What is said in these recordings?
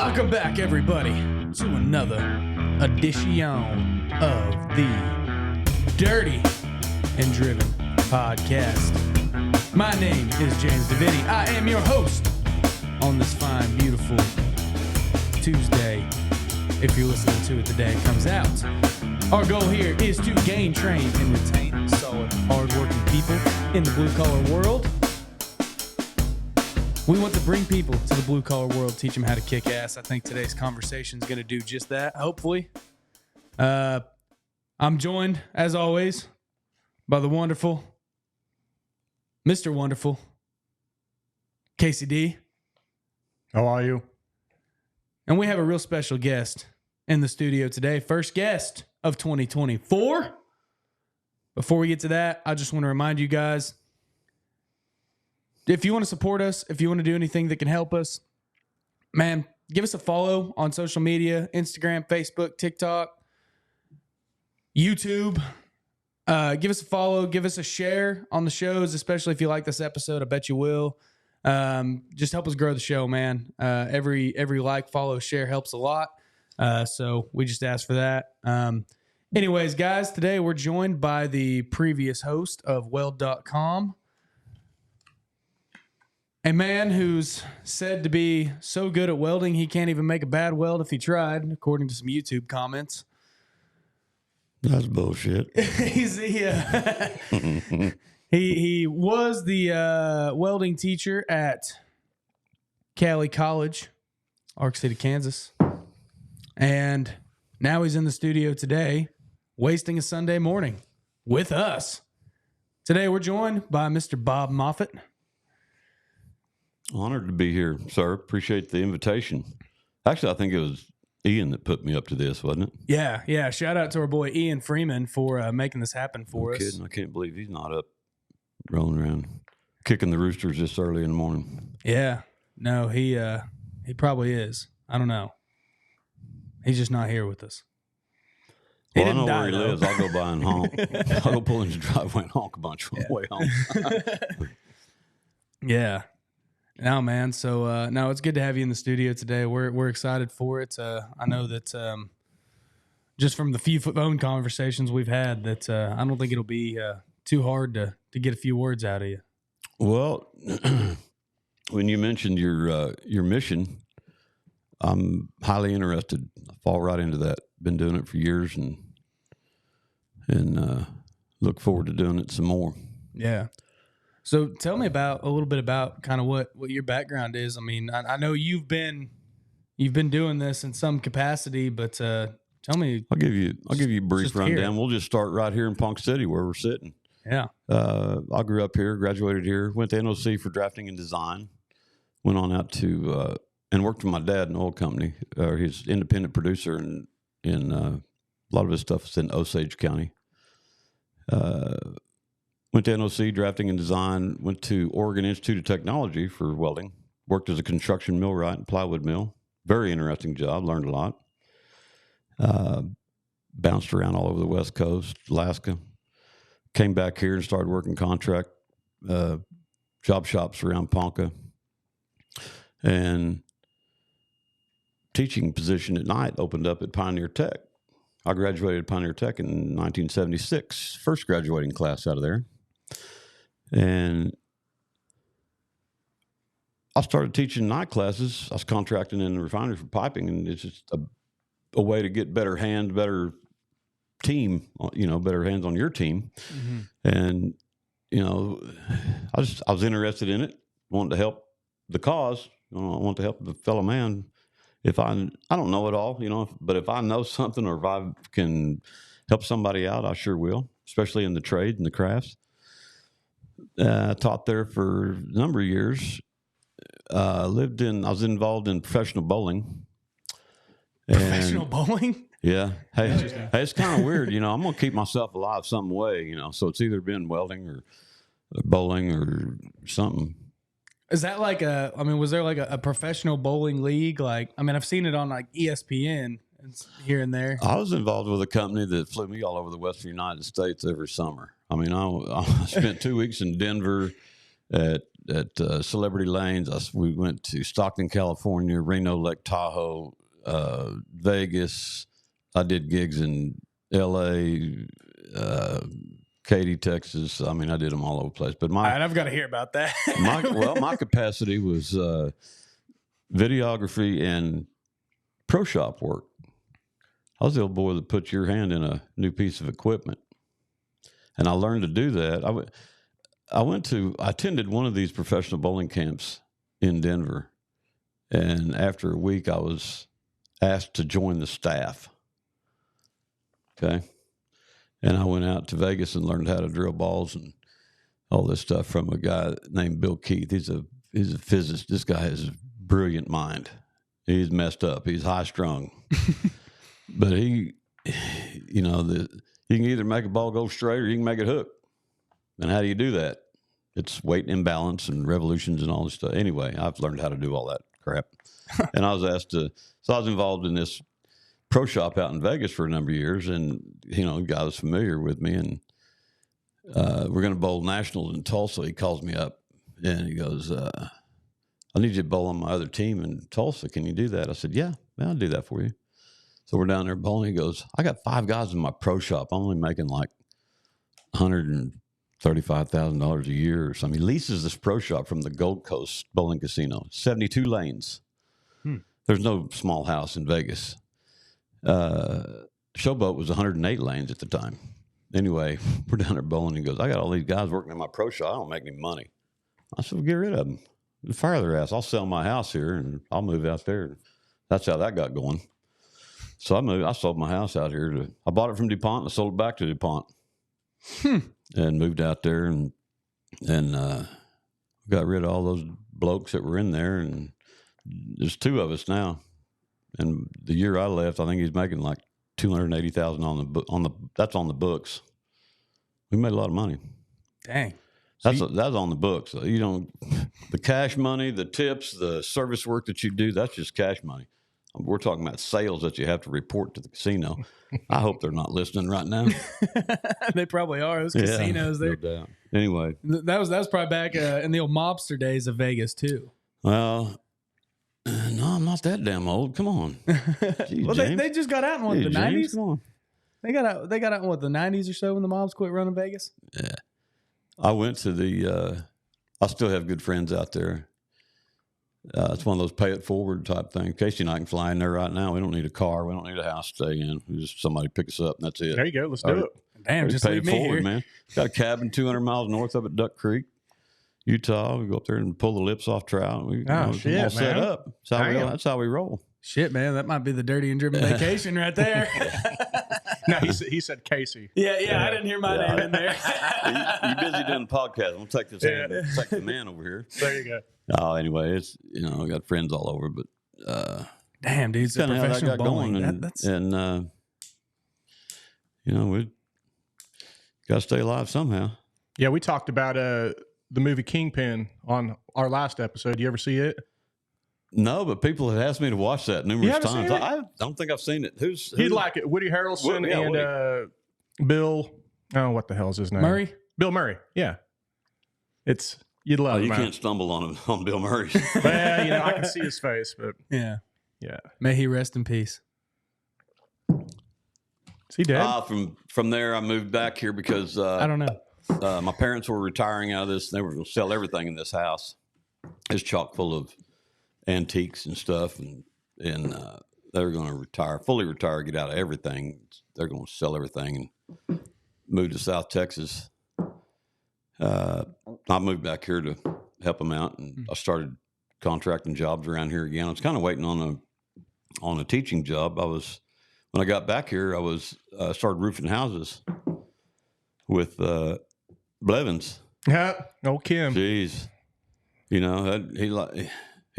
Welcome back, everybody, to another edition of the Dirty and Driven podcast. My name is James DeVitti. I am your host on this fine, beautiful Tuesday, if you're listening to it the day it comes out. Our goal here is to gain, train, and retain solid, hard-working people in the blue-collar world. We want to bring people to the blue-collar world, teach them how to kick ass. I think today's conversation is going to do just that, hopefully. I'm joined, as always, by the wonderful Mr. Wonderful, KCD. How are you? And we have a real special guest in the studio today. First guest of 2024. Before we get to that, I just want to remind you guys, if you want to support us, if you want to do anything that can help us, man, give us a follow on social media, Instagram, Facebook, TikTok, YouTube. Give us a follow, give us a share on the shows, especially if you like this episode. I bet you will. Just help us grow the show, man. Every like, follow, share helps a lot. So we just ask for that. Anyways, guys, today we're joined by the previous host of weld.com. A man who's said to be so good at welding, he can't even make a bad weld if he tried, according to some YouTube comments. That's bullshit. He was the welding teacher at Cali College, Ark City, Kansas. And now he's in the studio today, wasting a Sunday morning with us. Today we're joined by Mr. Bob Moffatt. Honored to be here, sir. Appreciate the invitation. Actually, I think it was Ian that put me up to this, wasn't it? Yeah. Shout out to our boy Ian Freeman for making this happen for us. Kidding. I can't believe he's not up rolling around kicking the roosters this early in the morning. Yeah. No, he probably is. I don't know. He's just not here with us. Well, I know where he lives. I'll go by and honk. I'll go pull in the driveway and honk a bunch on the way home. Yeah. No, man. So, no, it's good to have you in the studio today. We're excited for it. I know that just from the few phone conversations we've had, that I don't think it'll be too hard to get a few words out of you. Well, when you mentioned your mission, I'm highly interested. I fall right into that. Been doing it for years and look forward to doing it some more. Yeah. So tell me a little bit about kind of what your background is. I mean, I know you've been doing this in some capacity, but tell me. I'll give you a brief rundown. We'll just start right here in Ponca City where we're sitting. Yeah. I grew up here, graduated here, went to NOC for drafting and design, went on out to and worked with my dad in an oil company. He's an independent producer in a lot of his stuff is in Osage County. Went to NOC, drafting and design, went to Oregon Institute of Technology for welding, worked as a construction millwright and plywood mill. Very interesting job, learned a lot. Bounced around all over the West Coast, Alaska. Came back here and started working contract job shops around Ponca. And teaching position at night opened up at Pioneer Tech. I graduated Pioneer Tech in 1976, first graduating class out of there. And I started teaching night classes. I was contracting in the refinery for piping, and it's just a way to get better hands, better team, better hands on your team. Mm-hmm. And, I was interested in it, wanted to help the cause. I want to help the fellow man. If I don't know it all, but if I know something or if I can help somebody out, I sure will, especially in the trade and the crafts. I taught there for a number of years. I was involved in professional bowling. Professional bowling? Yeah. Hey, it's kind of weird. I'm going to keep myself alive some way, so it's either been welding or bowling or something. Is that was there like a professional bowling league? I've seen it on like ESPN here and there. I was involved with a company that flew me all over the Western United States every summer. I spent 2 weeks in Denver at at Celebrity Lanes. We went to Stockton, California, Reno, Lake Tahoe, Vegas. I did gigs in L.A., Katy, Texas. I mean, I did them all over the place. But and I've got to hear about that. my capacity was videography and pro shop work. I was the old boy that put your hand in a new piece of equipment, and I learned to do that. I attended one of these professional bowling camps in Denver, and after a week, I was asked to join the staff. Okay. And I went out to Vegas and learned how to drill balls and all this stuff from a guy named Bill Keith. He's a physicist. This guy has a brilliant mind. He's messed up. He's high strung, but you can either make a ball go straight or you can make it hook. And how do you do that? It's weight imbalance and revolutions and all this stuff. Anyway, I've learned how to do all that crap. And I was asked so I was involved in this pro shop out in Vegas for a number of years, and the guy was familiar with me, and we're going to bowl nationals in Tulsa. He calls me up and he goes, I need you to bowl on my other team in Tulsa. Can you do that? I said, yeah, I'll do that for you. So we're down there bowling. He goes, I got 5 guys in my pro shop. I'm only making like $135,000 a year or something. He leases this pro shop from the Gold Coast Bowling Casino, 72 lanes. There's no small house in Vegas. Showboat was 108 lanes at the time. Anyway, we're down there bowling. He goes, I got all these guys working in my pro shop. I don't make any money. I said, well, get rid of them. Fire their ass. I'll sell my house here and I'll move out there. That's how that got going. So I sold my house out here. I bought it from DuPont and I sold it back to DuPont. And moved out there and got rid of all those blokes that were in there. And there's 2 of us now. And the year I left, I think he's making like $280,000 that's on the books. We made a lot of money. Dang. That's on the books. The cash money, the tips, the service work that you do, that's just cash money. We're talking about sales that you have to report to the casino. I hope they're not listening right now. They probably are. Those casinos there. No doubt. Anyway, that was probably back in the old mobster days of Vegas too. Well, no, I'm not that damn old. Come on. Jeez, well, they just got out in the 90s. Come on. They got out in the 90s or so when the mobs quit running Vegas. Yeah, I went to I still have good friends out there. It's one of those pay it forward type things. Casey and I can fly in there right now. We don't need a car. We don't need a house to stay in. We just somebody pick us up and that's it. There you go. Let's do it. Damn, just pay leave it me forward, here. man. Got a cabin 200 miles north of it, Duck Creek, Utah. We go up there and pull the lips off trout. We all set up. That's how we roll. Shit, man, that might be the dirty and driven vacation right there. No, he said Casey. Yeah, I didn't hear my name in there. You busy doing the podcast? I'm gonna take this hand, take the man over here. There you go. Oh, anyway, it's I got friends all over, but damn, dude, it's a professional bowling. And we got to stay alive somehow. Yeah, we talked about the movie Kingpin on our last episode. You ever see it? No, but people have asked me to watch that numerous times. I don't think I've seen it. Who's You'd like it. Woody Harrelson and Bill. Oh, what the hell is his name? Murray. Bill Murray. Yeah, you'd love. You can't stumble on Bill Murray. Well, I can see his face, but yeah. May he rest in peace. Is he dead? From there, I moved back here because I don't know. My parents were retiring out of this. And they were going to sell everything in this house. It's chock full of antiques and stuff, and they were going to fully retire, get out of everything. They're going to sell everything and move to South Texas. I moved back here to help them out, and I started contracting jobs around here again. I was kind of waiting on a teaching job. When I got back here, I started roofing houses with Blevins. Yeah, old Kim. Jeez, he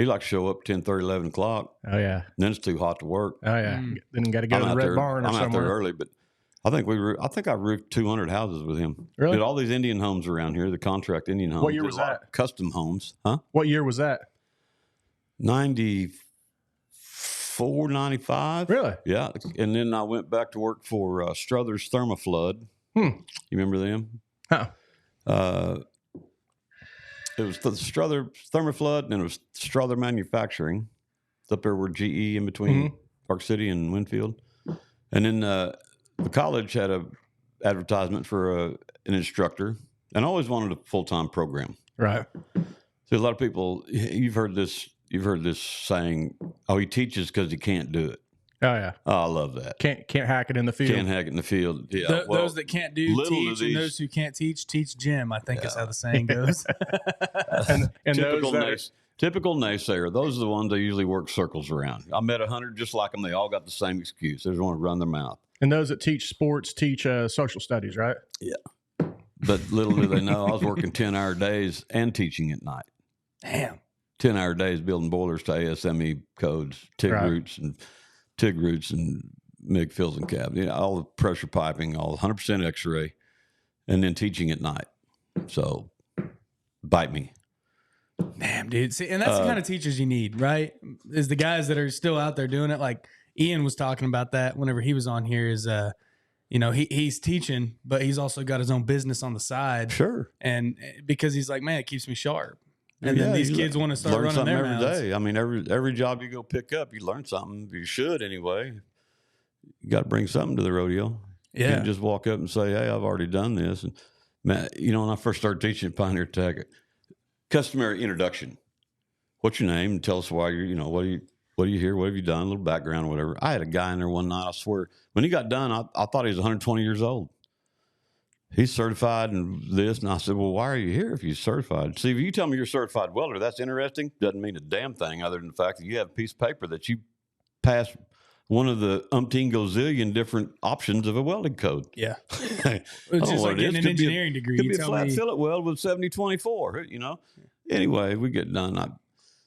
like show up 10:30, 11 o'clock. Oh yeah. And then it's too hot to work. Oh yeah. Then got to go to the Red Barn or I'm somewhere. out there early, but I think I roofed 200 houses with him. Really? Did all these Indian homes around here, the contract Indian homes. What year was that? Custom homes, huh? What year was that? 94, 95. Really? Yeah. And then I went back to work for Struthers Thermoflood. You remember them? Huh. It was the Strother Thermoflood, and it was Strother Manufacturing. It's up there where GE in between Park City and Winfield. And then the college had a advertisement for an instructor, and I always wanted a full-time program. Right. So a lot of people, you've heard this saying, "Oh, he teaches because he can't do it." Oh yeah. Oh, I love that. Can't hack it in the field. Can't hack it in the field. Yeah. Those that can't do teach, and those who can't teach gym. I think is how the saying goes. and typical naysayer. Those are the ones that usually work circles around. I met 100 just like them. They all got the same excuse. They just want to run their mouth. And those that teach sports teach social studies, right? Yeah. But little do they know, I was working 10-hour days and teaching at night. Damn. 10-hour days building boilers to ASME codes, TIG roots and MIG fills and cabs. You know, all the pressure piping, all 100% X-ray, and then teaching at night. So, bite me. Damn, dude. See, and that's the kind of teachers you need, right? Is the guys that are still out there doing it. Like Ian was talking about that whenever he was on here. Is he's teaching, but he's also got his own business on the side. Sure. And because he's like, man, it keeps me sharp. And then these kids want to start learn running something their every mouths. day. I mean, every job you go pick up, you learn something. You should anyway. You got to bring something to the rodeo. You can't just walk up and say, "Hey, I've already done this." And man, when I first started teaching at Pioneer Tech, customary introduction. What's your name? And tell us why you're. What do you hear? What have you done? A little background or whatever. I had a guy in there one night. I swear, when he got done, I thought he was 120 years old. He's certified in this. And I said, well, why are you here if you're certified? See, if you tell me you're a certified welder, that's interesting. Doesn't mean a damn thing other than the fact that you have a piece of paper that you passed one of the umpteen gazillion different options of a welding code. Yeah. It's just like getting an engineering degree. Could be a flat fillet weld with 7024, Anyway, we get done.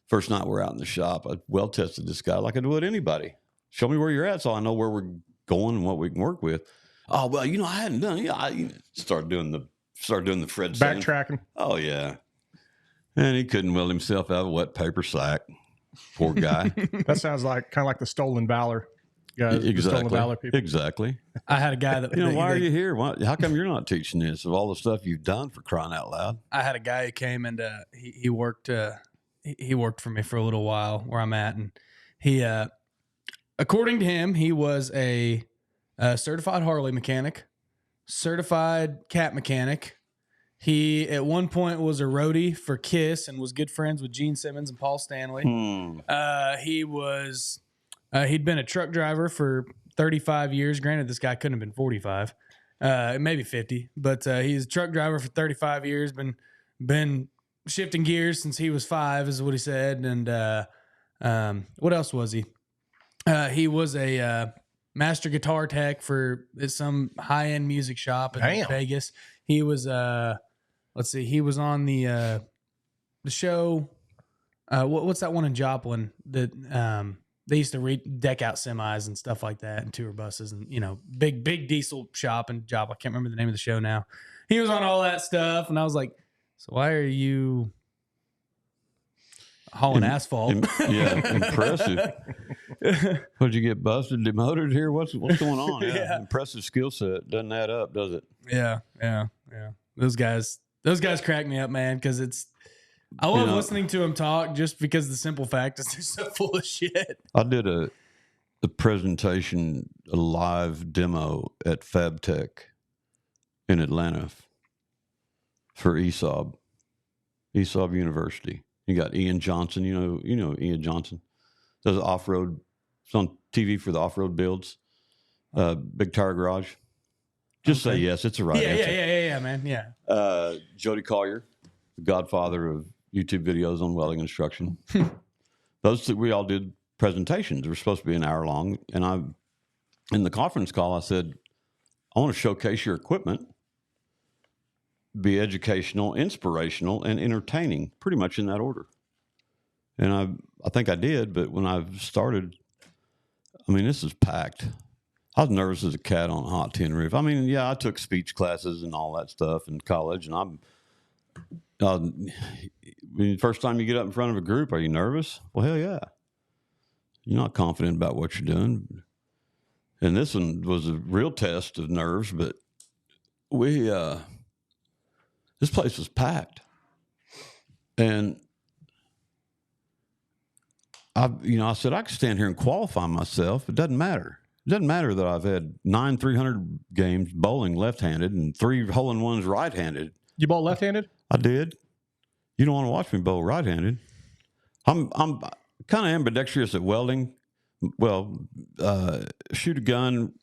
First night we're out in the shop, I weld tested this guy like I would anybody. Show me where you're at so I know where we're going and what we can work with. Oh, well, I hadn't done it. Yeah, I started doing the Fred backtracking. Oh, yeah. And he couldn't weld himself out of a wet paper sack. Poor guy. That sounds like kind of like the stolen valor guys. Exactly. The stolen valor people. Exactly. I had a guy that why are you here? How come you're not teaching this of all the stuff you've done, for crying out loud? I had a guy who came and he worked he worked for me for a little while where I'm at, and he according to him, he was a certified Harley mechanic, certified cat mechanic. He at one point was a roadie for Kiss and was good friends with Gene Simmons and Paul Stanley. He was he'd been a truck driver for 35 years. Granted, this guy couldn't have been 45, maybe 50, but he's a truck driver for 35 years. Been shifting gears since he was 5, is what he said. And what else was he? He was a master guitar tech for some high-end music shop in Vegas. He was he was on the show. What's that one in Joplin that they used to deck out semis and stuff like that and tour buses and big diesel shop in Joplin. I can't remember the name of the show now. He was on all that stuff, and I was like, so why are you hauling asphalt? Impressive. Would you get busted, demoted here? What's going on? Yeah. Impressive skill set. Doesn't add up, does it? Yeah. Those guys crack me up, man, because I love listening to them talk just because the simple fact is they're so full of shit. I did a presentation, a live demo at FabTech in Atlanta for ESOB University. You got Ian Johnson, you know Ian Johnson. Does off-road. It's on TV for the off-road builds. Big Tire Garage. Just say yes. It's a right answer. Yeah, man. Yeah. Jody Collier, the godfather of YouTube videos on welding instruction. Those two, we all did presentations. They were supposed to be an hour long. And in the conference call, I said, I want to showcase your equipment, be educational, inspirational, and entertaining, pretty much in that order. And I think I did, but when I started, this is packed. I was nervous as a cat on a hot tin roof. I took speech classes and all that stuff in college, and first time you get up in front of a group, are you nervous? Well, hell yeah. You're not confident about what you're doing. And this one was a real test of nerves, but this place was packed. And I said, I could stand here and qualify myself. It doesn't matter. It doesn't matter that I've had 9 300 games bowling left-handed and 3 hole-in-ones right-handed. You bowl left-handed? I did. You don't want to watch me bowl right-handed. I'm kind of ambidextrous at welding. Well, shoot a gun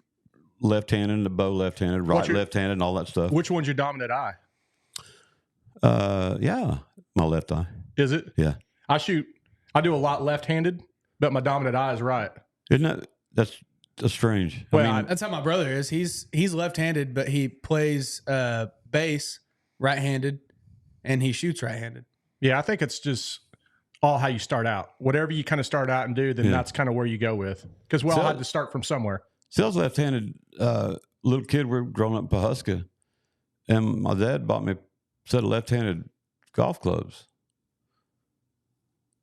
left-handed and the bow left-handed, left-handed, and all that stuff. Which one's your dominant eye? Yeah, my left eye. Is it? Yeah. I do a lot left-handed, but my dominant eye is right. Isn't that's strange? Well, that's how my brother is. He's left-handed, but he plays bass right-handed, and he shoots right-handed. Yeah, I think it's just all how you start out. Whatever you kind of start out and do, then that's kind of where you go with. Because we all had to start from somewhere. See, I was left-handed little kid. We were growing up in Pawhuska, and my dad bought me a set of left-handed golf clubs.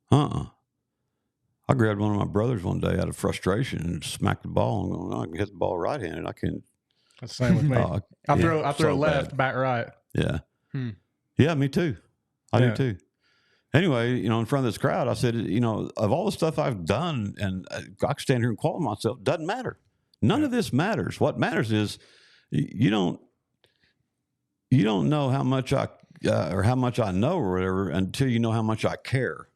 I grabbed one of my brothers one day out of frustration and smacked the ball. And going, I can hit the ball right-handed. I can't. That's the same with me. I throw so left, bad. back right. Yeah. Yeah, me too. I do too. Anyway, in front of this crowd, I said, of all the stuff I've done, and I can stand here and qualify myself, doesn't matter. None of this matters. What matters is you don't know how much or how much I know or whatever until you know how much I care.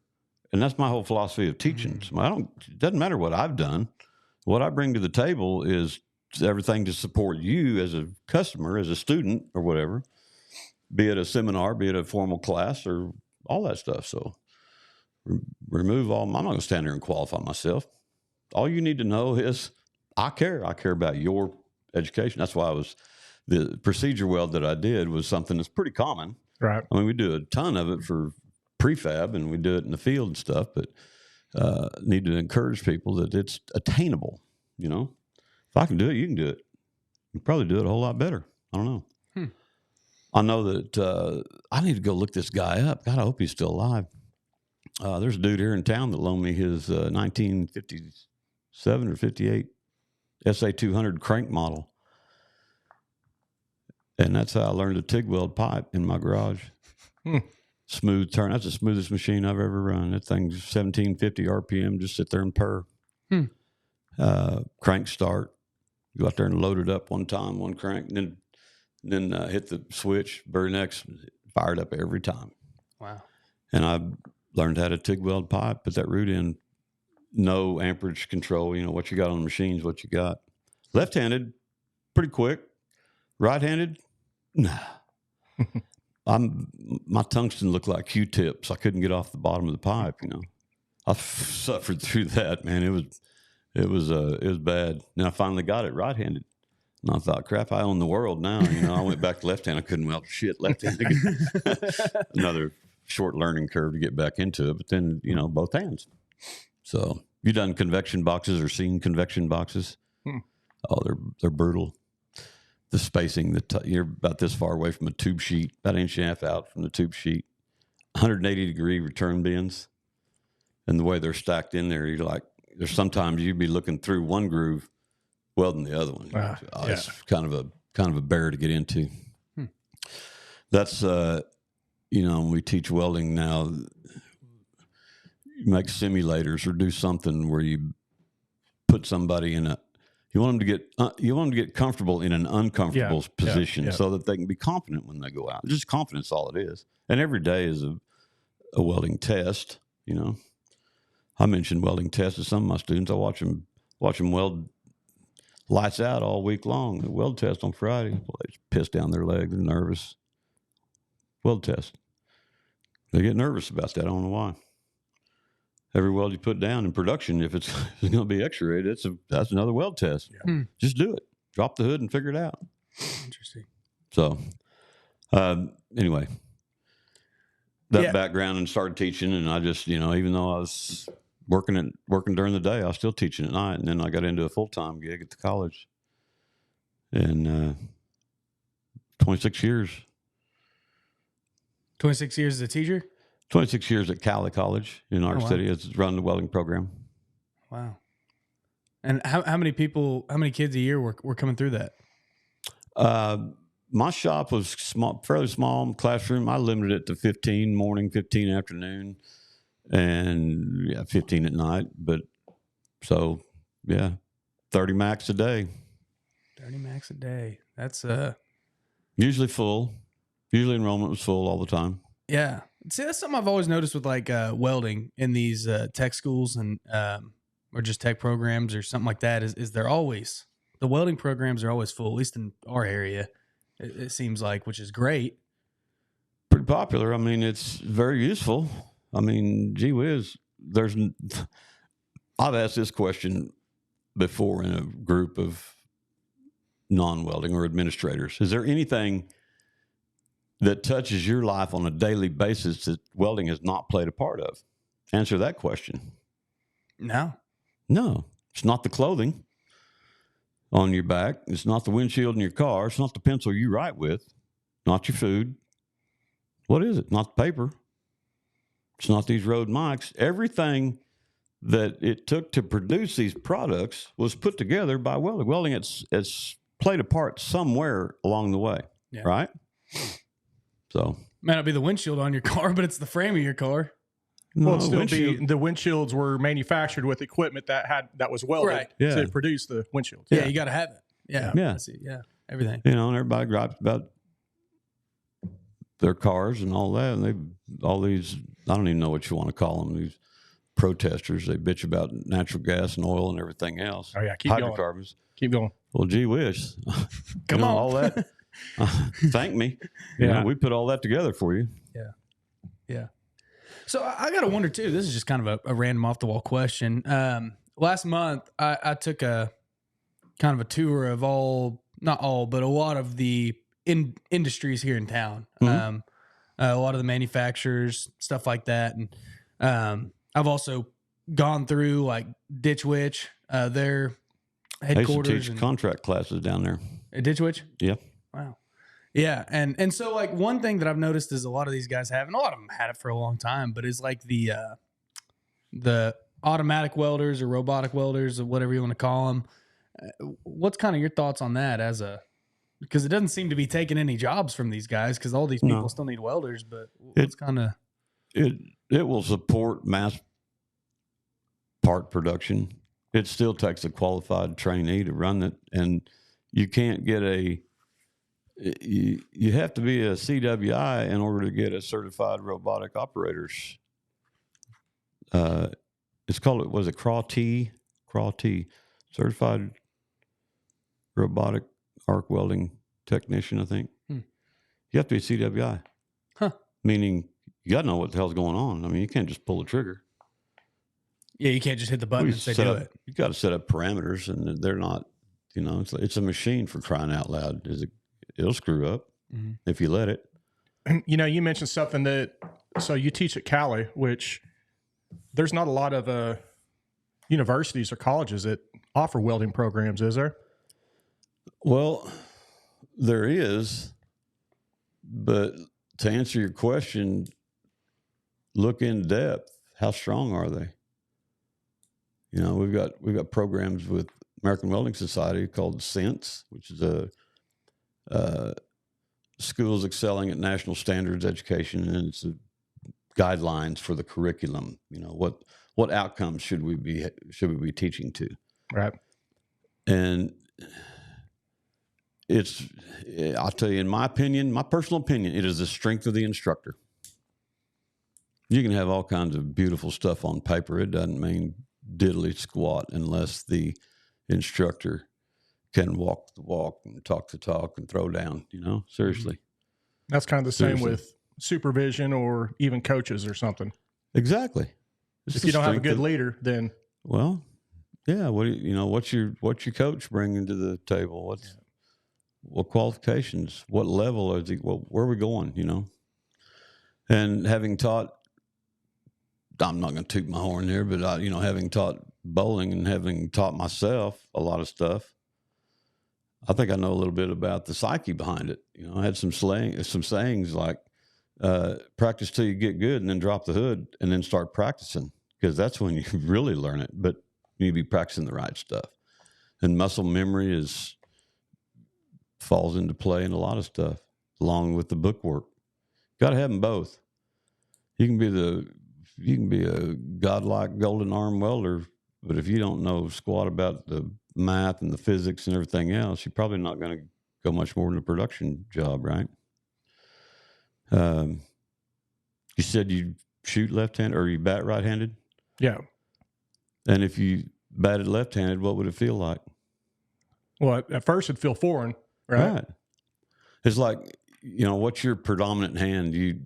And that's my whole philosophy of teaching. So it doesn't matter what I've done. What I bring to the table is everything to support you as a customer, as a student or whatever, be it a seminar, be it a formal class or all that stuff. So remove all, I'm not going to stand there and qualify myself. All you need to know is I care. I care about your education. That's why the procedure weld that I did was something that's pretty common. Right. I mean, we do a ton of it for prefab and we do it in the field and stuff, but need to encourage people that it's attainable. If I can do it, you can do it. You can probably do it a whole lot better. I don't know. I know that I need to go look this guy up. God, I hope he's still alive. There's a dude here in town that loaned me his 1957 or 58 SA200 crank model. And that's how I learned to TIG weld pipe in my garage. Smooth turn. That's the smoothest machine I've ever run. That thing's 1750 RPM. Just sit there and purr. Crank start. Go out there and load it up one time, one crank, and then hit the switch. Very next, fired up every time. Wow. And I learned how to TIG weld pipe, put that root in, no amperage control. What you got on the machines, what you got. Left-handed, pretty quick. Right-handed, nah. My tungsten looked like Q-tips. I couldn't get off the bottom of the pipe. I suffered through that, man. It was bad. And I finally got it right-handed. And I thought, crap, I own the world now. I went back to left-handed. I couldn't weld shit left-handed. Another short learning curve to get back into it. But then, both hands. So you done convection boxes or seen convection boxes? Oh, they're brutal. The spacing, you're about this far away from a tube sheet, about an inch and a half out from the tube sheet, 180-degree return bins. And the way they're stacked in there, you're like, there's sometimes you'd be looking through one groove, welding the other one. It's kind of a bear to get into. That's, when we teach welding now, you make simulators or do something where you put somebody in you want them to get comfortable in an uncomfortable position so that they can be confident when they go out. Just confidence, all it is. And every day is a welding test. I mentioned welding tests to some of my students. I watch them weld lights out all week long. The weld test on Friday, they just piss down their leg. They're nervous. Weld test. They get nervous about that. I don't know why. Every weld you put down in production, if it's going to be X-rated, that's another weld test. Just do it. Drop the hood and figure it out. Interesting. So, anyway, that background and started teaching, and I just, even though I was working during the day, I was still teaching at night, and then I got into a full-time gig at the college, and 26 years. 26 years as a teacher? 26 years at Cali College in Art City. It's run the welding program. Wow. And how many kids a year were coming through that? my shop was small, fairly small classroom. I limited it to 15 morning, 15 afternoon, and 15 at night. But so, 30 max a day. 30 max a day. That's usually full. Usually enrollment was full all the time. Yeah. See, that's something I've always noticed with like welding in these tech schools and or just tech programs or something like that is they're always, the welding programs are always full, at least in our area, it seems like, which is great. Pretty popular. I mean, it's very useful. I mean, gee whiz, I've asked this question before in a group of non-welding or administrators. Is there anything that touches your life on a daily basis that welding has not played a part of? Answer that question. No. It's not the clothing on your back. It's not the windshield in your car. It's not the pencil you write with. Not your food. What is it? Not the paper. It's not these road mics. Everything that it took to produce these products was put together by welding. Welding, it's played a part somewhere along the way, right? So might not be the windshield on your car, but it's the frame of your car. Well, the windshields were manufactured with equipment that was welded to produce the windshields. Yeah, you got to have it. Yeah. Everything. And everybody gripes about their cars and all that, and all these, I don't even know what you want to call them, these protesters. They bitch about natural gas and oil and everything else. Oh yeah, hydrocarbons. Keep going. Well, gee whiz. Come on. All that. Thank me. We put all that together for you. Yeah. So I got to wonder too, this is just kind of a random off the wall question. Last month I took a kind of a tour of not all, but a lot of the industries here in town. Mm-hmm. A lot of the manufacturers, stuff like that. And I've also gone through like Ditch Witch, their headquarters. I used to teach contract classes down there. At Ditch Witch? Yeah. Wow. Yeah. And so like one thing that I've noticed is a lot of these guys have, and a lot of them had it for a long time, but is like the automatic welders or robotic welders or whatever you want to call them. What's kind of your thoughts on that because it doesn't seem to be taking any jobs from these guys because all these people still need welders, but it's kind of. It will support mass part production. It still takes a qualified trainee to run it, and you can't get you have to be a CWI in order to get a certified robotic operators. It's called, was it CRAW-T, certified robotic arc welding technician, I think. You have to be a CWI. Meaning you got to know what the hell's going on. I mean, you can't just pull the trigger. Yeah, you can't just hit the button and say do it. You got to set up parameters, and they're not, it's a machine for crying out loud. It'll screw up if you let it. You mentioned something so you teach at Cali, which there's not a lot of universities or colleges that offer welding programs, is there? Well, there is, but to answer your question, look in depth. How strong are they? We've got programs with American Welding Society called SENSE, which is a schools excelling at national standards education, and it's guidelines for the curriculum. What outcomes should we be teaching to? Right. And I'll tell you, in my opinion, my personal opinion, it is the strength of the instructor. You can have all kinds of beautiful stuff on paper. It doesn't mean diddly squat unless the instructor can walk the walk and talk the talk and throw down, seriously. That's kind of the same with supervision or even coaches or something. Exactly. If you don't have a good leader, then. Well, yeah. What's your coach bringing to the table? What qualifications, what level is he, where are we going, And having taught, I'm not going to toot my horn here, but having taught bowling and having taught myself a lot of stuff, I think I know a little bit about the psyche behind it. I had some sayings like, practice till you get good and then drop the hood and then start practicing, because that's when you really learn it, but you need to be practicing the right stuff. And muscle memory is falls into play in a lot of stuff, along with the book work. Got to have them both. You can be a godlike golden arm welder, but if you don't know squat about the math and the physics and everything else, you're probably not going to go much more in a production job, right? You said you shoot left-handed or you bat right-handed? Yeah. And if you batted left-handed, what would it feel like? Well, at first it'd feel foreign, right? It's like, what's your predominant hand? You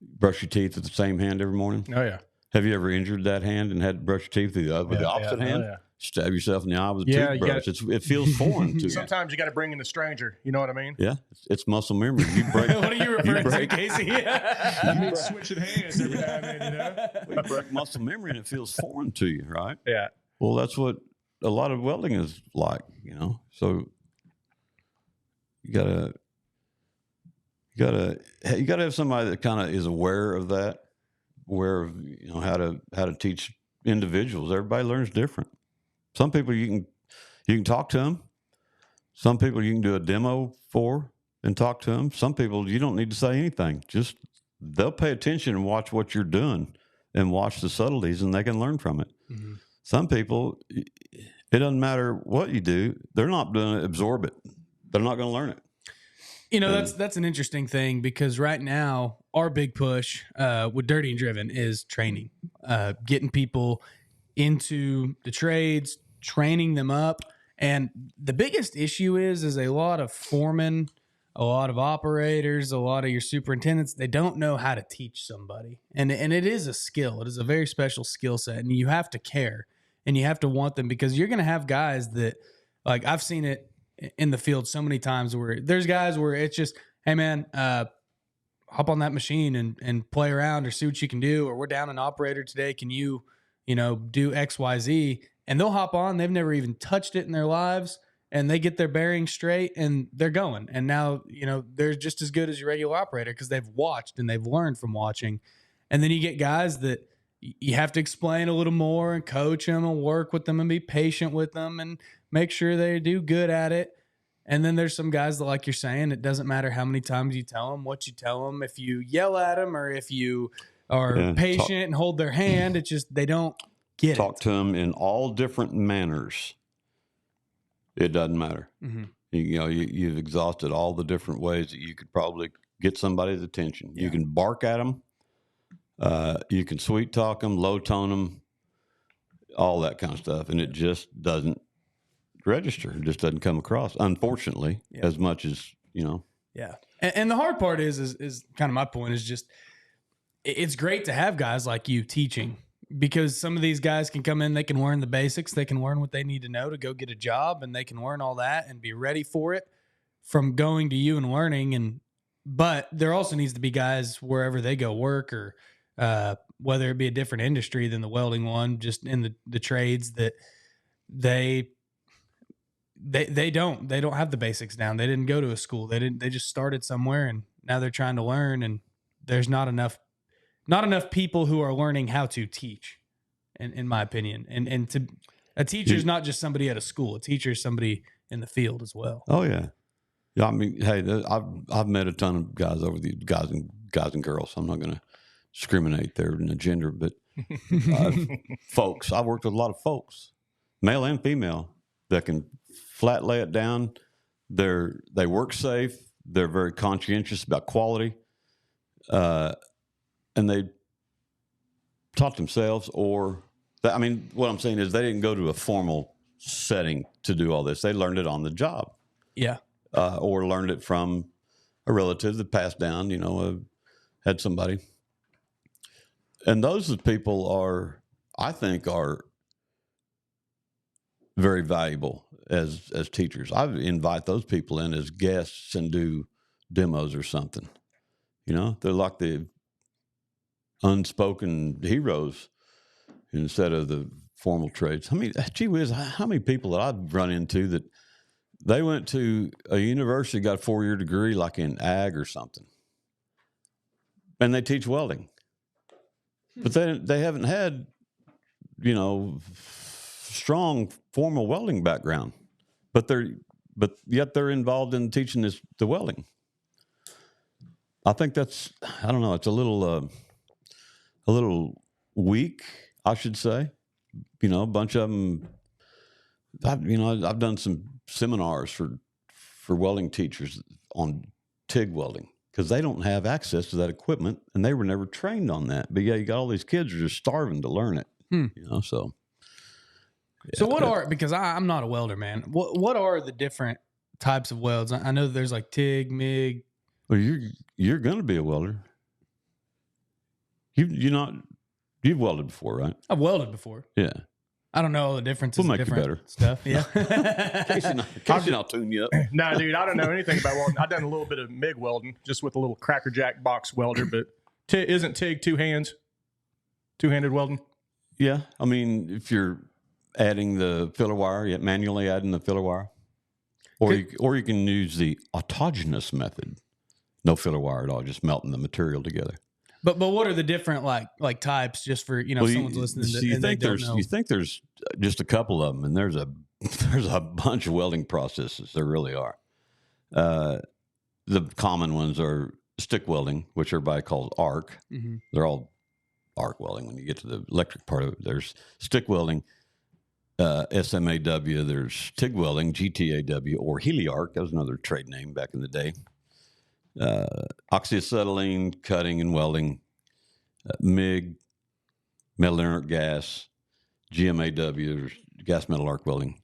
brush your teeth with the same hand every morning? Oh, yeah. Have you ever injured that hand and had to brush your teeth with the opposite hand? Oh, yeah. Stab yourself in the eye with a toothbrush. It feels foreign to you. Sometimes you got to bring in the stranger. You know what I mean? Yeah, it's muscle memory. You break. What are you referring to, Casey? You switching hands every now and then, You break muscle memory and it feels foreign to you, right? Yeah. Well, that's what a lot of welding is like, So you gotta have somebody that kind of is aware of that, aware of how to teach individuals. Everybody learns different. Some people you can talk to them. Some people you can do a demo for and talk to them. Some people you don't need to say anything. Just they'll pay attention and watch what you're doing and watch the subtleties, and they can learn from it. Mm-hmm. Some people, it doesn't matter what you do. They're not going to absorb it. They're not going to learn it. That's an interesting thing because right now our big push with Dirty and Driven is training, getting people into the trades, training them up. And the biggest issue is a lot of foremen, a lot of operators, a lot of your superintendents, they don't know how to teach somebody. And it is a skill. It is a very special skill set. And you have to care and you have to want them because you're going to have guys that, like I've seen it in the field so many times where there's guys where it's just, hey man, hop on that machine and play around or see what you can do. Or we're down an operator today. Can you do X, Y, Z? And they'll hop on. They've never even touched it in their lives. And they get their bearings straight and they're going. And now, they're just as good as your regular operator because they've watched and they've learned from watching. And then you get guys that you have to explain a little more and coach them and work with them and be patient with them and make sure they do good at it. And then there's some guys that, like you're saying, it doesn't matter how many times you tell them, what you tell them. If you yell at them or if you are patient and hold their hand, it's just they don't get it. Talk to them in all different manners. It doesn't matter. Mm-hmm. You've exhausted all the different ways that you could probably get somebody's attention. Yeah. You can bark at them. You can sweet talk them, low tone them, all that kind of stuff. And it just doesn't register. It just doesn't come across, unfortunately, as much as, Yeah. And the hard part is kind of my point is just, it's great to have guys like you teaching. Because some of these guys can come in, they can learn the basics, they can learn what they need to know to go get a job, and they can learn all that and be ready for it from going to you and learning. But there also needs to be guys wherever they go work or whether it be a different industry than the welding one, just in the trades that they don't have the basics down. They didn't go to a school. They just started somewhere and now they're trying to learn, and there's not enough people who are learning how to teach, in my opinion. And a teacher is not just somebody at a school. A teacher is somebody in the field as well. Oh yeah, yeah. I mean, hey, I've met a ton of guys over the guys and girls. I'm not going to discriminate there in the gender, but folks. I've worked with a lot of folks, male and female, that can flat lay it down. They work safe. They're very conscientious about quality. And they taught themselves what I'm saying is they didn't go to a formal setting to do all this. They learned it on the job. Yeah. Or learned it from a relative that passed down, had somebody. And those people I think are very valuable as teachers. I invite those people in as guests and do demos or something. They're like the unspoken heroes instead of the formal trades. Gee whiz, how many people that I've run into that they went to a university, got a 4-year degree like in ag or something, and they teach welding, but they haven't had, strong formal welding background, but but yet they're involved in teaching the welding. I think that's, I don't know, it's a little weak, I should say. You know, a bunch of them. I've done some seminars for welding teachers on TIG welding because they don't have access to that equipment and they were never trained on that. But yeah, you got all these kids who are just starving to learn it. You know, so. Yeah, So what are, because I'm not a welder, man. What are the different types of welds? I know there's like TIG, MIG. Well, you're going to be a welder. You've welded before, right? I've welded before. Yeah. I don't know all the differences. We'll make different you better. Stuff. Yeah. In case I'll tune you up. No, dude, I don't know anything about welding. I've done a little bit of MIG welding, just with a little Cracker Jack box welder, but isn't TIG two-handed welding? Yeah. I mean, if you're adding the filler wire, manually adding the filler wire, or you can use the autogenous method. No filler wire at all, just melting the material together. But what are the different like types, just for someone's listening? You think there's just a couple of them, and there's a bunch of welding processes. There really are. The common ones are stick welding, which everybody calls arc. Mm-hmm. They're all arc welding. When you get to the electric part of it, there's stick welding, SMAW. There's TIG welding, GTAW, or Heliarc. That was another trade name back in the day. Oxyacetylene cutting and welding, MIG, metal inert gas, GMAW, gas metal arc welding,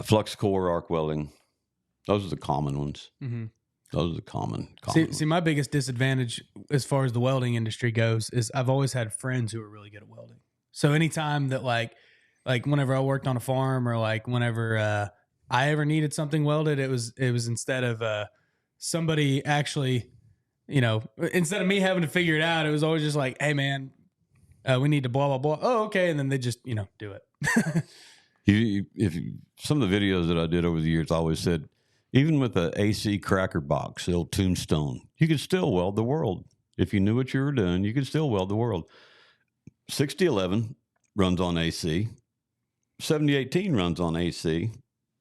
flux core arc welding. Those are the common ones. Mm-hmm. Those are the common ones. See, my biggest disadvantage as far as the welding industry goes is I've always had friends who are really good at welding. So anytime that like whenever I worked on a farm or like whenever I ever needed something welded, it was instead of somebody actually, instead of me having to figure it out, it was always just like, hey man, we need to blah, blah, blah. Oh, okay. And then they just, do it. Some of the videos that I did over the years, I always said, even with the AC cracker box, the old tombstone, you could still weld the world. If you knew what you were doing, you could still weld the world. 6011 runs on AC. 7018 runs on AC.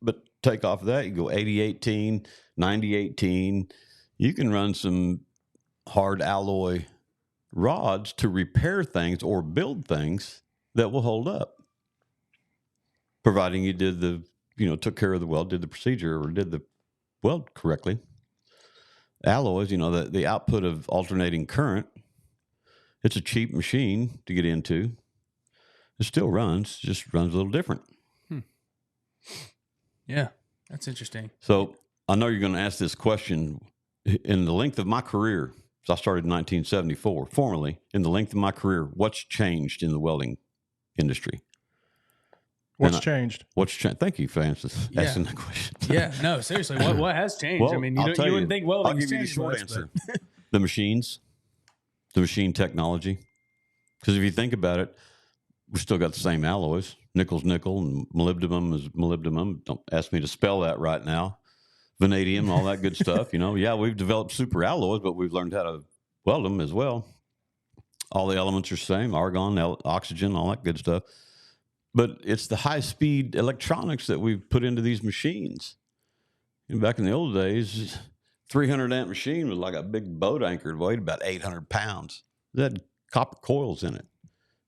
But take off of that, you go 8018, 9018. You can run some hard alloy rods to repair things or build things that will hold up, providing you did took care of the weld, did the procedure, or did the weld correctly. Alloys, the output of alternating current, it's a cheap machine to get into. It still runs, just runs a little different. Yeah, that's interesting. So I know you're going to ask this question. In the length of my career, so I started in 1974, formally, in the length of my career, what's changed in the welding industry? What's changed? Thank you for asking that question. Yeah, no, seriously, what has changed? Well, I mean, you wouldn't think welding has changed. I'll give you the short answer. The machines, the machine technology. Because if you think about it, we still got the same alloys. Nickel's nickel and molybdenum is molybdenum. Don't ask me to spell that right now. Vanadium, all that good stuff. Yeah, we've developed super alloys, but we've learned how to weld them as well. All the elements are the same, argon, oxygen, all that good stuff. But it's the high-speed electronics that we've put into these machines. Back in the old days, 300-amp machine was like a big boat anchor. It weighed about 800 pounds. It had copper coils in it.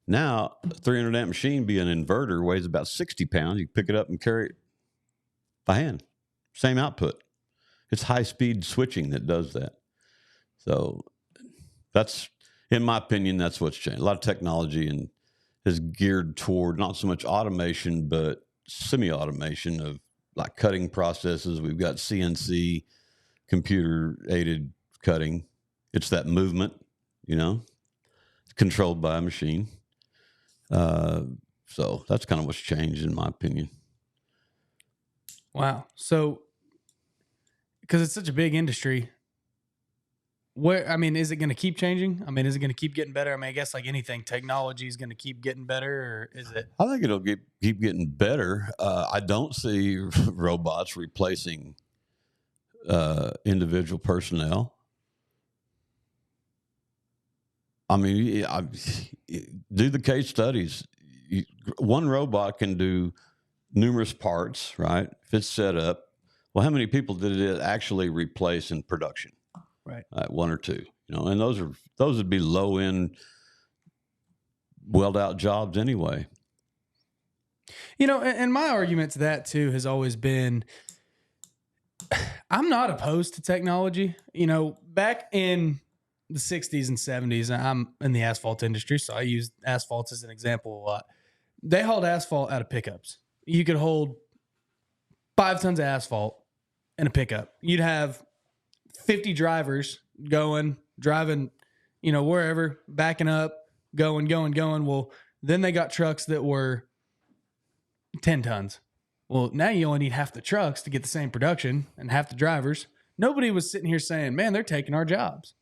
Now, a 300-amp machine, be an inverter, weighs about 60 pounds. You pick it up and carry it by hand. Same output. It's high-speed switching that does that. So that's, in my opinion, that's what's changed. A lot of technology and is geared toward not so much automation, but semi-automation of like cutting processes. We've got CNC, computer-aided cutting. It's that movement, it's controlled by a machine. So that's kind of what's changed in my opinion. Wow. So, because it's such a big industry, is it going to keep changing? Is it going to keep getting better? I guess like anything, technology is going to keep getting better, or is it? I think it'll keep getting better. I don't see robots replacing individual personnel. Do the case studies. One robot can do numerous parts, right? If it's set up, Well, how many people did it actually replace in production? Right. One or two, and those would be low end weld out jobs anyway. And my argument to that too has always been, I'm not opposed to technology. Back in the 60s and 70s, I'm in the asphalt industry, so I use asphalt as an example a lot. They hauled asphalt out of pickups. You could hold 5 tons of asphalt in a pickup. You'd have 50 drivers driving, wherever, backing up, going. Well, then they got trucks that were 10 tons. Well, now you only need half the trucks to get the same production and half the drivers. Nobody was sitting here saying, man, they're taking our jobs.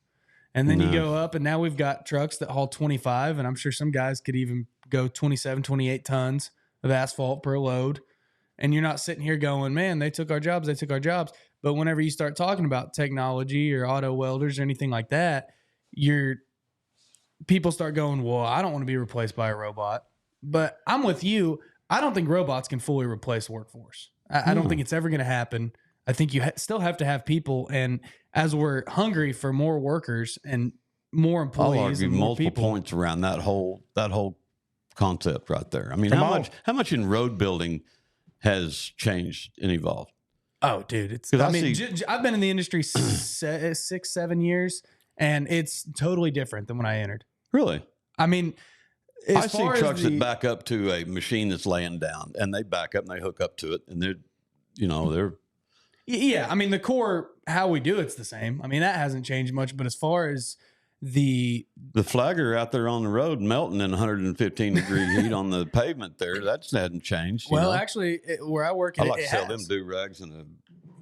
And then you go up, and now we've got trucks that haul 25, and I'm sure some guys could even go 27, 28 tons of asphalt per load. And you're not sitting here going, man, they took our jobs. But whenever you start talking about technology or auto welders or anything like that, people start going, well, I don't want to be replaced by a robot. But I'm with you. I don't think robots can fully replace the workforce. I don't think it's ever going to happen. I think you still have to have people. And as we're hungry for more workers and more employees, I'll argue and more multiple people, points around that whole concept right there. I mean, how much in road building has changed and evolved? Oh, dude, I've been in the industry 6-7 years, and it's totally different than when I entered. Really? I mean, I see trucks that back up to a machine that's laying down, and they back up and they hook up to it, and they're. Yeah, I mean, the core, how we do it's the same. I mean, that hasn't changed much, but as far as the flagger out there on the road melting in 115 degree heat on the pavement there, that hasn't changed. Well, actually, where I work, I like to sell them do-rags in a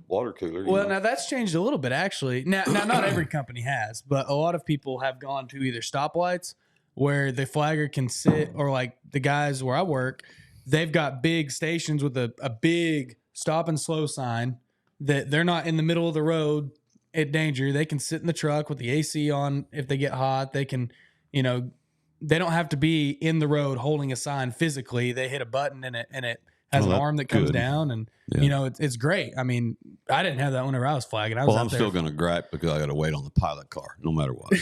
water cooler. Well, now that's changed a little bit, actually. Now, not every company has, but a lot of people have gone to either stoplights where the flagger can sit, or like the guys where I work, they've got big stations with a big stop and slow sign that they're not in the middle of the road at danger. They can sit in the truck with the AC on. If they get hot, they can, they don't have to be in the road holding a sign physically. They hit a button and it has an arm that comes down, and it's great. I mean, I didn't have that whenever I was flagging. I'm still going to gripe because I got to wait on the pilot car, no matter what.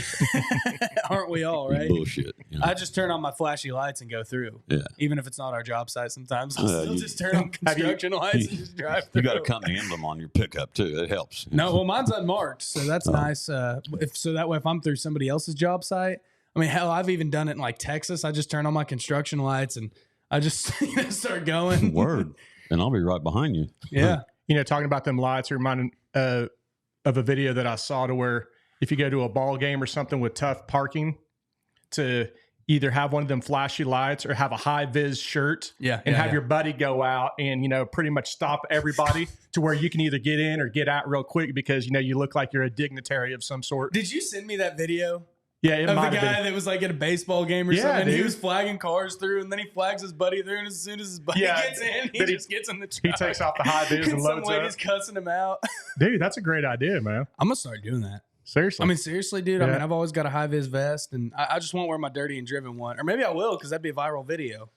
Aren't we all, right? Bullshit. I just turn on my flashy lights and go through. Yeah. Even if it's not our job site, sometimes I'll still just turn on construction lights and just drive through. You got a company emblem on your pickup too. It helps. No, well, mine's unmarked, so that's nice. So that way, if I'm through somebody else's job site, I mean, hell, I've even done it in like Texas. I just turn on my construction lights and I just start going. Word. And I'll be right behind you. Yeah. Talking about them lights, it reminded of a video that I saw to where if you go to a ball game or something with tough parking, to either have one of them flashy lights or have a high vis shirt and have your buddy go out and, pretty much stop everybody to where you can either get in or get out real quick because, you look like you're a dignitary of some sort. Did you send me that video? Yeah, of the guy that was like at a baseball game or something. Dude. He was flagging cars through, and then he flags his buddy through, and as soon as his buddy gets in, he just gets in the truck. He takes off the high vis and loads up. He's cussing him out. Dude, that's a great idea, man. I'm going to start doing that. Seriously. I mean, seriously, dude. Yeah. I mean, I've always got a high vis vest, and I just won't wear my dirty and driven one. Or maybe I will, because that'd be a viral video.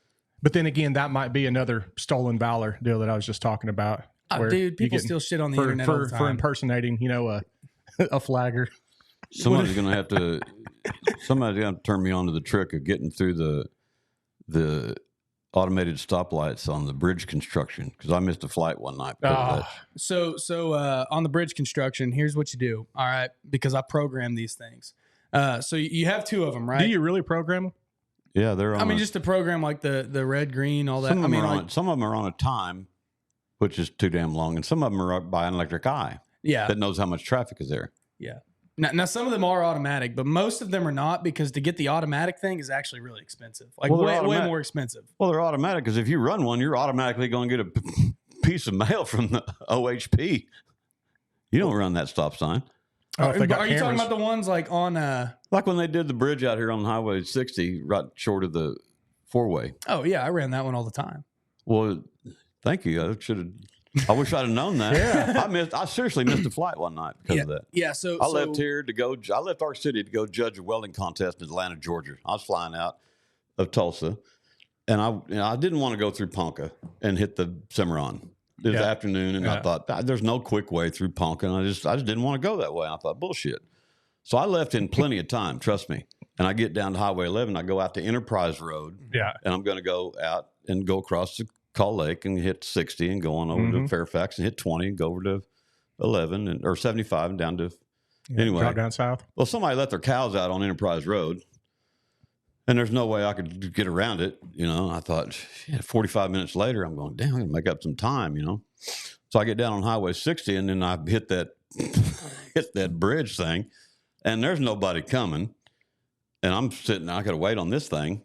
But then again, that might be another stolen valor deal that I was just talking about. Dude, people still shit on the internet all the time. For impersonating, a flagger. Somebody's going to have to turn me on to the trick of getting through the automated stoplights on the bridge construction, because I missed a flight one night. So on the bridge construction, here's what you do. All right. Because I program these things. So you have 2 of them, right? Do you really program them? Yeah, they're on. Just to program like the red, green, all that. Some of them are on a time, which is too damn long. And some of them are by an electric eye. Yeah. That knows how much traffic is there. Yeah. Now, some of them are automatic, but most of them are not, because to get the automatic thing is actually really expensive. Like way more expensive. Well, they're automatic because if you run one, you're automatically going to get a piece of mail from the OHP. You don't run that stop sign. Are you talking about the ones like on like when they did the bridge out here on Highway 60, right short of the 4-way? Oh yeah, I ran that one all the time. Well, thank you. I wish I'd have known that. Yeah. I seriously missed a flight one night because of that. Yeah. So I left our city to go judge a welding contest in Atlanta, Georgia. I was flying out of Tulsa, and I didn't want to go through Ponca and hit the Cimarron. it was afternoon, and I thought there's no quick way through Ponca, and I just didn't want to go that way. And I thought bullshit. So I left in plenty of time, trust me. And I get down to Highway 11. I go out to Enterprise Road. Yeah. And I'm going to go out and go across the Call Lake and hit 60 and go on over to Fairfax and hit 20 and go over to 11 or 75 and down to anyway. Drop down south. Well, somebody let their cows out on Enterprise Road. And there's no way I could get around it. I thought, 45 minutes later, I'm going, damn, I'm going to make up some time, So I get down on Highway 60 and then I hit that bridge thing and there's nobody coming. And I'm sitting, I got to wait on this thing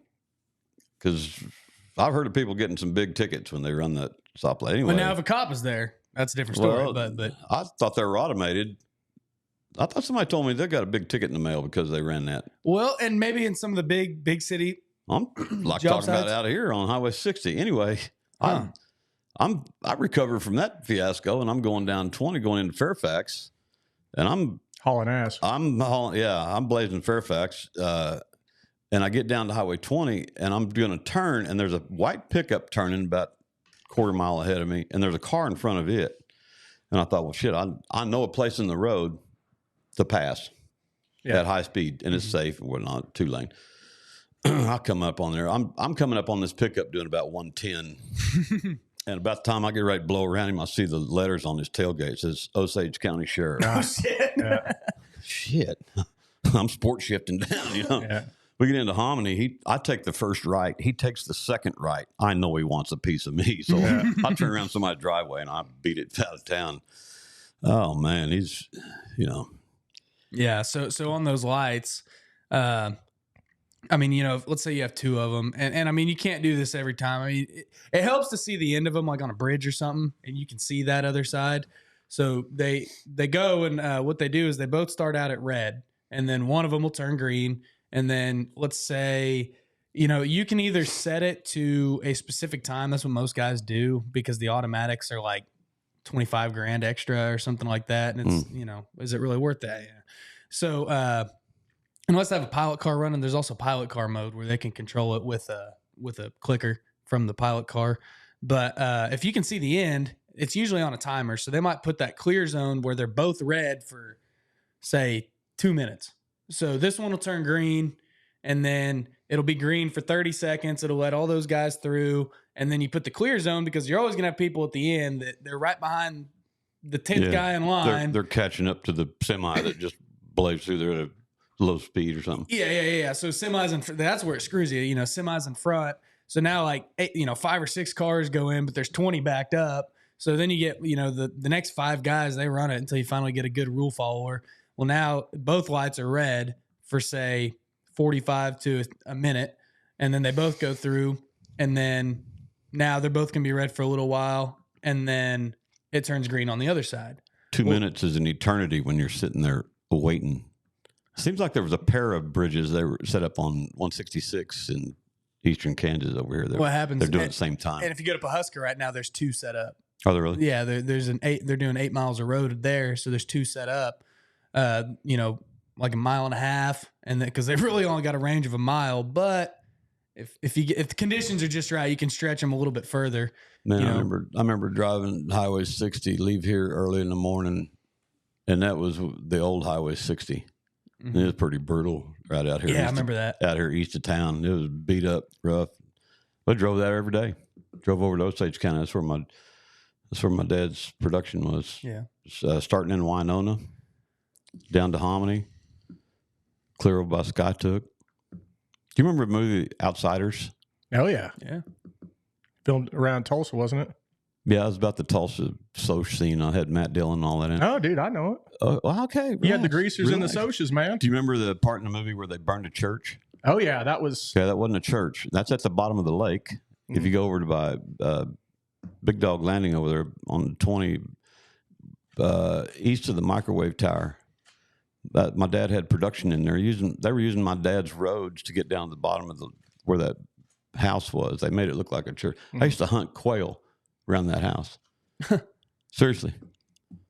because I've heard of people getting some big tickets when they run that stoplight. Anyway, but now if a cop is there, that's a different story. But I thought they were automated. I thought somebody told me they got a big ticket in the mail because they ran that. Well, and maybe in some of the big city. I'm like talking about out here on Highway 60. Anyway, I recovered from that fiasco and I'm going down 20 going into Fairfax and I'm hauling ass. I'm blazing Fairfax. And I get down to Highway 20 and I'm going to turn and there's a white pickup turning about a quarter mile ahead of me and there's a car in front of it. And I thought, well, shit, I know a place in the road to pass at high speed and it's safe and whatnot, 2-lane. I'll come up on there. I'm coming up on this pickup doing about 110. And about the time I get ready to blow around him, I see the letters on his tailgate. It says Osage County Sheriff. Oh, shit. Shit. I'm sport shifting down, Yeah. We get into Hominy. I take the first right. He takes the second right. I know he wants a piece of me. So I turn around somebody's driveway and I beat it out of town. Oh, man. He's, Yeah. So on those lights, let's say you have two of them and I mean, you can't do this every time. I mean, it helps to see the end of them like on a bridge or something and you can see that other side. So they go and what they do is they both start out at red and then one of them will turn green. And then let's say, you can either set it to a specific time. That's what most guys do because the automatics are like $25,000 extra or something like that. And it's, is it really worth that? Yeah. So, unless they have a pilot car running, there's also pilot car mode where they can control it with a clicker from the pilot car. But if you can see the end, it's usually on a timer. So they might put that clear zone where they're both red for, say, 2 minutes. So this one will turn green, and then it'll be green for 30 seconds. It'll let all those guys through, and then you put the clear zone because you're always going to have people at the end that they're right behind the 10th guy in line. They're catching up to the semi that just blazed through there at a low speed or something. Yeah. So semis that's where it screws you. Semis in front. So now 5 or 6 cars go in, but there's 20 backed up. So then you get the next 5 guys, they run it until you finally get a good rule follower. Well, now both lights are red for say 45 to a minute, and then they both go through, and then now they're both gonna be red for a little while, and then it turns green on the other side. 2 minutes is an eternity when you're sitting there waiting. Seems like there was a pair of bridges that were set up on 166 in eastern Kansas over here. What happens? They're doing it at the same time. And if you go to Pawhuska right now, there's 2 set up. Are there really? Yeah, there's they're doing 8 miles of road there, so there's 2 set up. Like a mile and a half, and because they really only got a range of a mile, but if the conditions are just right, you can stretch them a little bit further. Man, I remember driving Highway 60, leave here early in the morning, and that was the old Highway 60. Mm-hmm. It was pretty brutal right out here. Yeah, I remember that. Out here east of town. It was beat up, rough. I drove that every day. Drove over to Osage County. That's where my dad's production was. Yeah. Starting in Winona, down to Hominy, clear over by Skytook. Do you remember the movie Outsiders? Oh, yeah. Yeah. Filmed around Tulsa, wasn't it? Yeah, it was about the Tulsa social scene. I had Matt Dillon and all that in. Oh, dude, I know it. Well, okay. Relax, you had the greasers and the socias, man. Do you remember the part in the movie where they burned a church? Oh, yeah, that was... Yeah, that wasn't a church. That's at the bottom of the lake. Mm-hmm. If you go over to by Big Dog Landing over there on 20 east of the microwave tower, my dad had production in there. They were using my dad's roads to get down to the bottom of where that house was. They made it look like a church. Mm-hmm. I used to hunt quail around that house. Seriously.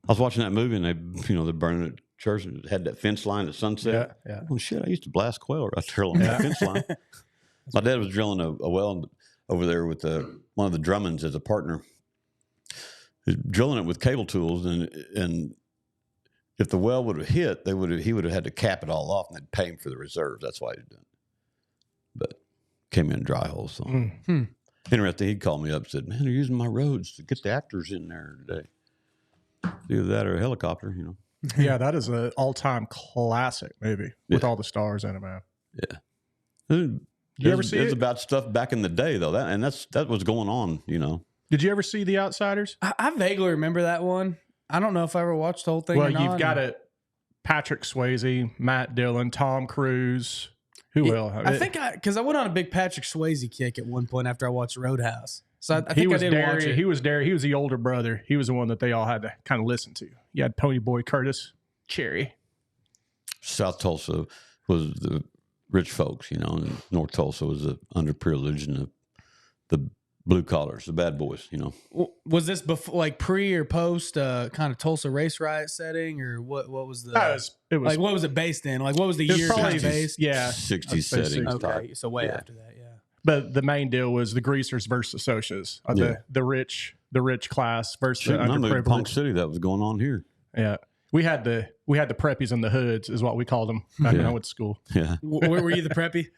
I was watching that movie and they're burning the church and it had that fence line at sunset. Yeah. Oh shit, I used to blast quail right there along that fence line. My dad was drilling a well over there with one of the Drummonds as a partner. drilling it with cable tools, and if the well would have hit, he would have had to cap it all off, and they'd pay him for the reserves. That's why he did it. But came in dry holes. So interesting. He called me up and said, "Man, they're using my roads to get the actors in there today. Either that or a helicopter, you know." Yeah, that is an all-time classic movie with all the stars in it, man. Yeah. You ever see it? It's about stuff back in the day, though. That was going on, you know. Did you ever see The Outsiders? I vaguely remember that one. I don't know if I ever watched the whole thing. Well, or not. you've got it. Patrick Swayze, Matt Dillon, Tom Cruise. Who else? I think because I went on a big Patrick Swayze kick at one point after I watched Roadhouse. So I think he was I did watch it. He was there. He was the older brother. He was the one that they all had to kind of listen to. You had Pony Boy Curtis, Cherry. South Tulsa was the rich folks, you know, and North Tulsa was the underprivileged and the blue collars, the bad boys, you know. Was this before, like pre or post kind of Tulsa race riot setting, or what was the? It was like, what was it based in? Like, what was the year kind of based? Yeah, 60s setting. Okay, so way after that, yeah. But the main deal was the greasers versus associates, the rich class versus the underprivileged. Ponca City, that was going on here. Yeah, we had the preppies and the hoods, is what we called them back when I went to school. Yeah, where were you the preppy?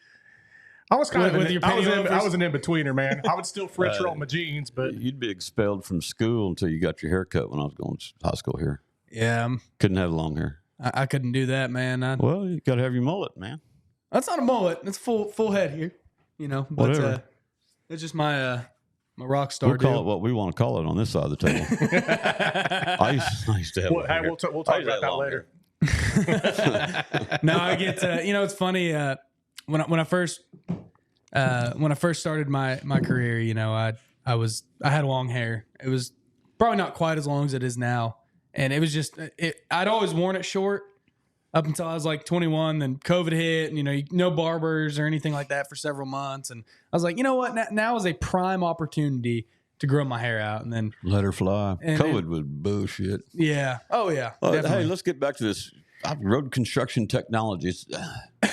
I was kind of I was an in-betweener, man. I would still French roll my jeans, but you'd be expelled from school until you got your hair cut when I was going to high school here. Yeah. Couldn't have long hair. I couldn't do that, man. Well, you got to have your mullet, man. That's not a mullet. It's full head here, you know. But whatever. It's just my rock star. We'll call it what we want to call it on this side of the table. I used to have we'll talk about that later. No, I get it's funny when I first started my career, you know, I had long hair. It was probably not quite as long as it is now, and it was just I'd always worn it short up until I was like 21. Then COVID hit, and no barbers or anything like that for several months, and I was like, you know what, now is a prime opportunity to grow my hair out, and then let her fly. COVID was bullshit. Yeah. Oh yeah. Hey, let's get back to this. Road construction technologies.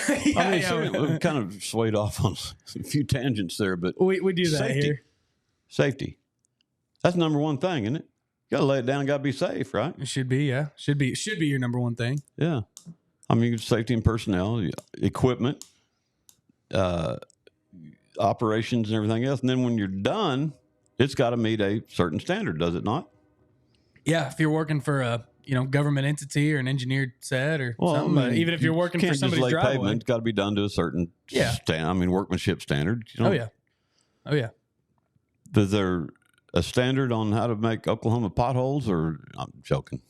We kind of swayed off on a few tangents there, but we do that here. Safety. That's number one thing, isn't it? You got to lay it down. Got to be safe, right? It should be, yeah. Should be your number one thing. Yeah. I mean, safety and personnel, equipment, operations, and everything else. And then when you're done, it's got to meet a certain standard, does it not? Yeah. If you're working for a government entity or an engineered set or something. But even if you're working for somebody's driveway, pavement, it's got to be done to a certain workmanship standard. Oh yeah. Is there a standard on how to make Oklahoma potholes, or I'm joking?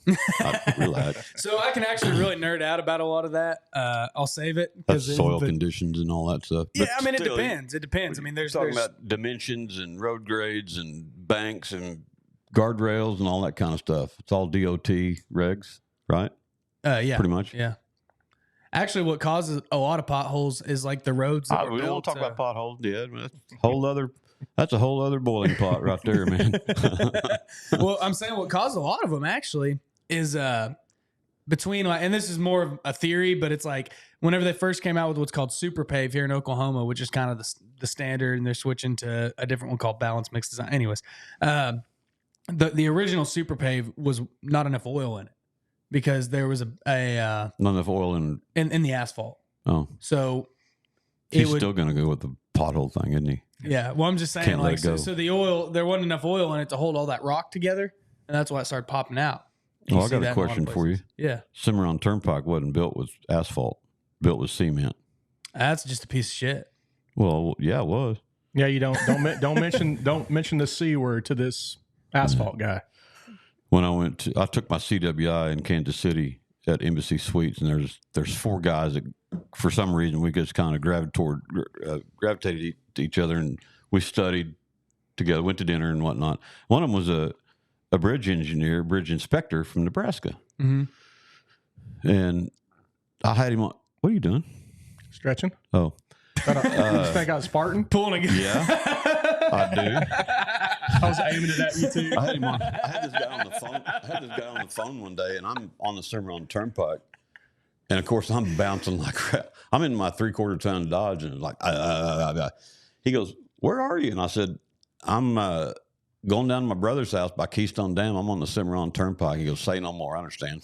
Relax. So I can actually really nerd out about a lot of that. I'll save it. That's soil conditions and all that stuff. Yeah, but it depends. It depends. I mean, there's talking about dimensions and road grades and banks and guardrails and all that kind of stuff. It's all DOT regs, right? Yeah. Pretty much. Yeah. Actually, what causes a lot of potholes is like the roads that were we built. don't talk about potholes, that's a whole other boiling pot right there, man. Well, I'm saying what caused a lot of them actually is between and this is more of a theory, but it's like whenever they first came out with what's called super pave here in Oklahoma, which is kind of the standard, and they're switching to a different one called balanced mixed design. Anyways, the original super pave was not enough oil in it because there was not enough oil in the asphalt. Oh, so he's still going to go with the pothole thing, isn't he? Yeah. Well, I'm just saying, like, so the oil, there wasn't enough oil in it to hold all that rock together, and that's why it started popping out. Well, I got a question for you. Yeah. Cimarron Turnpike wasn't built with asphalt, built with cement. That's just a piece of shit. Well, yeah, it was. Yeah, you don't mention the C word to this asphalt guy. When I took my CWI in Kansas City at Embassy Suites, and there's four guys that, for some reason, we just kind of gravitated to each other, and we studied together, went to dinner and whatnot. One of them was a bridge engineer, bridge inspector from Nebraska. Mm-hmm. And I had him on. What are you doing? Stretching. Oh. You think I was Spartan? Pulling a gun. Yeah, I do. I was aiming it at you too. I had this guy on the phone one day, and I'm on the Cimarron Turnpike. And of course, I'm bouncing like crap. I'm in my 3/4 ton Dodge, and like, he goes, "Where are you?" And I said, "I'm going down to my brother's house by Keystone Dam. I'm on the Cimarron Turnpike. He goes, "Say no more." I understand.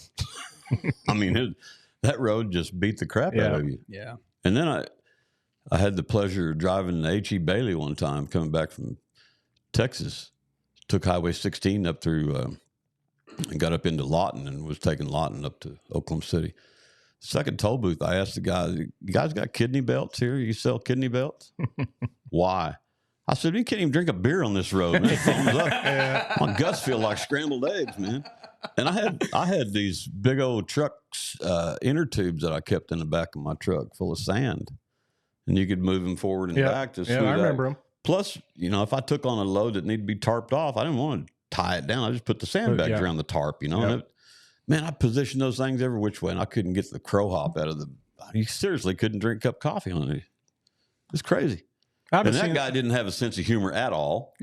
I mean, that road just beat the crap out of you. Yeah. And then I had the pleasure of driving the H.E. Bailey one time coming back from Texas. Took Highway 16 up through and got up into Lawton and was taking Lawton up to Oklahoma City. Second toll booth, I asked the guy, "You guys got kidney belts here? You sell kidney belts?" Why? I said, "You can't even drink a beer on this road, man." Thumbs up. Yeah. My guts feel like scrambled eggs, man. And I had these big old trucks, inner tubes that I kept in the back of my truck full of sand. And you could move them forward and back to smooth I remember out. them. Plus, if I took on a load that needed to be tarped off, I didn't want to tie it down. I just put the sandbags around the tarp, And man, I positioned those things every which way, and I couldn't get the crow hop out of the. You seriously couldn't drink a cup of coffee on it. It's crazy. And that guy didn't have a sense of humor at all.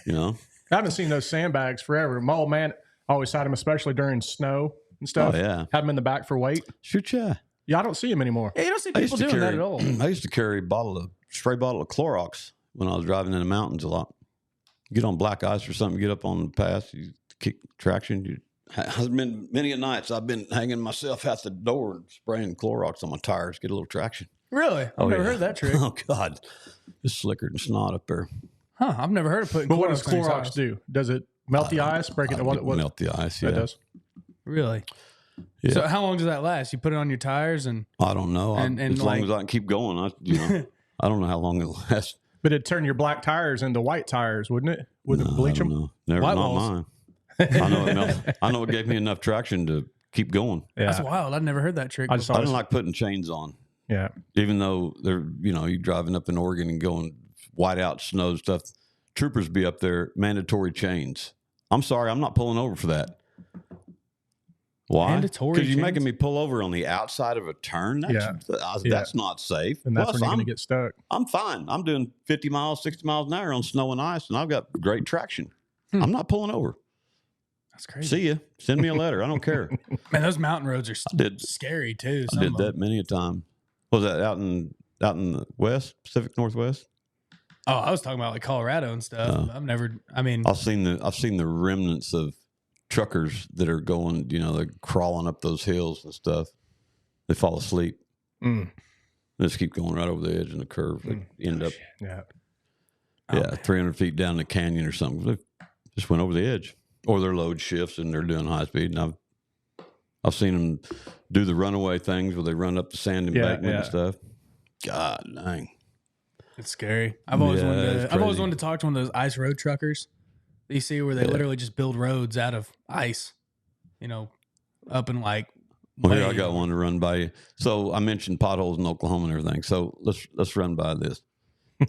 I haven't seen those sandbags forever. My old man always had them, especially during snow and stuff. Oh, yeah. Had them in the back for weight. Shoot, yeah. Yeah, I don't see them anymore. Yeah, you don't see people doing that at all. I used to carry a stray bottle of Clorox when I was driving in the mountains a lot. Get on black ice or something, get up on the pass, you kick traction. There's been many a nights I've been hanging myself out the door and spraying Clorox on my tires, get a little traction. Really? I've never heard that trick. Oh, God. It's slicker than snot up there. Huh, I've never heard of putting Clorox. But what does Clorox do? Does it melt the ice, break it? What melt the ice, yeah. It does? Really? Yeah. So how long does that last? You put it on your tires and... I don't know. As long as I can keep going, I don't know how long it'll last. But it'd turn your black tires into white tires, wouldn't it? Wouldn't it bleach them? No. Never, white not walls. mine. I know it gave me enough traction to keep going. Yeah. That's wild. I've never heard that trick. I didn't like putting chains on. Yeah. Even though they're, you're driving up in Oregon and going white out, snow stuff. Troopers be up there, mandatory chains. I'm sorry, I'm not pulling over for that. Why? Mandatory Because you're chains? making me pull over on the outside of a turn. That's not safe. And that's Plus, when you're going to get stuck. I'm fine. I'm doing 50 miles, 60 miles an hour on snow and ice, and I've got great traction. I'm not pulling over. That's crazy. See ya. Send me a letter. I don't care. Man, those mountain roads are scary too. I did that many a time. Was that out in the West, Pacific Northwest? Oh, I was talking about like Colorado and stuff. I've seen the remnants of truckers that are going, they're crawling up those hills and stuff. They fall asleep. They just keep going right over the edge in the curve. They end up 300 feet down the canyon or something. They just went over the edge. Or their load shifts and they're doing high speed. And I've seen them do the runaway things where they run up the sand embankment and stuff. God dang. It's scary. I've always wanted to talk to one of those ice road truckers that you see where they literally just build roads out of ice, up in like. Well, here I got one to run by you. So I mentioned potholes in Oklahoma and everything. So let's run by this.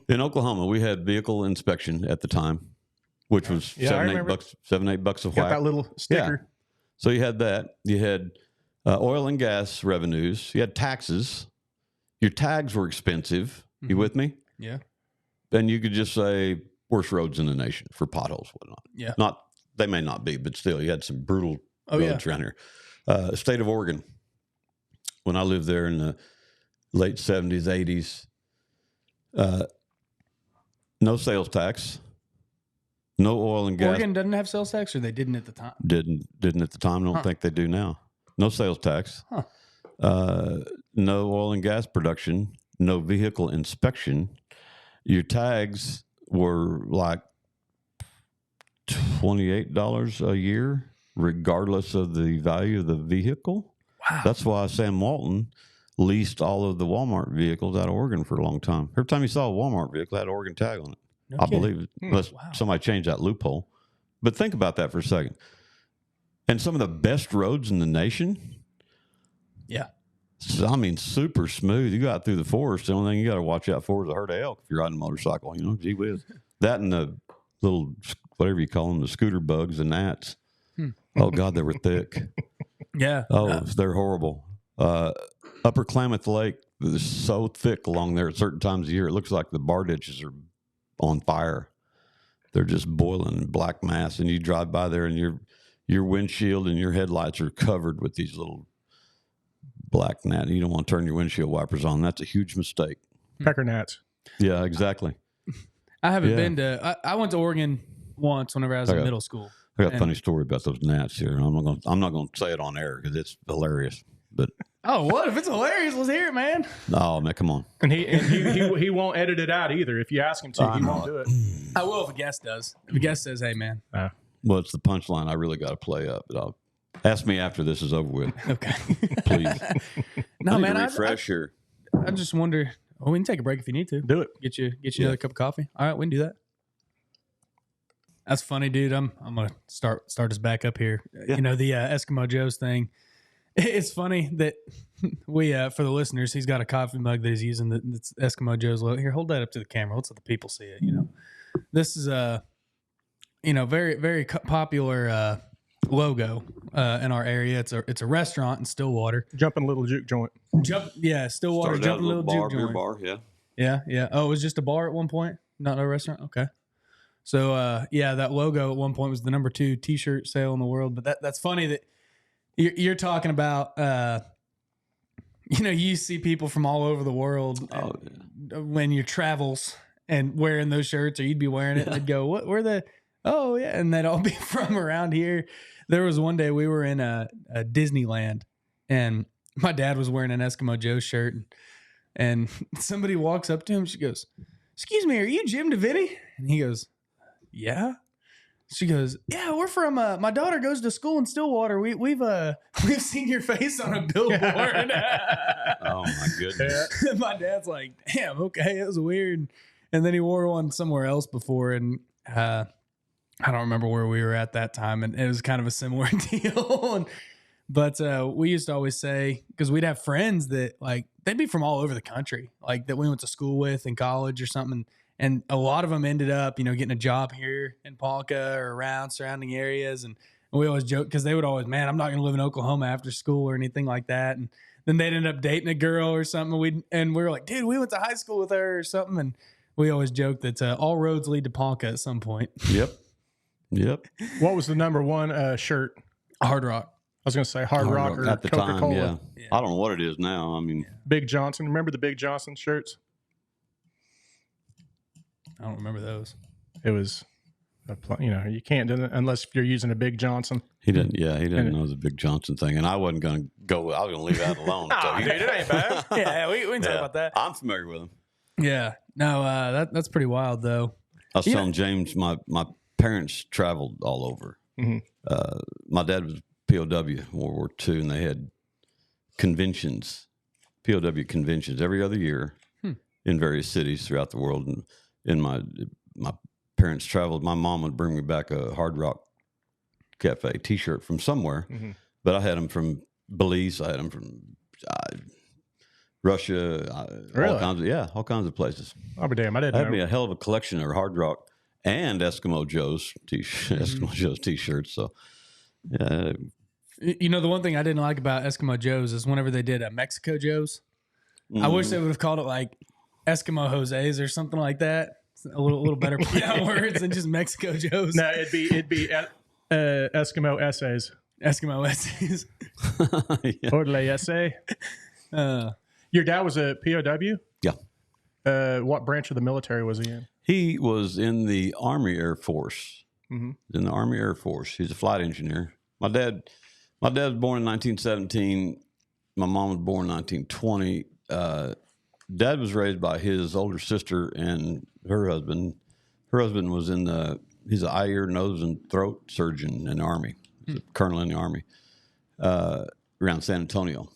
In Oklahoma, we had vehicle inspection at the time, which was $7-8 a whack. Got that little sticker. Yeah. So you had that. You had oil and gas revenues. You had taxes. Your tags were expensive. Mm-hmm. You with me? Yeah. Then you could just say worst roads in the nation for potholes, whatnot. Yeah. They may not be, but still, you had some brutal roads around here. State of Oregon. When I lived there in the late 70s, 80s, no sales tax. No oil and gas. Oregon doesn't have sales tax, or they didn't at the time? Didn't at the time. Don't think they do now. No sales tax. No oil and gas production. No vehicle inspection. Your tags were like $28 a year, regardless of the value of the vehicle. Wow. That's why Sam Walton leased all of the Walmart vehicles out of Oregon for a long time. Every time you saw a Walmart vehicle, it had an Oregon tag on it. No I kidding. believe it. Unless somebody changed that loophole. But think about that for a second. And some of the best roads in the nation. Yeah. I mean, super smooth. You got through the forest. The only thing you got to watch out for is a herd of elk if you're riding a motorcycle. Gee whiz. That and the little, whatever you call them, the scooter bugs, the gnats. Oh, God, they were thick. Yeah. Oh, they're horrible. Upper Klamath Lake is so thick along there at certain times of year. It looks like the bar ditches are on fire. They're just boiling black mass, and you drive by there, and your windshield and your headlights are covered with these little black gnats. You don't want to turn your windshield wipers on. That's a huge mistake. Pecker gnats. Yeah, exactly. I haven't been to. I went to Oregon once whenever I was in middle school. I got a funny story about those gnats here. I'm not gonna say it on air because it's hilarious. But what if it's hilarious? Let's hear it, man. no, man, come on. And he won't edit it out either. If you ask him to, he won't do it. I will if a guest does. If a guest says, "Hey, man." Well, it's the punchline I really got to play up. But I'll ask me after this is over with. Okay. Please. No, man. Refresh here. I just wonder. Oh, we can take a break if you need to. Do it. Get you another cup of coffee. All right, we can do that. That's funny, dude. I'm gonna start us back up here. Yeah. You know, the Eskimo Joe's thing. It's funny that we for the listeners, he's got a coffee mug that he's using that's Eskimo Joe's logo. Here, hold that up to the camera. Let's let the people see it. You know, this is very very popular logo in our area. It's a restaurant in Stillwater. Jumping Little Juke Joint. Stillwater Jumping Little Juke Joint. Bar, Yeah. Oh, it was just a bar at one point, not a restaurant. Okay. So that logo at one point was the number 2 T-shirt sale in the world. But that's funny that you're talking about. You see people from all over the world when you travels and wearing those shirts, or you'd be wearing it. And they'd go, "What? Where the? Oh yeah," and they'd all be from around here. There was one day we were in a Disneyland, and my dad was wearing an Eskimo Joe shirt, and somebody walks up to him. She goes, "Excuse me, are you Jim DeVinney?" And he goes, "Yeah." She goes, "Yeah, we're from. My daughter goes to school in Stillwater. We've seen your face on a billboard." Oh my goodness! My dad's like, "Damn, okay, it was weird." And then he wore one somewhere else before, and I don't remember where we were at that time, and it was kind of a similar deal. But we used to always say, because we'd have friends that like they'd be from all over the country, like that we went to school with in college or something. And a lot of them ended up, getting a job here in Ponca or around surrounding areas. And we always joke because they would always, "Man, I'm not going to live in Oklahoma after school or anything like that." And then they'd end up dating a girl or something. And we were like, "Dude, we went to high school with her or something." And we always joke that all roads lead to Ponca at some point. Yep. What was the number 1 shirt? Hard Rock. I was going to say Hard Rock or at the Coca-Cola. time. Yeah. I don't know what it is now. I mean, Big Johnson. Remember the Big Johnson shirts? I don't remember those. It was, you can't do it unless you're using a Big Johnson. he didn't know the Big Johnson thing, and I wasn't going to go. I was going to leave that alone. Dude, it ain't bad. Yeah, we can talk about that. I'm familiar with him. Yeah. No, that's pretty wild, though. I was telling James, my parents traveled all over. Mm-hmm. My dad was POW World War II, and they had conventions, POW conventions every other year in various cities throughout the world. And my parents traveled. My mom would bring me back a Hard Rock Cafe T-shirt from somewhere, but I had them from Belize. I had them from Russia. Really? All kinds of places. I'll be damned. I I didn't had know. me a hell of a collection of Hard Rock and Eskimo Joe's T-shirts. So, yeah. The one thing I didn't like about Eskimo Joe's is whenever they did Mexico Joe's, I wish they would have called it like Eskimo Jose's or something like that. It's a little better play on words than just Mexico Joe's. No, it'd be Eskimo essays. Eskimo essays. Yeah. Orderly essay. Your dad was a POW? Yeah. What branch of the military was he in? He was in the Army Air Force. Mm-hmm. In the Army Air Force. He's a flight engineer. My dad was born in 1917. My mom was born in 1920. Dad was raised by his older sister and her husband. Her husband was he's an eye, ear, nose, and throat surgeon in the Army. He's a colonel in the Army around San Antonio.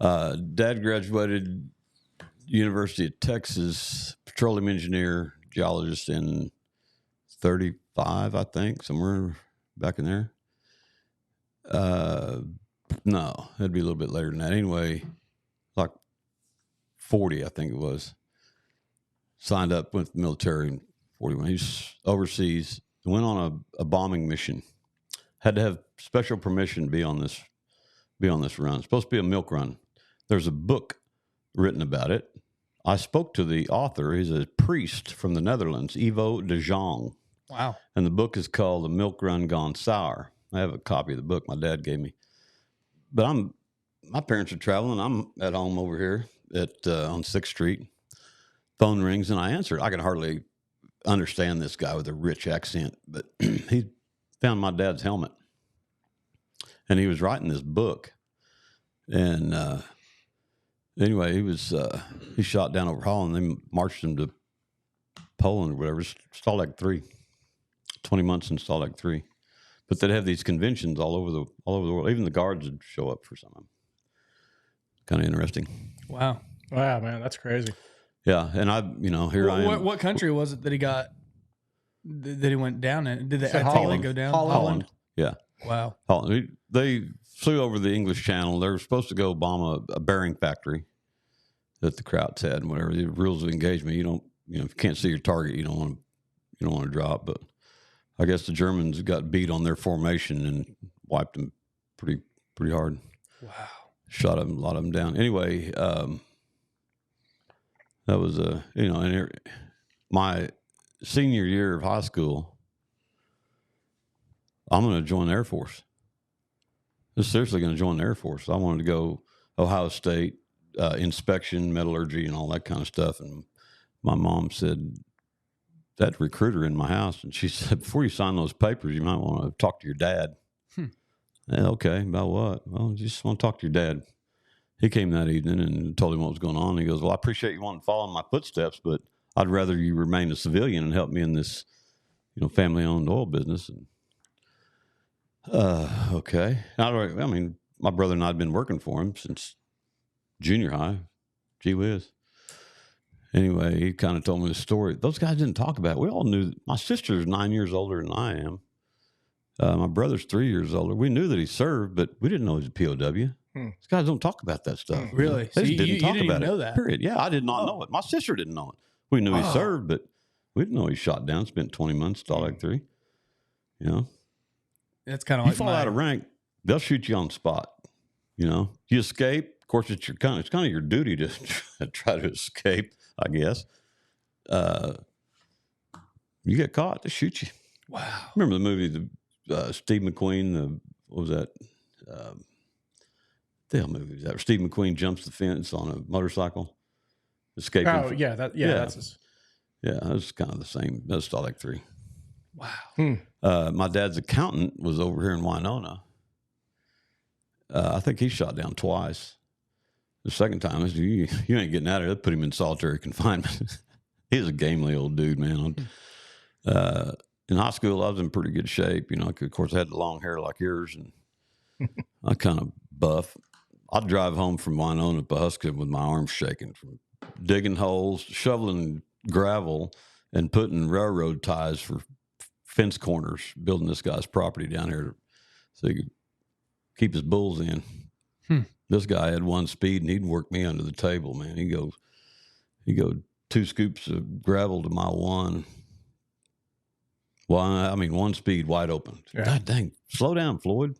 Dad graduated University of Texas, petroleum engineer, geologist in 35, I think, somewhere back in there. No, it'd be a little bit later than that. Anyway, like 40, I think it was. Signed up, went to the military in 41. He's overseas, went on a bombing mission. Had to have special permission to be on this run. It's supposed to be a milk run. There's a book written about it. I spoke to the author. He's a priest from the Netherlands, Ivo de Jong. Wow. And the book is called The Milk Run Gone Sour. I have a copy of the book my dad gave me. But my parents are traveling. I'm at home over here on 6th Street. Phone rings and I answer it. I can hardly understand this guy with a rich accent, but he found my dad's helmet, and he was writing this book. And anyway, he shot down over Holland. They marched him to Poland or whatever. Stalag 3, 20 months in Stalag 3. But they'd have these conventions all over the world. Even the guards would show up for some of them. Kind of interesting. Wow. Wow, man, that's crazy. Yeah, and I am. What country was it that he got? That he went down in? Did they Holland. go down? Holland. Yeah. Wow. Holland. They flew over the English Channel. They were supposed to go bomb a bearing factory that the Krauts had and whatever. The rules of engagement, if you can't see your target, you don't want to drop. But I guess the Germans got beat on their formation and wiped them pretty hard. Wow. Shot a lot of them down. Anyway, that was my senior year of high school. I'm going to join the Air Force. I'm seriously going to join the Air Force. I wanted to go Ohio State, inspection, metallurgy, and all that kind of stuff. And my mom said, that recruiter in my house, and she said, before you sign those papers, you might want to talk to your dad. Yeah, okay, about what? Well, you just want to talk to your dad. He came that evening and told him what was going on. He goes, well, I appreciate you wanting to follow in my footsteps, but I'd rather you remain a civilian and help me in this, family-owned oil business. And okay. I mean, my brother and I had been working for him since junior high. Gee whiz. Anyway, he kind of told me the story. Those guys didn't talk about it. We all knew. My sister's 9 years older than I am. My brother's 3 years older. We knew that he served, but we didn't know he was a POW. These guys don't talk about that stuff. Really? They just didn't talk about know it. that? Period. Yeah, I did not know it. My sister didn't know it. We knew he served, but we didn't know he shot down. Spent 20 months, Stalag 3. That's kind of you like fall out of rank, they'll shoot you on the spot. You escape. Of course, it's kind of your duty to try to escape, I guess. You get caught, they shoot you. Wow. Remember the movie, Steve McQueen? What was that? The hell movie was that? Steve McQueen jumps the fence on a motorcycle, escaping. Oh, yeah, that's his. Yeah, that was kind of the same. That was Stalag 3. Wow. My dad's accountant was over here in Winona. I think he shot down twice. The second time, I said, you ain't getting out of here. They put him in solitary confinement. He was a gamely old dude, man. In high school, I was in pretty good shape. Of course, I had the long hair like yours, and I kind of buff. I'd drive home from Winona to Pawhuska with my arms shaking from digging holes, shoveling gravel, and putting railroad ties for fence corners, building this guy's property down here so he could keep his bulls in. This guy had one speed, and he'd work me under the table, man. He'd go 2 scoops of gravel to my 1. Well, I mean, 1 speed wide open. Yeah. God dang, slow down, Floyd.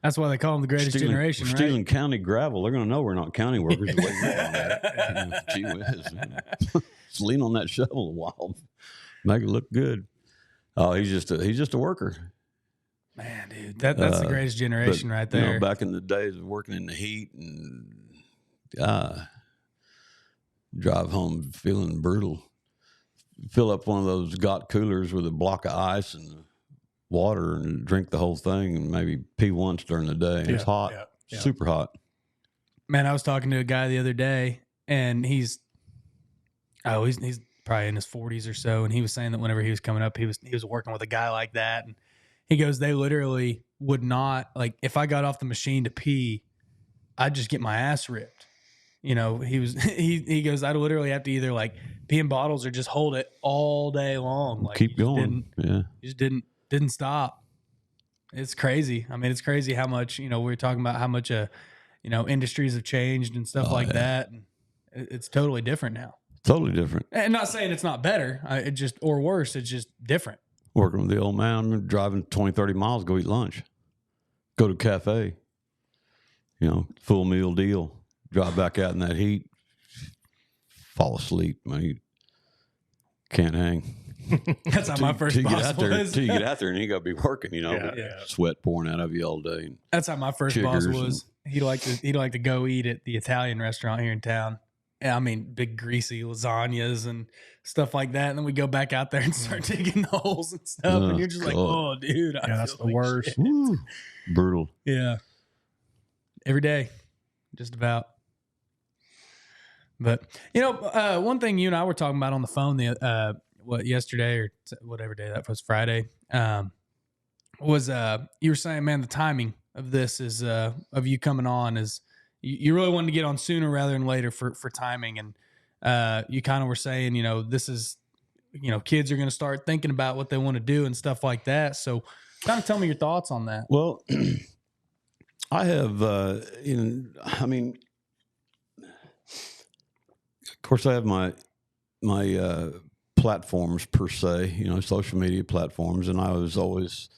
That's why they call them the greatest generation, right? Stealing county gravel. They're going to know we're not county workers. The way you're on that. Gee whiz, man. Just lean on that shovel a while. Make it look good. Oh, he's just a worker. Man, dude, that's the greatest generation right there. Back in the days of working in the heat and drive home feeling brutal. Fill up one of those got coolers with a block of ice and water and drink the whole thing and maybe pee once during the day. It's hot, super hot. Man, I was talking to a guy the other day, and he's probably in his 40s or so, and he was saying that whenever he was coming up, he was working with a guy like that, and he goes, they literally would not, like, if I got off the machine to pee, I'd just get my ass ripped. He goes, I'd literally have to either like pee in bottles or just hold it all day long. Like, keep going. You just didn't stop. It's crazy. I mean, it's crazy how much, we were talking about how much, industries have changed and stuff that. And it's totally different now. Totally different. And not saying it's not better, or worse. It's just different. Working with the old man, I'm driving 20, 30 miles, go eat lunch, go to a cafe, full meal deal, drive back out in that heat, fall asleep. Man, you can't hang. That's how my first boss was. Till you get out there and you got to be working, sweat pouring out of you all day. That's how my first boss was. He'd like to go eat at the Italian restaurant here in town. I mean, big greasy lasagnas and stuff like that. And then we go back out there and start digging the holes and stuff. And Oh, you're just like, God. oh, dude, I Yeah, that's feel the like worst. shit. Woo. Brutal. Yeah. Every day, just about. But, one thing you and I were talking about on the phone, yesterday or whatever day that was, Friday, was you were saying, man, the timing of this is of you coming on is you really wanted to get on sooner rather than later for timing. And you kind of were saying, this is, kids are going to start thinking about what they want to do and stuff like that. So kind of tell me your thoughts on that. Well, I have, of course, I have my platforms per se, social media platforms, and I was always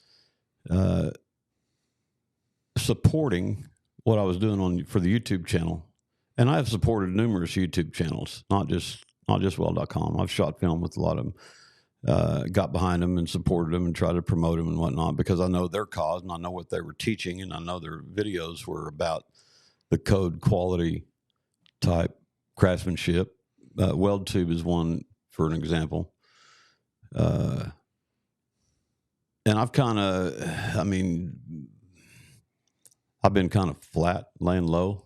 supporting what I was doing for the YouTube channel, and I have supported numerous YouTube channels, not just weld.com. I've shot film with a lot of them, got behind them and supported them and tried to promote them and whatnot because I know their cause and I know what they were teaching and I know their videos were about the code quality type craftsmanship. Weld tube is one for an example. And I've been kind of flat, laying low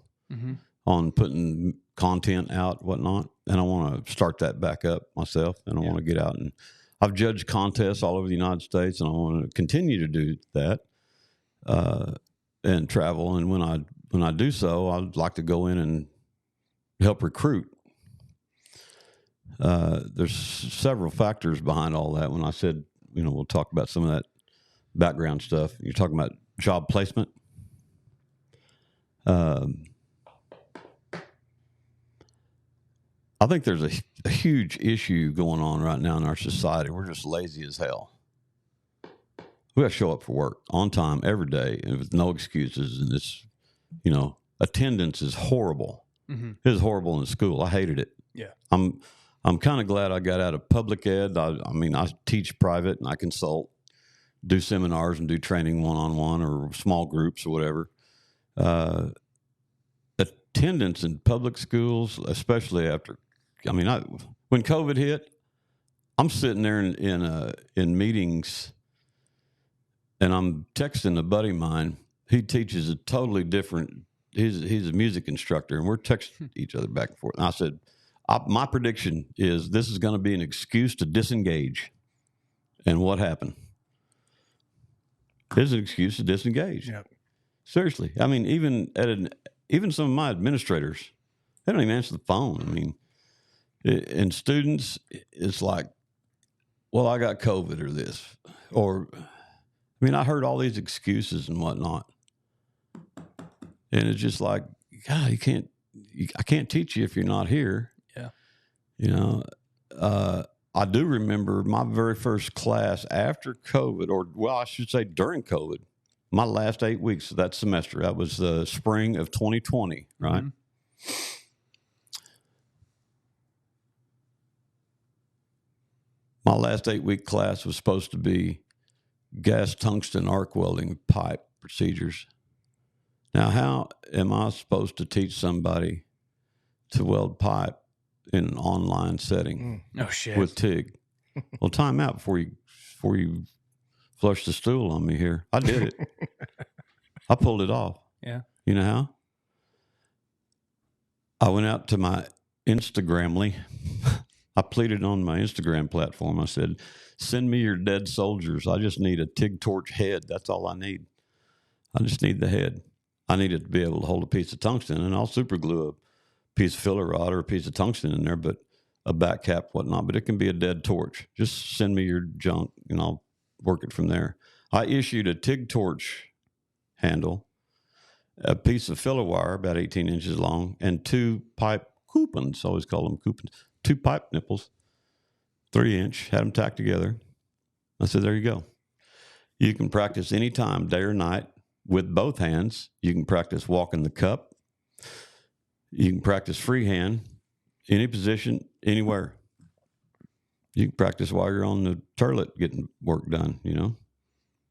on putting content out, whatnot. And I want to start that back up myself. And I want to get out and I've judged contests all over the United States and I want to continue to do that, and travel. And when I do so, I'd like to go in and help recruit. There's several factors behind all that. When I said, we'll talk about some of that background stuff. You're talking about job placement. I think there's a huge issue going on right now in our society. We're just lazy as hell. We got to show up for work on time every day and with no excuses. And it's, attendance is horrible. Mm-hmm. It was horrible in school. I hated it. Yeah. I'm kind of glad I got out of public ed. I teach private and I consult, do seminars and do training one-on-one or small groups or whatever. Attendance in public schools, especially when COVID hit, I'm sitting there in meetings and I'm texting a buddy of mine. He teaches a totally different, he's a music instructor and we're texting each other back and forth. And I said, my prediction is this is going to be an excuse to disengage. And what happened? It's an excuse to disengage. Yep. Seriously. I mean, even some of my administrators, they don't even answer the phone. And students, it's like, well, I got COVID or this. Or, I heard all these excuses and whatnot. And it's just like, God, I can't teach you if you're not here. Yeah. I do remember my very first class after COVID, I should say during COVID, my last 8 weeks of that semester. That was the spring of 2020, right? Mm-hmm. My last 8-week class was supposed to be gas tungsten arc welding pipe procedures. Now, how am I supposed to teach somebody to weld pipe in an online setting? Oh shit! With TIG. Well, time out before you flush the stool on me here. I did it. I pulled it off. Yeah. You know how? I went out to my Instagramly. I pleaded on my Instagram platform. I said, send me your dead soldiers. I just need a TIG torch head. That's all I need. I just need the head. I needed to be able to hold a piece of tungsten, and I'll super glue a piece of filler rod or a piece of tungsten in there, but a back cap, whatnot. But it can be a dead torch. Just send me your junk, and I'll work it from there. I issued a TIG torch handle, a piece of filler wire about 18 inches long, and 2 pipe coupons. I always call them coupons. 2 pipe nipples, 3-inch, had them tacked together. I said, there you go. You can practice anytime, day or night, with both hands. You can practice walking the cup. You can practice freehand, any position, anywhere. You can practice while you're on the toilet getting work done,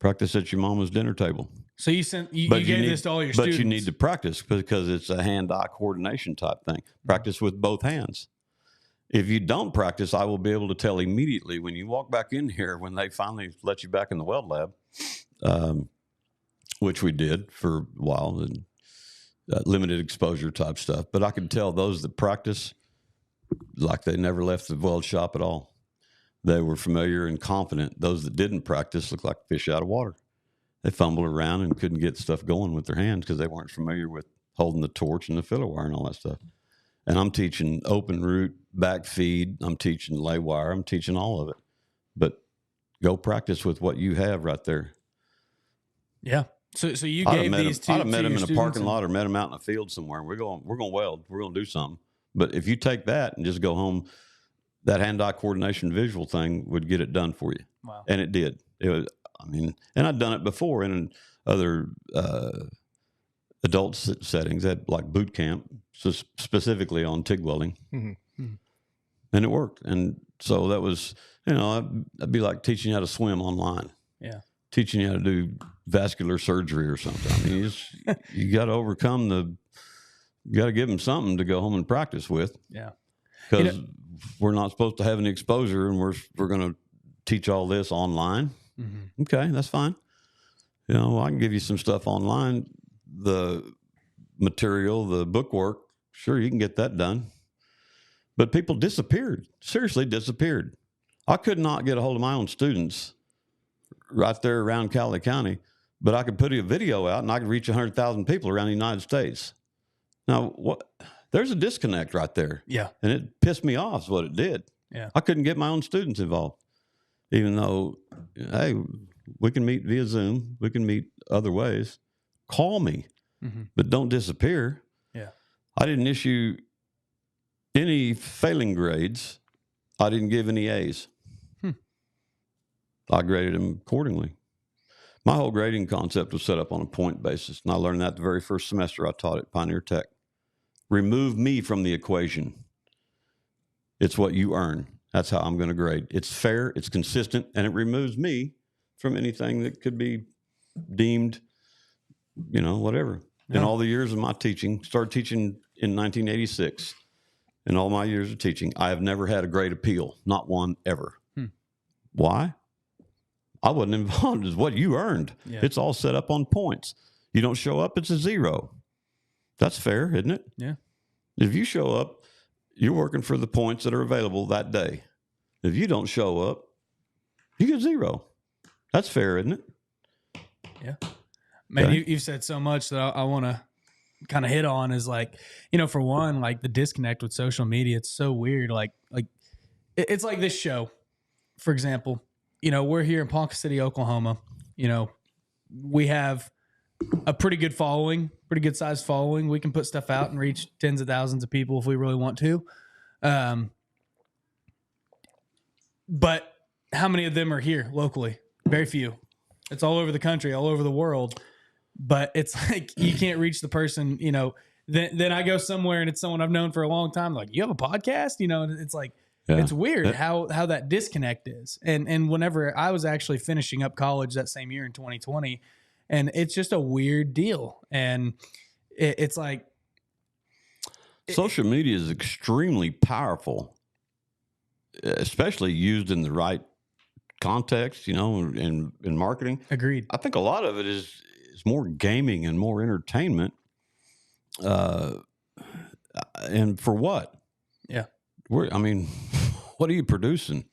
Practice at your mama's dinner table. So you gave this to all your students. But you need to practice because it's a hand-eye coordination type thing. Practice with both hands. If you don't practice, I will be able to tell immediately when you walk back in here, when they finally let you back in the weld lab, which we did for a while, and limited exposure type stuff. But I can tell those that practice, like they never left the weld shop at all. They were familiar and confident. Those that didn't practice looked like fish out of water. They fumbled around and couldn't get stuff going with their hands because they weren't familiar with holding the torch and the filler wire and all that stuff. And I'm teaching open root, back feed. I'm teaching lay wire. I'm teaching all of it. But go practice with what you have right there. Yeah. So you gave these two. I'd have met them in a parking lot or met them out in a field somewhere. We're going to weld. We're going to do something. But if you take that and just go home, that hand-eye coordination visual thing would get it done for you. Wow. And it did. It was, and I'd done it before in other adult settings, at like boot camp, so specifically on TIG welding. Mm-hmm. And it worked. And so that was, I'd be like teaching you how to swim online. Yeah. Teaching you how to do vascular surgery or something. You got to overcome you got to give them something to go home and practice with. Yeah. Because we're not supposed to have any exposure, and we're going to teach all this online. Mm-hmm. Okay, that's fine. I can give you some stuff online, the material, the bookwork. Sure, you can get that done. But people disappeared, seriously disappeared. I could not get a hold of my own students right there around Cali County, but I could put a video out and I could reach 100,000 people around the United States. Now, there's a disconnect right there. Yeah. And it pissed me off is what it did. Yeah. I couldn't get my own students involved, even though, hey, we can meet via Zoom. We can meet other ways. Call me, but don't disappear. Yeah. I didn't issue any failing grades. I didn't give any A's. I graded them accordingly. My whole grading concept was set up on a point basis, and I learned that the very first semester I taught at Pioneer Tech. Remove me from the equation. It's what you earn. That's how I'm going to grade. It's fair, it's consistent, and it removes me from anything that could be deemed, whatever. No. In all the years of my teaching, started teaching in 1986. In all my years of teaching, I have never had a grade appeal. Not one ever. Why? I wasn't involved. It's what you earned. Yeah. It's all set up on points. You don't show up, it's a 0. That's fair, isn't it? Yeah. If you show up, you're working for the points that are available that day. If you don't show up, you get 0. That's fair, isn't it? Yeah. Man, okay. You've said so much that I want to kind of hit on is like, for one, like the disconnect with social media. It's so weird. Like it's like this show, for example. We're here in Ponca City, Oklahoma. We have a pretty good following, pretty good sized following. We can put stuff out and reach tens of thousands of people if we really want to. But how many of them are here locally? Very few. It's all over the country, all over the world. But it's like you can't reach the person, Then I go somewhere and it's someone I've known for a long time. Like, you have a podcast? It's like, yeah. It's weird how that disconnect is. And whenever I was actually finishing up college that same year in 2020, and it's just a weird deal. And it's like social media is extremely powerful, especially used in the right context, in marketing. Agreed. I think a lot of it is more gaming and more entertainment. And for what? Yeah. What are you producing?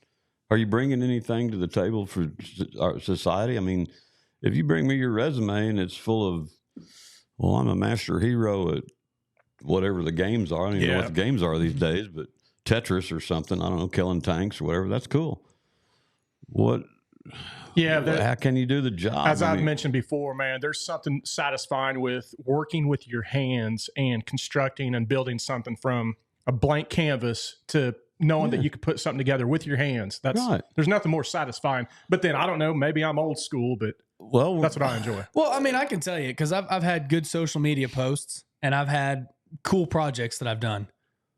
Are you bringing anything to the table for our society? If you bring me your resume and it's full of, well, I'm a master hero at whatever the games are. I don't even know what the games are these days, but Tetris or something. I don't know, killing tanks or whatever. That's cool. What? Yeah. How can you do the job? As I've mentioned before, man, there's something satisfying with working with your hands and constructing and building something from a blank canvas to knowing that you could put something together with your hands. That's right. There's nothing more satisfying. But then I don't know, maybe I'm old school, but that's what I enjoy. Well, I can tell you because I've had good social media posts and I've had cool projects that I've done.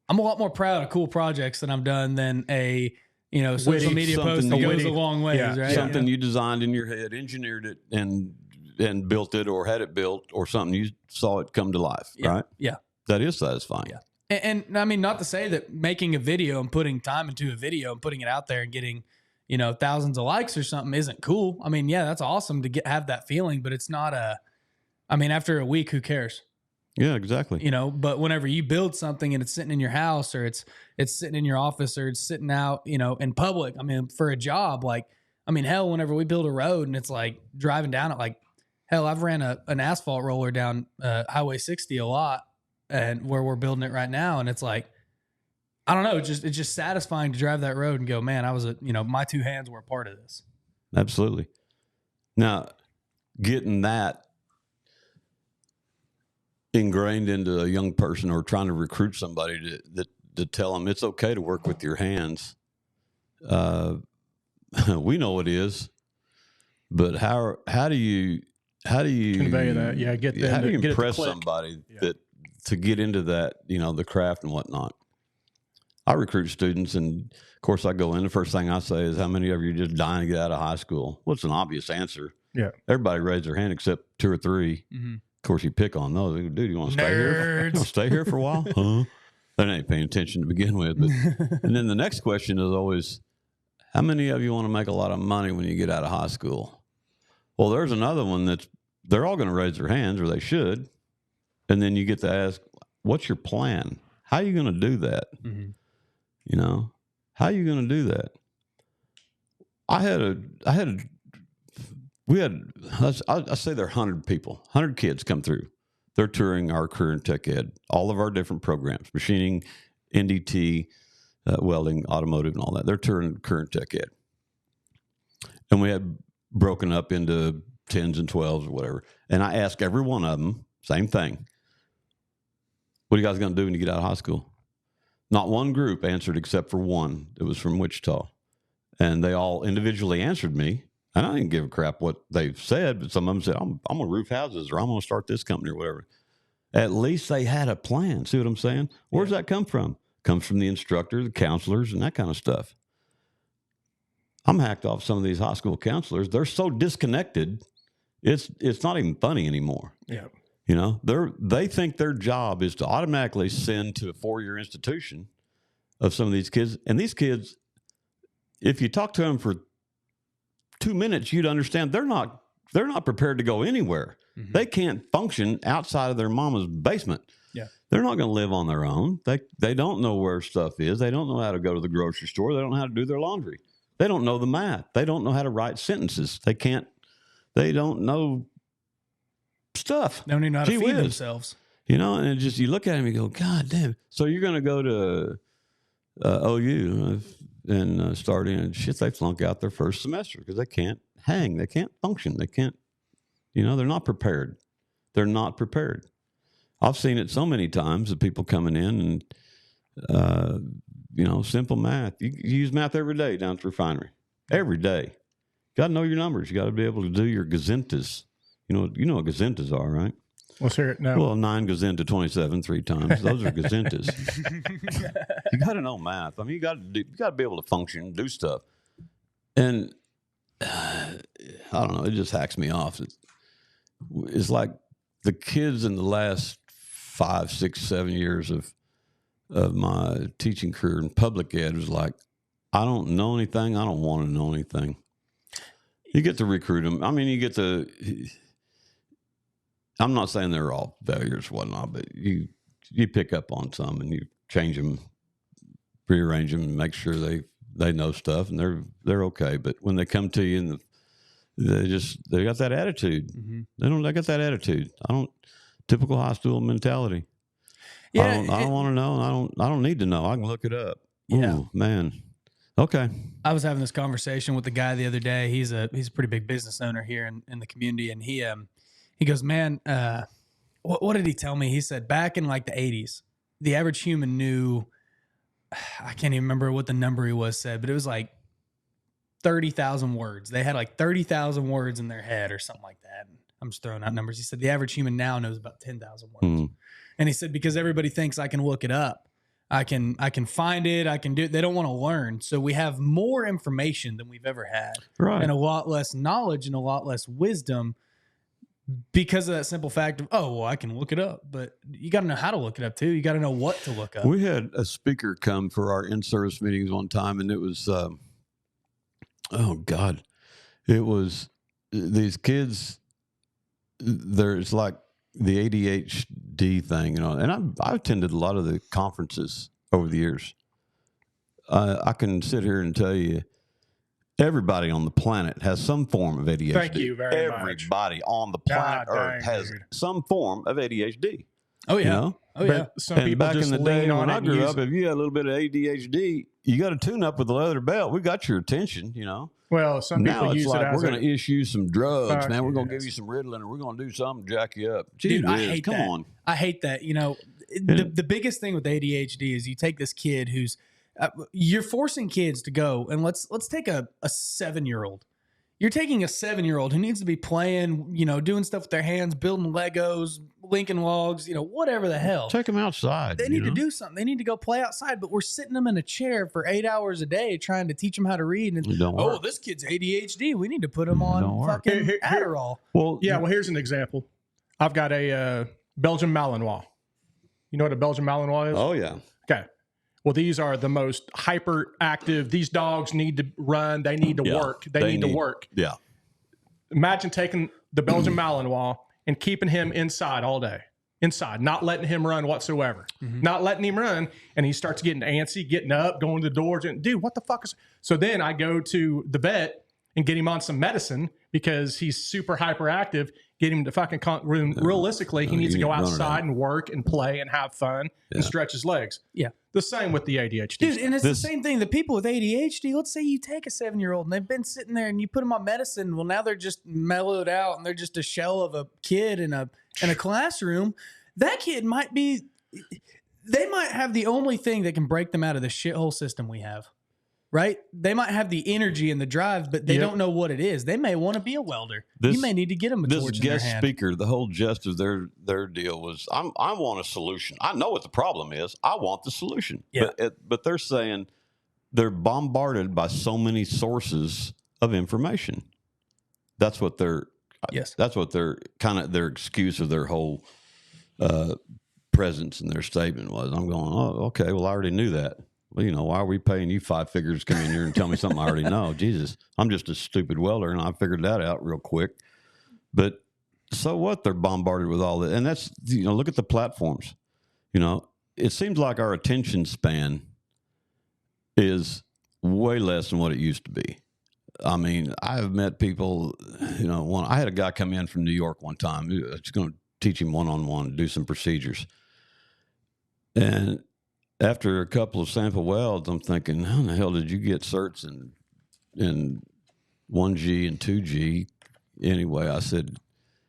I'm a lot more proud of cool projects that I've done than a social media post that goes a long way. Right? Something you designed in your head, engineered it, and and built it or had it built or something, you saw it come to life, right? Yeah. That is satisfying. Yeah. And I mean, not to say that making a video and putting time into a video and putting it out there and getting, thousands of likes or something isn't cool. I mean, yeah, that's awesome to have that feeling, but it's not after a week, who cares? Yeah, exactly. But whenever you build something and it's sitting in your house or it's sitting in your office or it's sitting out, in public, I mean, for a job, hell, whenever we build a road and it's like driving down it, hell, I've ran an asphalt roller down Highway 60 a lot, and where we're building it right now. And it's like, I don't know, it's just satisfying to drive that road and go, man, I was my two hands were a part of this. Absolutely. Now, getting that ingrained into a young person or trying to recruit somebody to tell them it's okay to work with your hands. We know it is, but how do you convey that? Yeah. How do you impress somebody to get into that, the craft and whatnot? I recruit students, and of course I go in. The first thing I say is, how many of you are just dying to get out of high school? Well, it's an obvious answer. Yeah. Everybody raised their hand except 2 or 3. Mm-hmm. Of course, you pick on those. Dude, you want to stay here? You want to stay here for a while? Huh? They ain't paying attention to begin with. But, and then the next question is always, how many of you want to make a lot of money when you get out of high school? Well, there's another one they're all going to raise their hands, or they should. And then you get to ask, what's your plan? How are you going to do that? Mm-hmm. How are you going to do that? I say there are 100 people, 100 kids come through. They're touring our career and tech ed, all of our different programs, machining, NDT, welding, automotive, and all that. They're touring career and tech ed. And we had broken up into 10s and 12s or whatever. And I asked every one of them, same thing. What are you guys going to do when you get out of high school? Not one group answered except for one. It was from Wichita. And they all individually answered me. And I didn't give a crap what they said, but some of them said, I'm going to roof houses, or I'm going to start this company or whatever. At least they had a plan. See what I'm saying? Where's that come from? Comes from the instructor, the counselors, and that kind of stuff. I'm hacked off some of these high school counselors. They're so disconnected, it's not even funny anymore. Yeah. They think their job is to automatically send to a 4-year institution of some of these kids. And these kids, if you talk to them for 2 minutes, you'd understand they're not prepared to go anywhere. Mm-hmm. They can't function outside of their mama's basement. Yeah. They're not going to live on their own. They don't know where stuff is. They don't know how to go to the grocery store. They don't know how to do their laundry. They don't know the math. They don't know how to write sentences. They don't know stuff. They don't even know how to feed themselves. And it just, you look at him and you go, God damn. So you're going to go to OU and start in, shit, they flunk out their first semester because they can't hang. They can't function. They can't, they're not prepared. They're not prepared. I've seen it so many times of people coming in and, simple math. You use math every day down at the refinery. Every day. Got to know your numbers. You got to be able to do your gazintas. You know what gazintas are, right? Let's hear it now. Well, 9 goes into 27 3 times. Those are gazintas. You got to know math. I mean, you got to be able to function, do stuff. And I don't know. It just hacks me off. It's like the kids in the last 5, 6, 7 years of my teaching career in public ed was like, I don't know anything. I don't want to know anything. You get to recruit them. I mean, I'm not saying they're all failures or whatnot, but you pick up on some and you change them, rearrange them, and make sure they know stuff and they're okay. But when they come to you and they got that attitude. Mm-hmm. They got that attitude. Typical high school mentality. Yeah, I don't want to know. And I don't need to know. I can look it up. Yeah. Ooh, man. Okay. I was having this conversation with the guy the other day. He's a pretty big business owner here in the community. And he goes, man, what did he tell me? He said back in like the 80s, the average human knew, I can't even remember what the number he was said, but it was like 30,000 words. They had like 30,000 words in their head or something like that. And I'm just throwing out numbers. He said the average human now knows about 10,000 words. Mm. And he said, because everybody thinks I can look it up. I can find it. I can do it. They don't want to learn. So we have more information than we've ever had. Right. And a lot less knowledge and a lot less wisdom because of that simple fact of, oh, well, I can look it up, but you got to know how to look it up too. You got to know what to look up. We had a speaker come for our in-service meetings one time, and it was, oh God, it was these kids. There's like the ADHD thing, and I've attended a lot of the conferences over the years. I can sit here and tell you, everybody on the planet has some form of ADHD. Thank you very much. Everybody on the planet Earth has some form of ADHD. Oh, yeah. You know? Oh, yeah. Some And people back just in the day lean on when it I and grew use up, if you had a little bit of ADHD, you got to tune up with the leather belt. We got your attention, Well, some Now people it's use like, it as we're going to issue some drugs. Fuck Now we're going to yes. give you some Ritalin, and we're going to do something to jack you up. Dude, Gee I whiz, hate come that. on. I hate that. The biggest thing with ADHD is you take this kid who's you're forcing kids to go, and let's take a 7-year-old. You're taking a 7-year-old who needs to be playing, doing stuff with their hands, building Legos, linking logs, whatever the hell. Take them outside. They need to do something. They need to go play outside, but we're sitting them in a chair for 8 hours a day trying to teach them how to read. And It don't work. this kid's ADHD. We need to put him Don't on work. fucking Here- Adderall. Well, Yeah, well, here's an example. I've got a Belgian Malinois. You know what a Belgian Malinois is? oh, yeah. Okay. Well, these are the most hyperactive. These dogs need to run. They need to Yeah, work. They need to work. Yeah. Imagine taking the Belgian Malinois and keeping him inside all day. Inside, not letting him run whatsoever. Not letting him run. And he starts getting antsy, getting up, going to the doors. And, dude, what the fuck is... So then I go to the vet and get him on some medicine because he's super hyperactive. Get him to fucking realistically, he needs to you go need to run it outside out. and work and play and have fun and stretch his legs. Yeah. The same with the ADHD. Dude, and it's This- the same thing. The people with ADHD, let's say you take a 7-year-old and they've been sitting there and you put them on medicine. Well, now they're just mellowed out and they're just a shell of a kid in a classroom. That kid they might have the only thing that can break them out of the shithole system we have, right? They might have the energy and the drive, but they Yep. don't know what it is. They may want to be a welder. You may need to get them a This torch in their guest hand. speaker, the whole gist of their deal was, I want a solution. I know what the problem is. I want the solution. Yeah. But they're saying they're bombarded by so many sources of information. That's what their Yes. That's what their excuse of their whole presence in their statement was. I'm going, oh, okay. Well, I already knew that. Well, why are we paying you 5 figures to come in here and tell me something I already know? Jesus, I'm just a stupid welder, and I figured that out real quick. But so what? They're bombarded with all that. And that's, look at the platforms. It seems like our attention span is way less than what it used to be. I mean, I have met people, I had a guy come in from New York one time. I was going to teach him one-on-one, do some procedures. And after a couple of sample welds, I'm thinking, how in the hell did you get certs in 1G and 2G? Anyway, I said,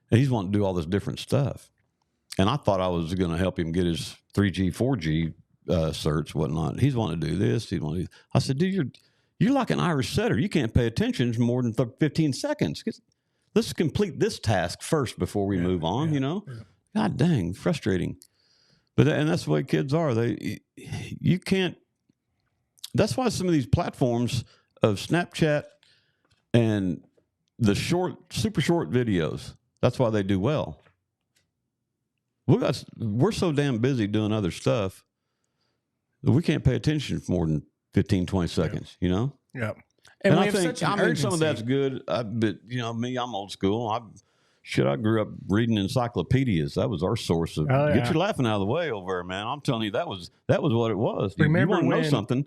and he's wanting to do all this different stuff. And I thought I was going to help him get his 3G, 4G certs, whatnot. He's wanting to do this. I said, dude, you're like an Irish setter. You can't pay attention for more than 15 seconds. Let's complete this task first before we move on, Yeah. God dang, frustrating. But and that's the way kids are. You can't. That's why some of these platforms of Snapchat and the super short videos. That's why they do well. We're so damn busy doing other stuff that we can't pay attention for more than 15, 20 seconds. Yeah. And we I have think such an some of urgency. that's good. But me, I'm old school. I grew up reading encyclopedias. That was our source of get your laughing out of the way over there, man. I'm telling you, that was what it was. Remember you want to know when- something,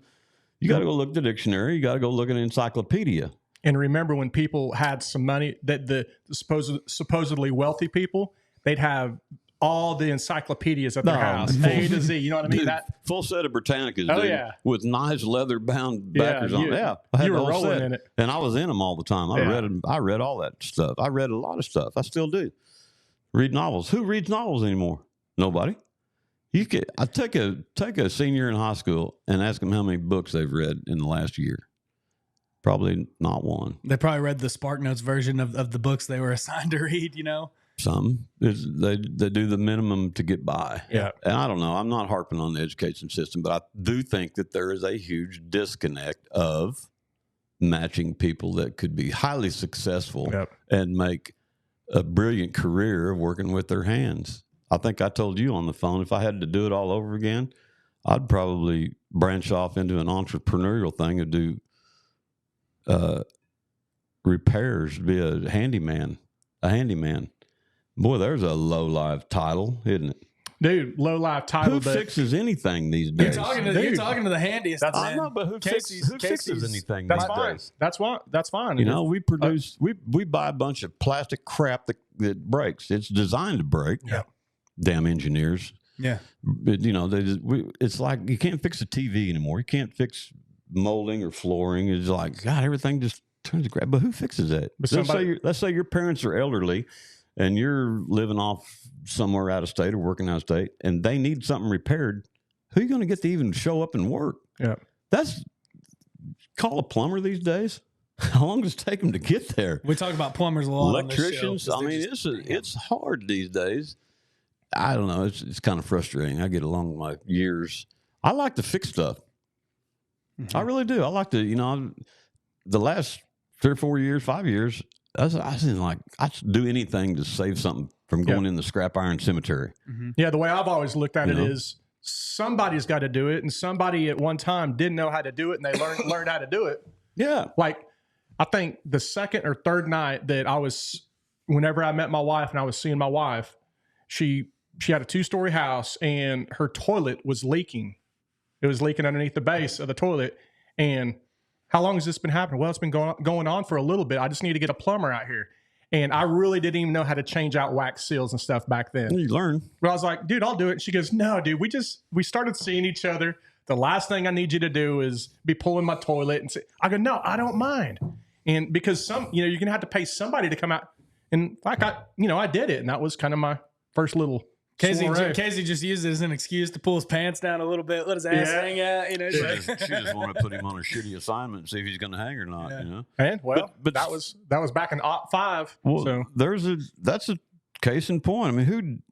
you got to go look at the dictionary. You got to go look at an encyclopedia. And remember when people had some money, that the supposedly wealthy people, they'd have all the encyclopedias at their house, A to Z. You know what I mean? Dude, full set of Britannicas, Oh, dude, yeah. with nice leather bound Yeah, backers on. you- Yeah, I had you the were whole rolling set. in it. And I was in them all the time. Yeah. I read all that stuff. I read a lot of stuff. I still do. Read novels. Who reads novels anymore? Nobody. I take a senior in high school and ask them how many books they've read in the last year. Probably not one. They probably read the Spark Notes version of the books they were assigned to read, Some they do the minimum to get by. Yeah. And I don't know. I'm not harping on the education system, but I do think that there is a huge disconnect of matching people that could be highly successful Yep. and make a brilliant career of working with their hands. I think I told you on the phone, if I had to do it all over again, I'd probably branch off into an entrepreneurial thing and do repairs, be a handyman. Boy, there's a low-life title, isn't it? Dude, low life title. Who fixes anything these days? You're talking to the handiest. I know, but who fixes anything That's these fine. days? That's fine. You know, we produce, we buy a bunch of plastic crap that breaks. It's designed to break. Yeah. Damn engineers. Yeah. But, you know, it's like you can't fix a TV anymore. You can't fix molding or flooring. It's like, God, everything just turns to crap. But who fixes that? Let's say your parents are elderly and you're living off somewhere out of state or working out of state and they need something repaired. Who are you going to get to even show up and work? Yeah. Call a plumber these days. How long does it take them to get there? We talk about plumbers a lot. Electricians. I mean, it's hard these days. I don't know. It's kind of frustrating. I get along with my years. I like to fix stuff. Mm-hmm. I really do. I like to, the last 3 or 4 years, 5 years, I do anything to save something from going in the scrap iron cemetery. Mm-hmm. Yeah, the way I've always looked at it is somebody's got to do it, and somebody at one time didn't know how to do it, and they learned how to do it. Yeah. Like, I think the second or third night that whenever I met my wife and I was seeing my wife, she had a 2-story house, and her toilet was leaking. It was leaking underneath the base of the toilet, and how long has this been happening? Well, it's been going on for a little bit. I just need to get a plumber out here. And I really didn't even know how to change out wax seals and stuff back then. You learn. But I was like, dude, I'll do it. And she goes, no, dude, we started seeing each other. The last thing I need you to do is be pulling my toilet. And say, I go, no, I don't mind. And because you're going to have to pay somebody to come out. And like I did it. And that was kind of my first little Casey just used it as an excuse to pull his pants down a little bit, let his ass hang out. She just wanted to put him on a shitty assignment and see if he's going to hang or not. Yeah. And but that was back in '05. Well, so that's a case in point. I mean,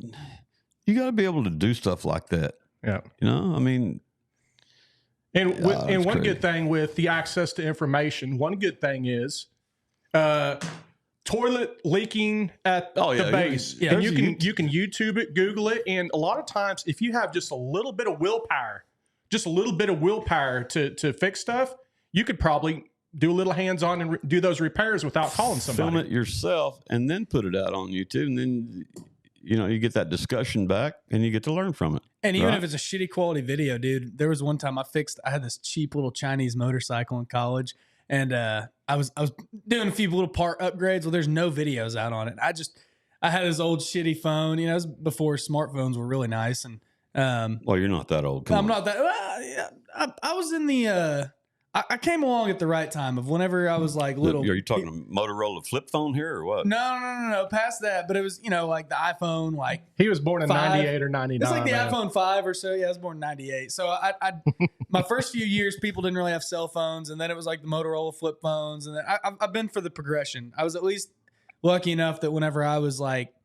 you got to be able to do stuff like that. Yeah. I mean, and one good thing with the access to information, one good thing is, toilet leaking at the base. Yeah, and you can YouTube it, Google it, and a lot of times if you have just a little bit of willpower to fix stuff, you could probably do a little hands-on and do those repairs without calling somebody. Film it yourself and then put it out on YouTube, and then you get that discussion back and you get to learn from it. And even if it's a shitty quality video, dude, there was one time I had this cheap little Chinese motorcycle in college. And I was doing a few little part upgrades. Well, there's no videos out on it. I had this old shitty phone. It was before smartphones were really nice. And well, you're not that old. I'm not that. I was in the. I came along at the right time of whenever I was like little. Are you talking a Motorola flip phone here or what? No. Past that, but it was like the iPhone. Like he was born in 5. 98 or 99. It's like the iPhone 5 or so. Yeah, I was born in 98. So I my first few years, people didn't really have cell phones, and then it was like the Motorola flip phones, and then I've been for the progression. I was at least lucky enough that whenever I was like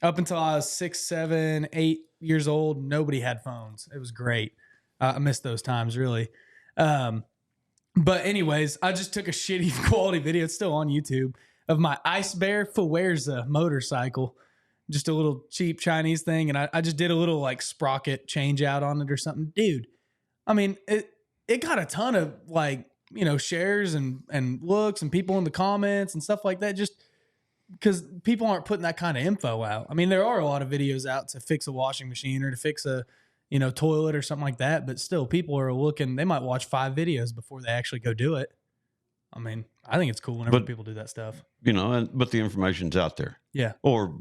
up until I was 6, 7, 8 years old, nobody had phones. It was great. I missed those times really. But anyways, I just took a shitty quality video. It's still on YouTube of my Ice Bear Fuerza motorcycle. Just a little cheap Chinese thing. And I just did a little like sprocket change out on it or something. Dude, I mean, it got a ton of like, shares and looks and people in the comments and stuff like that. Just because people aren't putting that kind of info out. I mean, there are a lot of videos out to fix a washing machine or to fix a toilet or something like that. But still, people are looking. They might watch 5 videos before they actually go do it. I mean, I think it's cool whenever people do that stuff. But the information's out there. Yeah. Or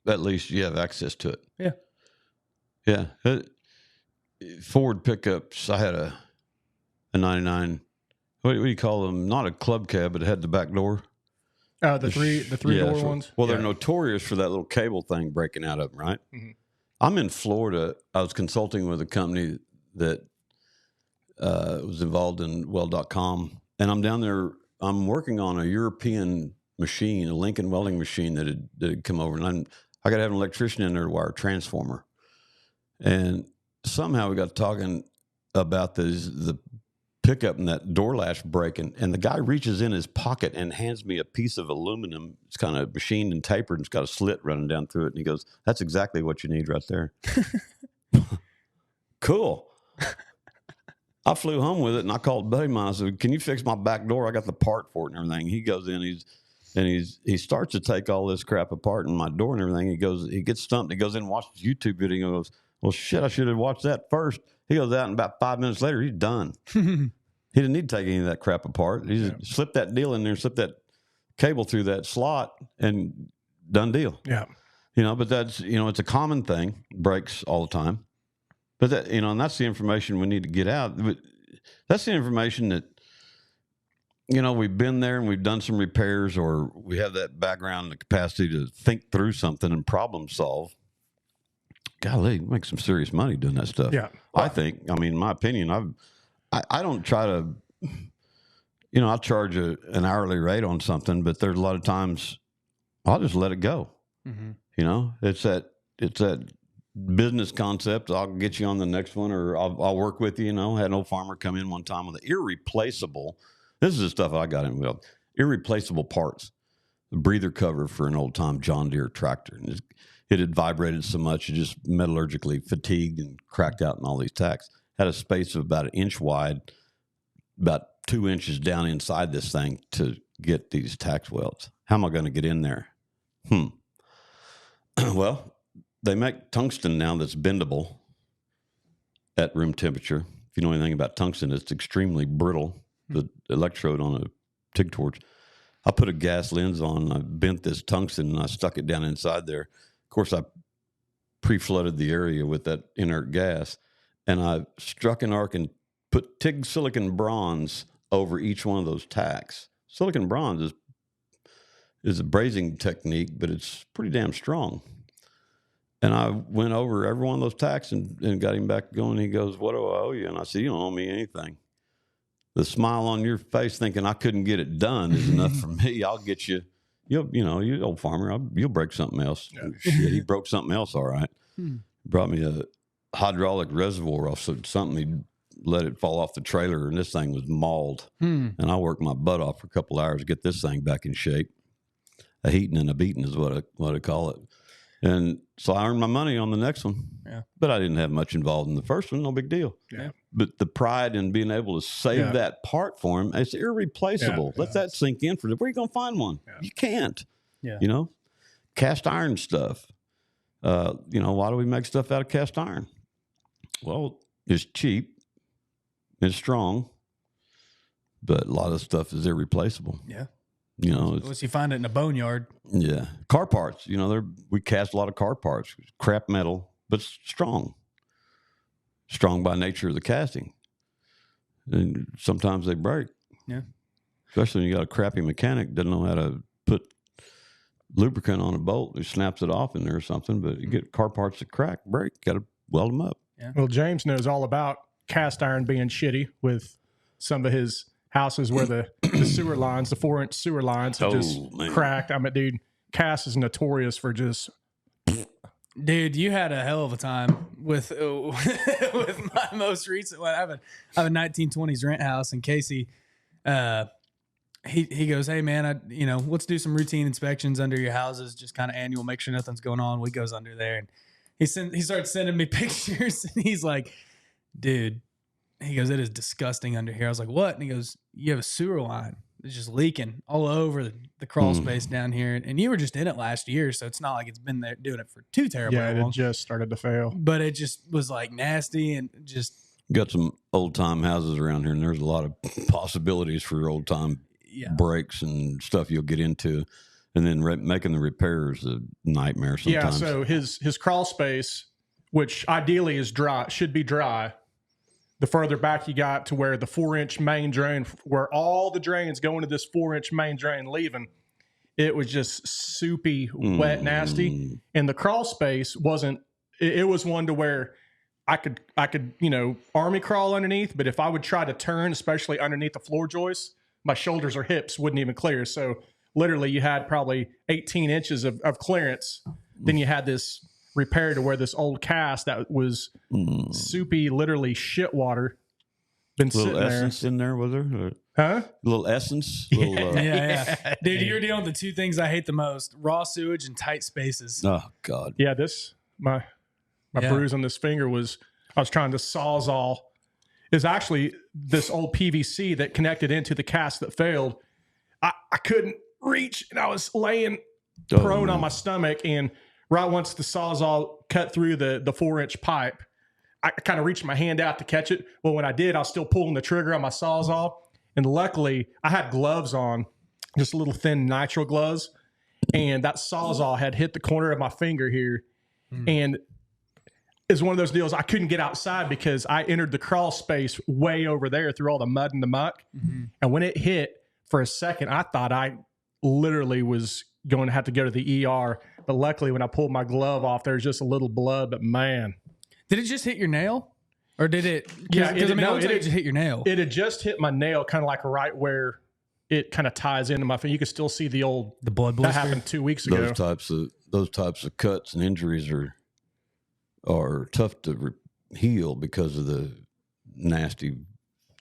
at least you have access to it. Yeah. Yeah. Ford pickups. I had a 99. What do you call them? Not a club cab, but it had the back door. The three door ones. Well, they're notorious for that little cable thing breaking out of them, right? Mm-hmm. I'm in Florida. I was consulting with a company that was involved in weld.com, and I'm down there. I'm working on a European machine, a Lincoln welding machine that had come over, and I got to have an electrician in there to wire a transformer. And somehow we got talking about the pickup and that door latch breaking, and the guy reaches in his pocket and hands me a piece of aluminum. It's kind of machined and tapered, and it's got a slit running down through it. And he goes, "That's exactly what you need right there." Cool. I flew home with it, and I called buddy of mine. I said, "Can you fix my back door? I got the part for it and everything." He goes in, he starts to take all this crap apart in my door and everything. He gets stumped. He goes in and watches YouTube video and goes, "Well, shit, I should have watched that first." He goes out, and about 5 minutes later, he's done. He didn't need to take any of that crap apart. He just slipped that deal in there, slipped that cable through that slot, and done deal. Yeah. But that's, it's a common thing, breaks all the time. But that, and that's the information we need to get out. But that's the information that, we've been there and we've done some repairs, or we have that background and the capacity to think through something and problem solve. Golly, you make some serious money doing that stuff. Yeah. I think, in my opinion, I don't try to, I'll charge an hourly rate on something, but there's a lot of times I'll just let it go. Mm-hmm. It's that business concept. I'll get you on the next one, or I'll work with you. Had an old farmer come in one time with an irreplaceable. This is the stuff I got in with. Irreplaceable parts. The breather cover for an old time John Deere tractor. And it had vibrated so much, it just metallurgically fatigued and cracked out in all these tacks. Had a space of about 1 inch wide, about 2 inches down inside this thing to get these tack welds. How am I going to get in there? Well, they make tungsten now that's bendable at room temperature. If you know anything about tungsten, it's extremely brittle. The electrode on a TIG torch. I put a gas lens on, I bent this tungsten, and I stuck it down inside there. Of course, I pre-flooded the area with that inert gas, and I struck an arc and put TIG silicon bronze over each one of those tacks. Silicon bronze is a brazing technique, but it's pretty damn strong. And I went over every one of those tacks and got him back going. He goes, "What do I owe you?" And I said, "You don't owe me anything. The smile on your face thinking I couldn't get it done is enough for me. I'll get you. You old farmer, you'll break something else." Yeah. Shit, he broke something else, all right. Brought me a hydraulic reservoir off something. He let it fall off the trailer, and this thing was mauled. And I worked my butt off for a couple hours to get this thing back in shape. A heating and a beating is what I call it. And so I earned my money on the next one. Yeah. But I didn't have much involved in the first one. No big deal. Yeah. But the pride in being able to save that part for him, it's irreplaceable. Let that sink in for them. Where are you going to find one? Yeah. You can't. Yeah. Cast iron stuff. Why do we make stuff out of cast iron? Well, it's cheap. It's strong. But a lot of stuff is irreplaceable. Yeah. Unless you find it in a boneyard. Yeah. Car parts, we cast a lot of car parts. Crap metal, but strong. Strong by nature of the casting. And sometimes they break. Yeah. Especially when you got a crappy mechanic, doesn't know how to put lubricant on a bolt. He snaps it off in there or something, but you get car parts that crack, break, got to weld them up. Yeah. Well, James knows all about cast iron being shitty with some of his houses where the sewer lines, the 4-inch sewer lines are just cracked. Dude, Cass is notorious for just... Dude, you had a hell of a time with my most recent one. I have a 1920s rent house, and Casey, he goes, "Hey man, let's do some routine inspections under your houses, just kind of annual, make sure nothing's going on." We goes under there, and he starts sending me pictures, and he's like, "Dude," he goes, "it is disgusting under here." I was like, "What?" And he goes, "You have a sewer line. It's just leaking all over the crawl space down here." And you were just in it last year, so it's not like it's been there doing it for too terribly long. Yeah, it just started to fail. But it just was like nasty and just... Got some old-time houses around here, and there's a lot of possibilities for old-time breaks and stuff you'll get into. And then making the repairs a nightmare sometimes. Yeah, so his crawl space, which ideally is dry, should be dry. The further back you got to where the 4-inch main drain, where all the drains go into this 4-inch main drain leaving, it was just soupy, wet, nasty. And the crawl space wasn't, it was one to where I could, army crawl underneath, but if I would try to turn, especially underneath the floor joists, my shoulders or hips wouldn't even clear. So literally you had probably 18 inches of clearance. Then you had this repair to where this old cast that was soupy, literally shit water. been A little sitting there. essence in there, was there? Huh? A little essence. Little, Yeah. Dude, you're dealing with the two things I hate the most: raw sewage and tight spaces. oh God. Yeah, my Yeah. bruise on this finger was, I was trying to Sawzall. Is actually this old PVC that connected into the cast that failed. I couldn't reach, and I was laying prone on my stomach, and right once the Sawzall cut through the 4-inch pipe, I kind of reached my hand out to catch it. Well, when I did, I was still pulling the trigger on my Sawzall. And luckily, I had gloves on, just little thin nitrile gloves. And that Sawzall had hit the corner of my finger here. And it's one of those deals I couldn't get outside because I entered the crawl space way over there through all the mud and the muck. And when it hit, for a second, I thought I literally was going to have to go to the ER. But luckily, when I pulled my glove off, there's just a little blood. But man. Did it just hit your nail? Or did it? Yeah, it just hit your nail. It had just hit my nail, kind of like right where it kind of ties into my finger. You can still see the blood blister. That happened 2 weeks ago. Those types of cuts and injuries are tough to heal because of the nasty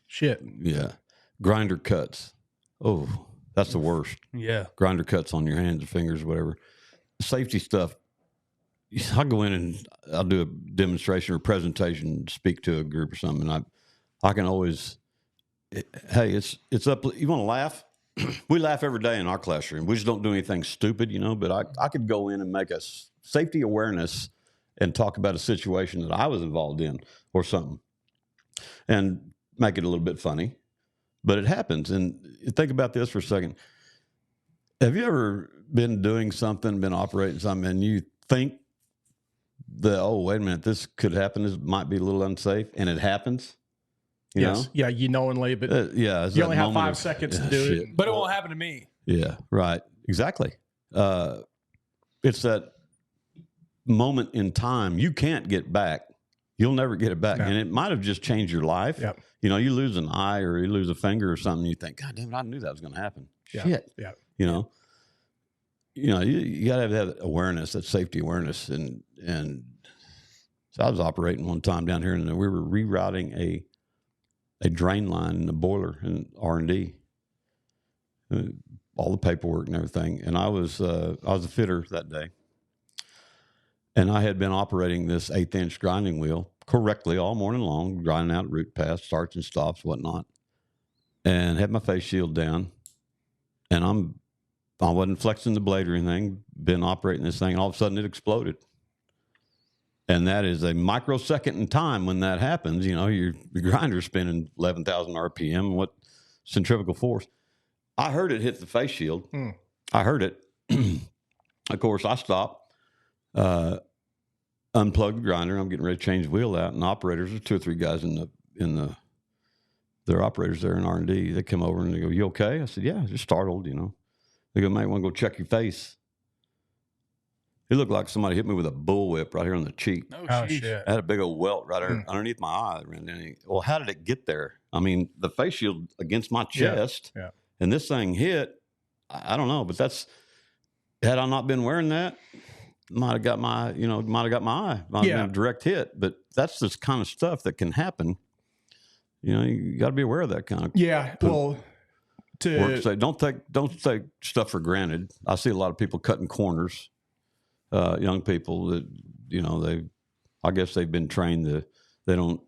shit. Yeah, grinder cuts. Oh, that's the worst. Yeah, grinder cuts on your hands and fingers, whatever. Safety stuff. I'll go in and I'll do a demonstration or presentation, speak to a group or something. And I can always, hey, it's up. You want to laugh? We laugh every day in our classroom. We just don't do anything stupid, but I could go in and make a safety awareness and talk about a situation that I was involved in or something and make it a little bit funny, but it happens. And think about this for a second. Have you ever been doing something, been operating something, and you think wait a minute, this could happen. This might be a little unsafe, and it happens. You know? Yeah, you knowingly, but you only have 5 seconds to do it. But it won't happen to me. Yeah, right. Exactly. It's that moment in time you can't get back. You'll never get it back, and it might have just changed your life. Yep. You lose an eye or you lose a finger or something. You think, God damn it, I knew that was going to happen. Yeah. Shit. Yeah. You got to have that awareness, that safety awareness. And so I was operating one time down here, and we were rerouting a drain line in the boiler in R&D, all the paperwork and everything. And I was a fitter that day, and I had been operating this 1/8-inch grinding wheel correctly all morning long, grinding out root paths, starts and stops, whatnot, and had my face shield down, and I wasn't flexing the blade or anything, been operating this thing, and all of a sudden it exploded. And that is a microsecond in time when that happens. Your grinder's spinning 11,000 RPM. What centrifugal force? I heard it hit the face shield. I heard it. Of course, I stopped, unplugged the grinder. I'm getting ready to change the wheel out, and operators, there's 2 or 3 guys they're operators there in R&D. They come over and they go, "You okay?" I said, "Yeah, just startled, They go, "Mate, want to go check your face?" It looked like somebody hit me with a bullwhip right here on the cheek. Oh shit! I had a big old welt right there underneath my eye. Well, how did it get there? I mean, the face shield against my chest, and this thing hit. I don't know, but had I not been wearing that, might have got my eye. Might have been a direct hit. But that's this kind of stuff that can happen. You got to be aware of that kind of. Yeah. Well. Don't take stuff for granted. I see a lot of people cutting corners, young people that I guess they've been trained that they don't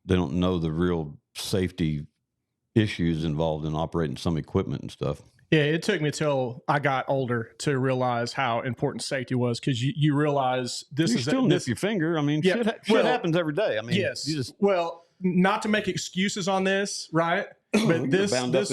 know the real safety issues involved in operating some equipment and stuff. Yeah, it took me till I got older to realize how important safety was, because you realize you still nip your finger. I mean, shit happens every day. I mean, yes. Not to make excuses on this, right? But this was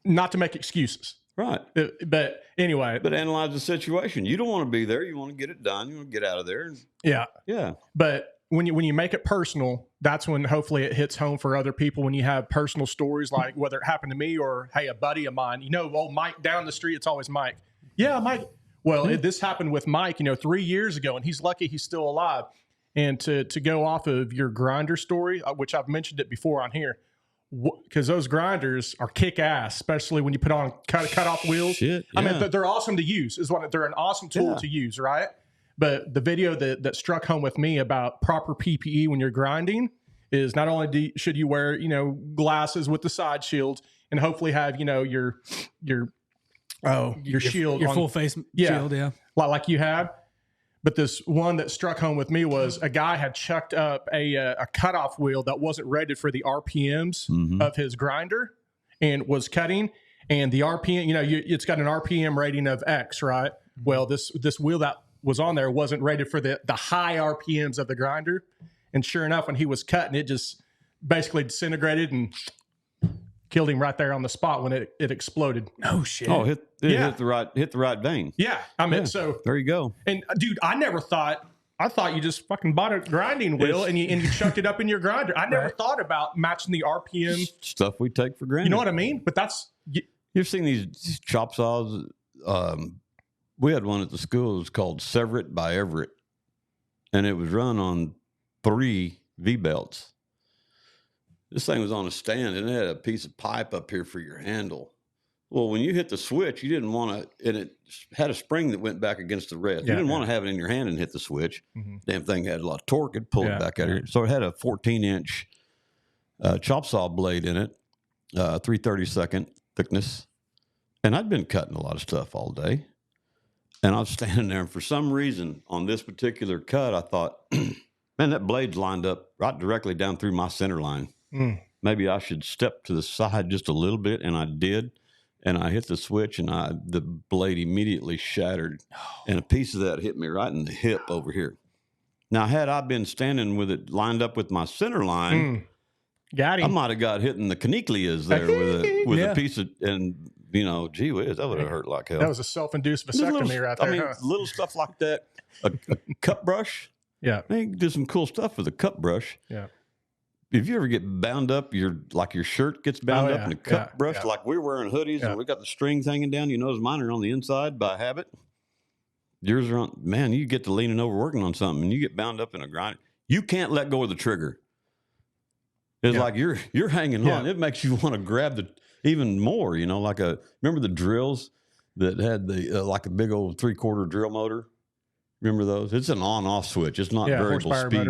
not to make excuses. Right. But anyway. But analyze the situation. You don't want to be there. You want to get it done. You want to get out of there. Yeah. Yeah. But when you make it personal, that's when hopefully it hits home for other people, when you have personal stories, like whether it happened to me or, hey, a buddy of mine, Mike down the street, it's always Mike. Yeah, Mike. Well, this happened with Mike, 3 years ago, and he's lucky he's still alive. And to go off of your grinder story, which I've mentioned it before on here, because those grinders are kick ass, especially when you put on cut off wheels. Shit, yeah. I mean, they're awesome to use. They're an awesome tool to use, right? But the video that struck home with me about proper PPE when you're grinding is not only should you wear, glasses with the side shields and hopefully have, your shield, your on, full face shield, yeah. Like you have. But this one that struck home with me was a guy had chucked up a cutoff wheel that wasn't rated for the RPMs of his grinder and was cutting. And the RPM, it's got an RPM rating of X, right? Well, this wheel that was on there wasn't rated for the high RPMs of the grinder. And sure enough, when he was cutting, it just basically disintegrated and killed him right there on the spot when it exploded. Oh shit! Oh, hit the right vein. Yeah, I mean, so there you go. And dude, I thought you just fucking bought a grinding wheel and you chucked it up in your grinder. I never thought about matching the RPM Stuff we take for granted. You know what I mean? But that's you've seen these chop saws. We had one at the school. It was called Severett by Everett, and it was run on 3 V-belts. This thing was on a stand, and it had a piece of pipe up here for your handle. Well, when you hit the switch, you didn't want to, and it had a spring that went back against the rest. You didn't want to have it in your hand and hit the switch. Damn thing had a lot of torque. It'd pull it back out of here. So it had a 14-inch chop saw blade in it, 3/32 thickness. And I'd been cutting a lot of stuff all day. And I was standing there, and for some reason, on this particular cut, I thought, man, that blade's lined up right directly down through my center line. Maybe I should step to the side just a little bit, and I did. And I hit the switch, and the blade immediately shattered, and a piece of that hit me right in the hip over here. Now, had I been standing with it lined up with my center line, got him. I might have got hit in the caniculias there with a piece of, and gee whiz, that would have hurt like hell. That was a self-induced vasectomy right there. I mean, little stuff like that. A cup brush. Yeah, I mean, you can do some cool stuff with a cup brush. Yeah. If you ever get bound up, your shirt gets bound up in a cup brush, like we're wearing hoodies and we got the strings hanging down. You notice mine are on the inside by habit. Yours are on. Man, you get to leaning over working on something, and you get bound up in a grind. You can't let go of the trigger. It's like you're hanging on. It makes you want to grab the even more. Remember the drills that had the like a big old 3/4 drill motor. Remember those? It's an on-off switch. It's not variable speed.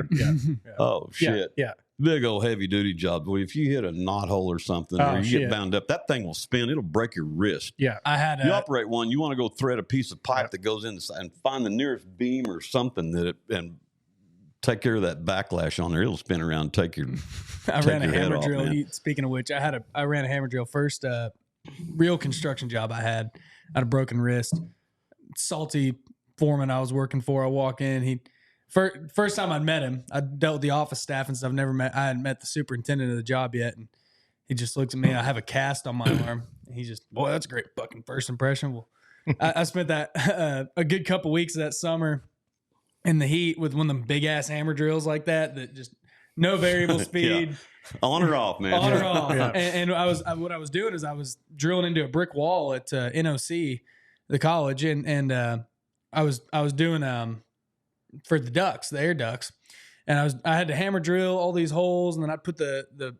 Oh shit! Yeah. Big old heavy duty job. Well, if you hit a knot hole or something, or you get bound up, that thing will spin. It'll break your wrist. Yeah, You operate one. You want to go thread a piece of pipe that goes in the side and find the nearest beam or something and take care of that backlash on there. It'll spin around. And take your. I ran a hammer drill. Speaking of which, I ran a hammer drill first. Real construction job I had a broken wrist. Salty foreman I was working for. I walk in. First time I'd met him, I dealt with the office staff and stuff. I hadn't met the superintendent of the job yet. And he just looks at me. I have a cast on my arm. And he's just, boy, that's a great fucking first impression. Well, I spent that a good couple weeks of that summer in the heat with one of them big ass hammer drills like that just no variable speed. On or off, man. On or off. And what I was doing is I was drilling into a brick wall at NOC, the college. And I was doing, for the ducts, the air ducts, and I had to hammer drill all these holes, and then I'd put the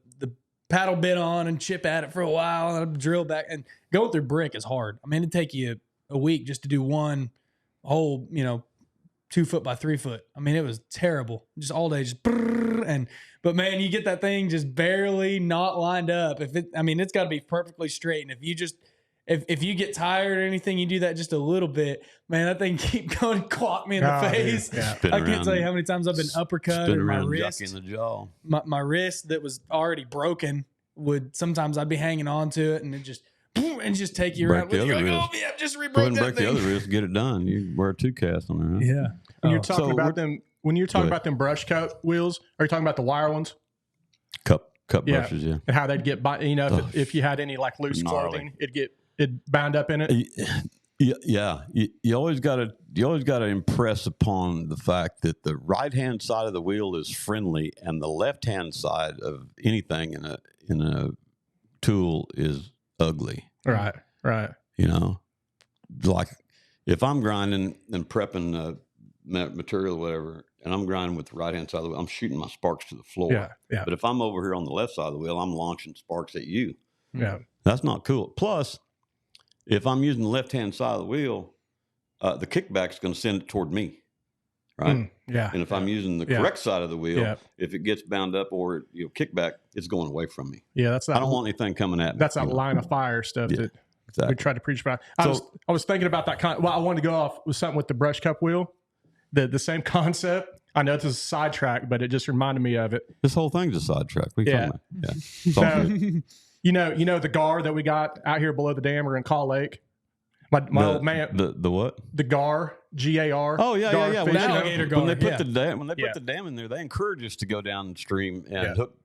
paddle bit on and chip at it for a while, and I'd drill back. And going through brick is hard. I mean, it'd take you a week just to do one hole, 2 foot by 3 foot. I mean, it was terrible, just all day, but man, you get that thing just barely not lined up. It's got to be perfectly straight, and if you get tired or anything, you do that just a little bit, man, that thing keep going and clock me in the face. Yeah. I can't tell you how many times I've been uppercut in my wrist. In the jaw. My wrist that was already broken sometimes I'd be hanging on to it and it just take you around. Break the other wrist. I just re-broke that break thing. the other wrist, get it done. You wear a 2 cast on there, huh? Yeah. When you're talking about them brush cut wheels, are you talking about the wire ones? Cup brushes, yeah. And how they'd get by, if you had any like loose clothing, it'd bound up in it. Yeah. You always got to impress upon the fact that the right-hand side of the wheel is friendly and the left-hand side of anything in a tool is ugly. Right. Like if I'm grinding and prepping material or whatever, and I'm grinding with the right-hand side of the wheel, I'm shooting my sparks to the floor. Yeah. But if I'm over here on the left side of the wheel, I'm launching sparks at you. Yeah. That's not cool. Plus, if I'm using the left-hand side of the wheel, the kickback's going to send it toward me. right? Yeah. And if I'm using the correct side of the wheel, Yeah. if it gets bound up or kickback, it's going away from me. Yeah, that's that. I don't want anything coming at me. That's that line of fire stuff that we try to preach about. I was thinking about that. Well, I wanted to go off with something with the brush cup wheel. The same concept. I know it's a sidetrack, but it just reminded me of it. This whole thing's a sidetrack. What are you talking about? Yeah. So, you know the gar that we got out here below the dam or in Call Lake. My old man. The what? The gar, GAR. Oh yeah. Fish, alligator gar. When they put Yeah. the dam, put the dam in there, they encourage us to go downstream and hook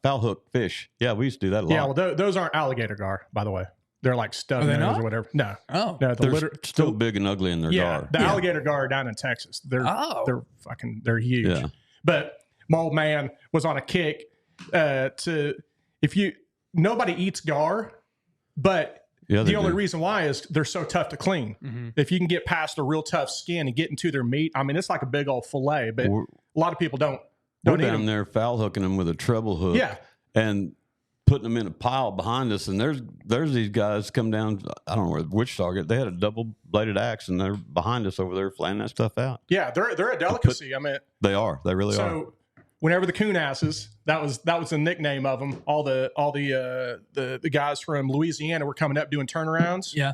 foul hook fish. Yeah, we used to do that a lot. Yeah, well, those aren't alligator gar, by the way. They're like stuffed they nose not? or whatever. No. Oh. No, They're still big and ugly in their gar. The alligator gar are down in Texas. They're huge. Yeah. But my old man was on a kick nobody eats gar, but the only reason why is they're so tough to clean. Mm-hmm. If you can get past the real tough skin and get into their meat, I mean, it's like a big old fillet, but a lot of people don't We're eat down them. there foul hooking them with a treble hook. Yeah. And putting them in a pile behind us, and there's these guys come down. I don't know where Wichita. They had a double bladed axe, and they're behind us over there flaying that stuff out. Yeah, they're a delicacy. I mean, they are. They really are. So whenever the coon asses, that was the nickname of them. All the guys from Louisiana were coming up doing turnarounds. Yeah,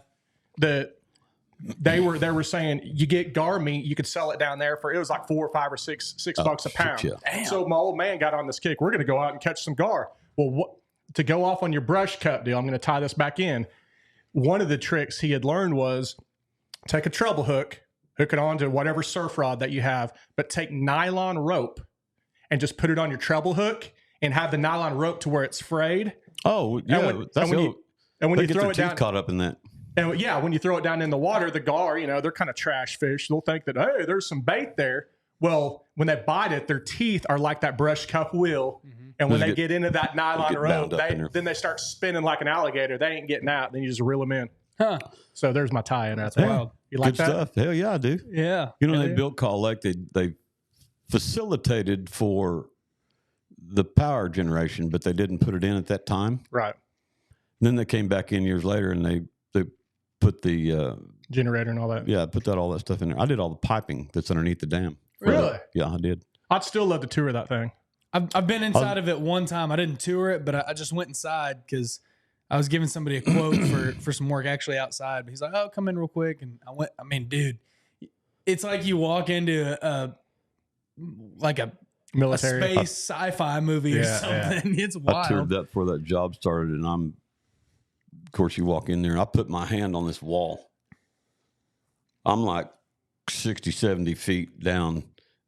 they were saying you get gar meat, you could sell it down there for it was like $4 or $5 or $6 bucks a pound. Yeah. So my old man got on this kick. We're going to go out and catch some gar. Well, to go off on your brush cup deal, I'm going to tie this back in. One of the tricks he had learned was take a treble hook, hook it onto whatever surf rod that you have, but take nylon rope and just put it on your treble hook and have the nylon rope to where it's frayed. Oh, yeah. And when you throw it down, caught up in that. And yeah, when you throw it down in the water, the gar, they're kind of trash fish. They'll think that, hey, there's some bait there. Well, when they bite it, their teeth are like that brush cup wheel. Mm-hmm. And when they get into that nylon rope, then they start spinning like an alligator. They ain't getting out. Then you just reel them in. Huh. So there's my tie-in. That's wild. You like Good that? stuff. Hell yeah, I do. Yeah. They built Call Lake. They facilitated for the power generation, but they didn't put it in at that time. Right. And then they came back in years later, and they put the generator and all that. Yeah, put all that stuff in there. I did all the piping that's underneath the dam. Really? Yeah, I did. I'd still love to tour that thing. I've been inside of it one time. I didn't tour it, but I just went inside because I was giving somebody a quote for some work actually outside. But he's like, "Oh, come in real quick." And I went. I mean, dude, it's like you walk into a military space sci-fi movie or something. Yeah. It's wild. I toured that before that job started, and of course, you walk in there, and I put my hand on this wall. I'm like 60, 70 feet down.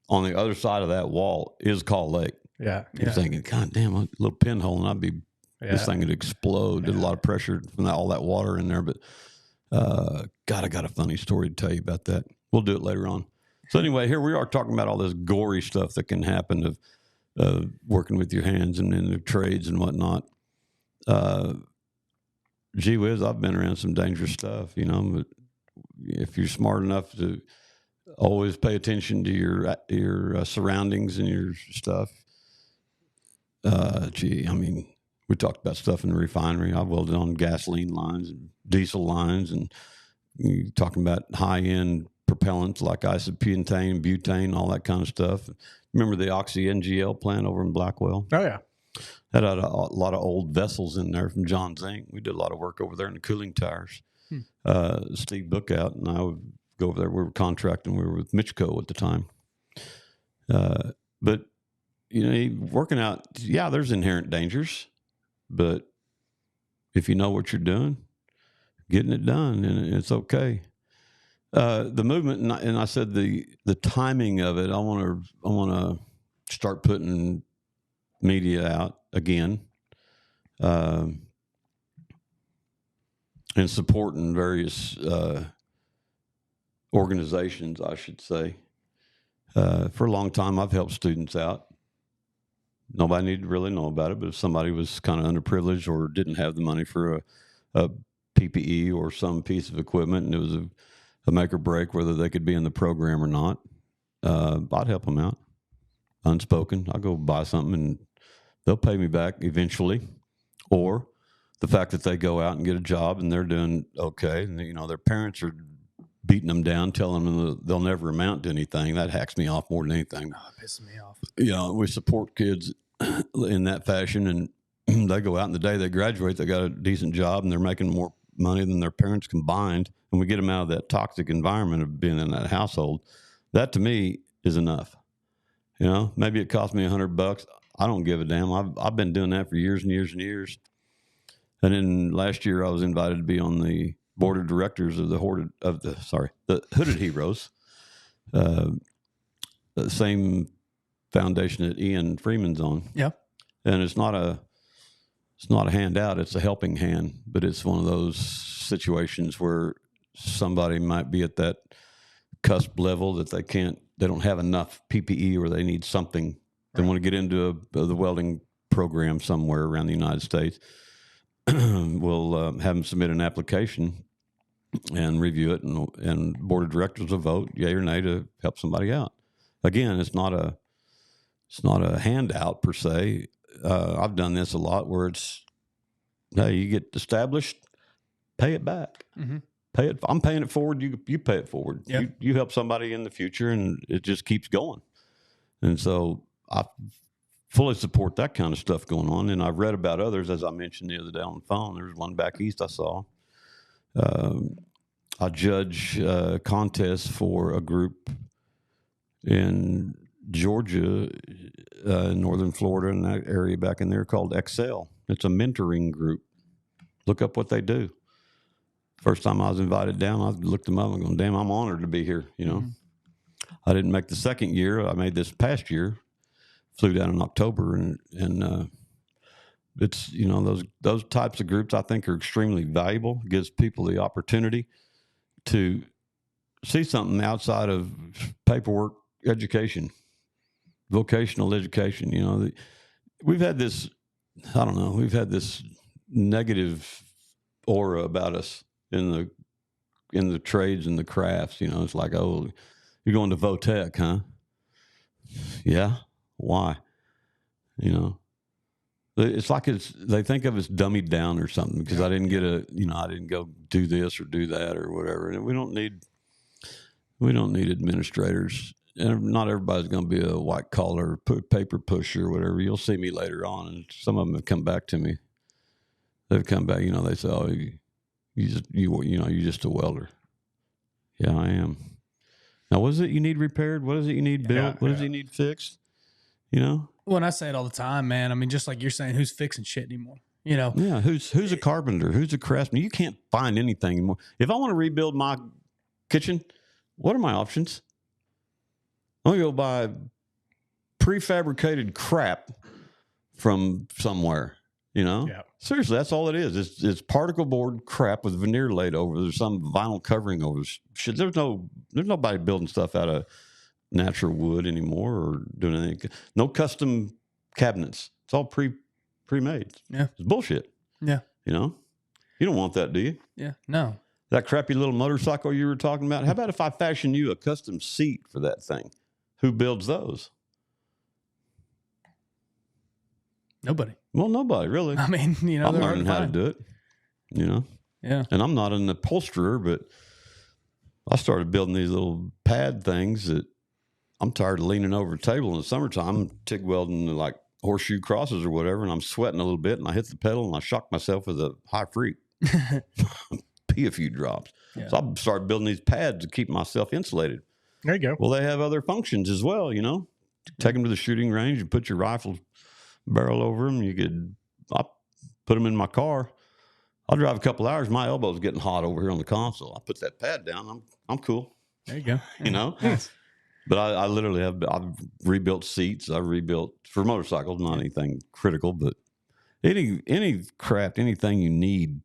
On the other side of that wall is Call Lake. Yeah. You're thinking, God damn, a little pinhole, and this thing would explode. Did a lot of pressure from all that water in there. But, God, I got a funny story to tell you about that. We'll do it later on. So anyway, here we are talking about all this gory stuff that can happen of working with your hands and in the trades and whatnot. Gee whiz, I've been around some dangerous stuff, but if you're smart enough to always pay attention to your surroundings and your stuff. We talked about stuff in the refinery. I welded on gasoline lines and diesel lines, and you're talking about high-end propellants like isopentane, butane, all that kind of stuff. Remember the Oxy NGL plant over in Blackwell? Oh, yeah. That had a lot of old vessels in there from John Zink. We did a lot of work over there in the cooling towers. Steve Bookout and I would go over there. We were contracting. We were with Mitchco at the time. But, working out, there's inherent dangers. But if you know what you're doing, getting it done, and it's okay. The movement, and I said the timing of it, I want to start putting media out again. And supporting various organizations, I should say. For a long time, I've helped students out. Nobody needed to really know about it, but if somebody was kind of underprivileged or didn't have the money for a PPE or some piece of equipment, and it was a make or break whether they could be in the program or not, I'd help them out. Unspoken. I'll go buy something, and they'll pay me back eventually. Or the fact that they go out and get a job and they're doing okay, and their parents are beating them down, telling them that they'll never amount to anything. That hacks me off more than anything. Oh, it pisses me off. You know, we support kids in that fashion, and they go out, and the day they graduate, they got a decent job, and they're making more money than their parents combined. And we get them out of that toxic environment of being in that household. That to me is enough. You know, maybe it cost me $100. I don't give a damn. I've been doing that for years and years and years. And then last year, I was invited to be on the board of directors of the Hooded Heroes, the same foundation that Ian Freeman's on. Yeah, and it's not a handout; it's a helping hand. But it's one of those situations where somebody might be at that cusp level that they don't have enough PPE, or they need something. They want to get into the welding program somewhere around the United States. We'll have them submit an application and review it, and board of directors will vote yay or nay to help somebody out. Again, it's not a handout per se. I've done this a lot where it's, hey, you get established, pay it back. Mm-hmm. Pay it. I'm paying it forward. You pay it forward. Yep. You help somebody in the future, and it just keeps going. And so I fully support that kind of stuff going on. And I've read about others, as I mentioned the other day on the phone. There was one back east I saw. I judge contests for a group in Georgia, northern Florida, in that area back in there called Excel. It's a mentoring group. Look up what they do. First time I was invited down, I looked them up and going, damn, I'm honored to be here. You know, I didn't make the second year. I made this past year. Flew down in October, and it's, you know, those types of groups I think are extremely valuable. It gives people the opportunity to see something outside of paperwork education, vocational education. You know, we've had this negative aura about us in the trades and the crafts. You know, it's like, oh, you're going to Votech, huh? Yeah. Why? You know, it's like they think of us dummied down or something because I didn't go do this or do that or whatever. And we don't need administrators, and not everybody's going to be a white collar paper pusher or whatever. You'll see me later on, and some of them have come back to me. They've come back, you know, they say, oh, you're just a welder. Yeah, I am. Now, what is it you need repaired? What is it you need built? What does it need fixed? You know? Well, and I say it all the time, man. I mean, just like you're saying, who's fixing shit anymore? You know? Yeah, who's a carpenter? Who's a craftsman? You can't find anything anymore. If I want to rebuild my kitchen, what are my options? I'm going to go buy prefabricated crap from somewhere, you know? Yeah. Seriously, that's all it is. It's particle board crap with veneer laid over. There's some vinyl covering over shit. There's nobody building stuff out of natural wood anymore or doing anything. No custom cabinets. It's all pre-made. Yeah. It's bullshit. Yeah. You know? You don't want that, do you? Yeah. No. That crappy little motorcycle you were talking about. How about if I fashion you a custom seat for that thing? Who builds those? Nobody. Well, nobody, really. I mean, you know, I'm learning how to do it, you know? Yeah. And I'm not an upholsterer, but I started building these little pad things that I'm tired of leaning over a table in the summertime. I'm TIG welding like horseshoe crosses or whatever, and I'm sweating a little bit, and I hit the pedal, and I shock myself with a high freak. Pee a few drops. Yeah. So I started building these pads to keep myself insulated. There you go. Well, they have other functions as well, you know. Take them to the shooting range and put your rifle barrel over them. I put them in my car. I'll drive a couple hours. My elbow's getting hot over here on the console. I put that pad down. I'm cool. There you go. You know? Yes. But I literally I've rebuilt seats. I've rebuilt for motorcycles, not anything critical, but any craft, anything you need,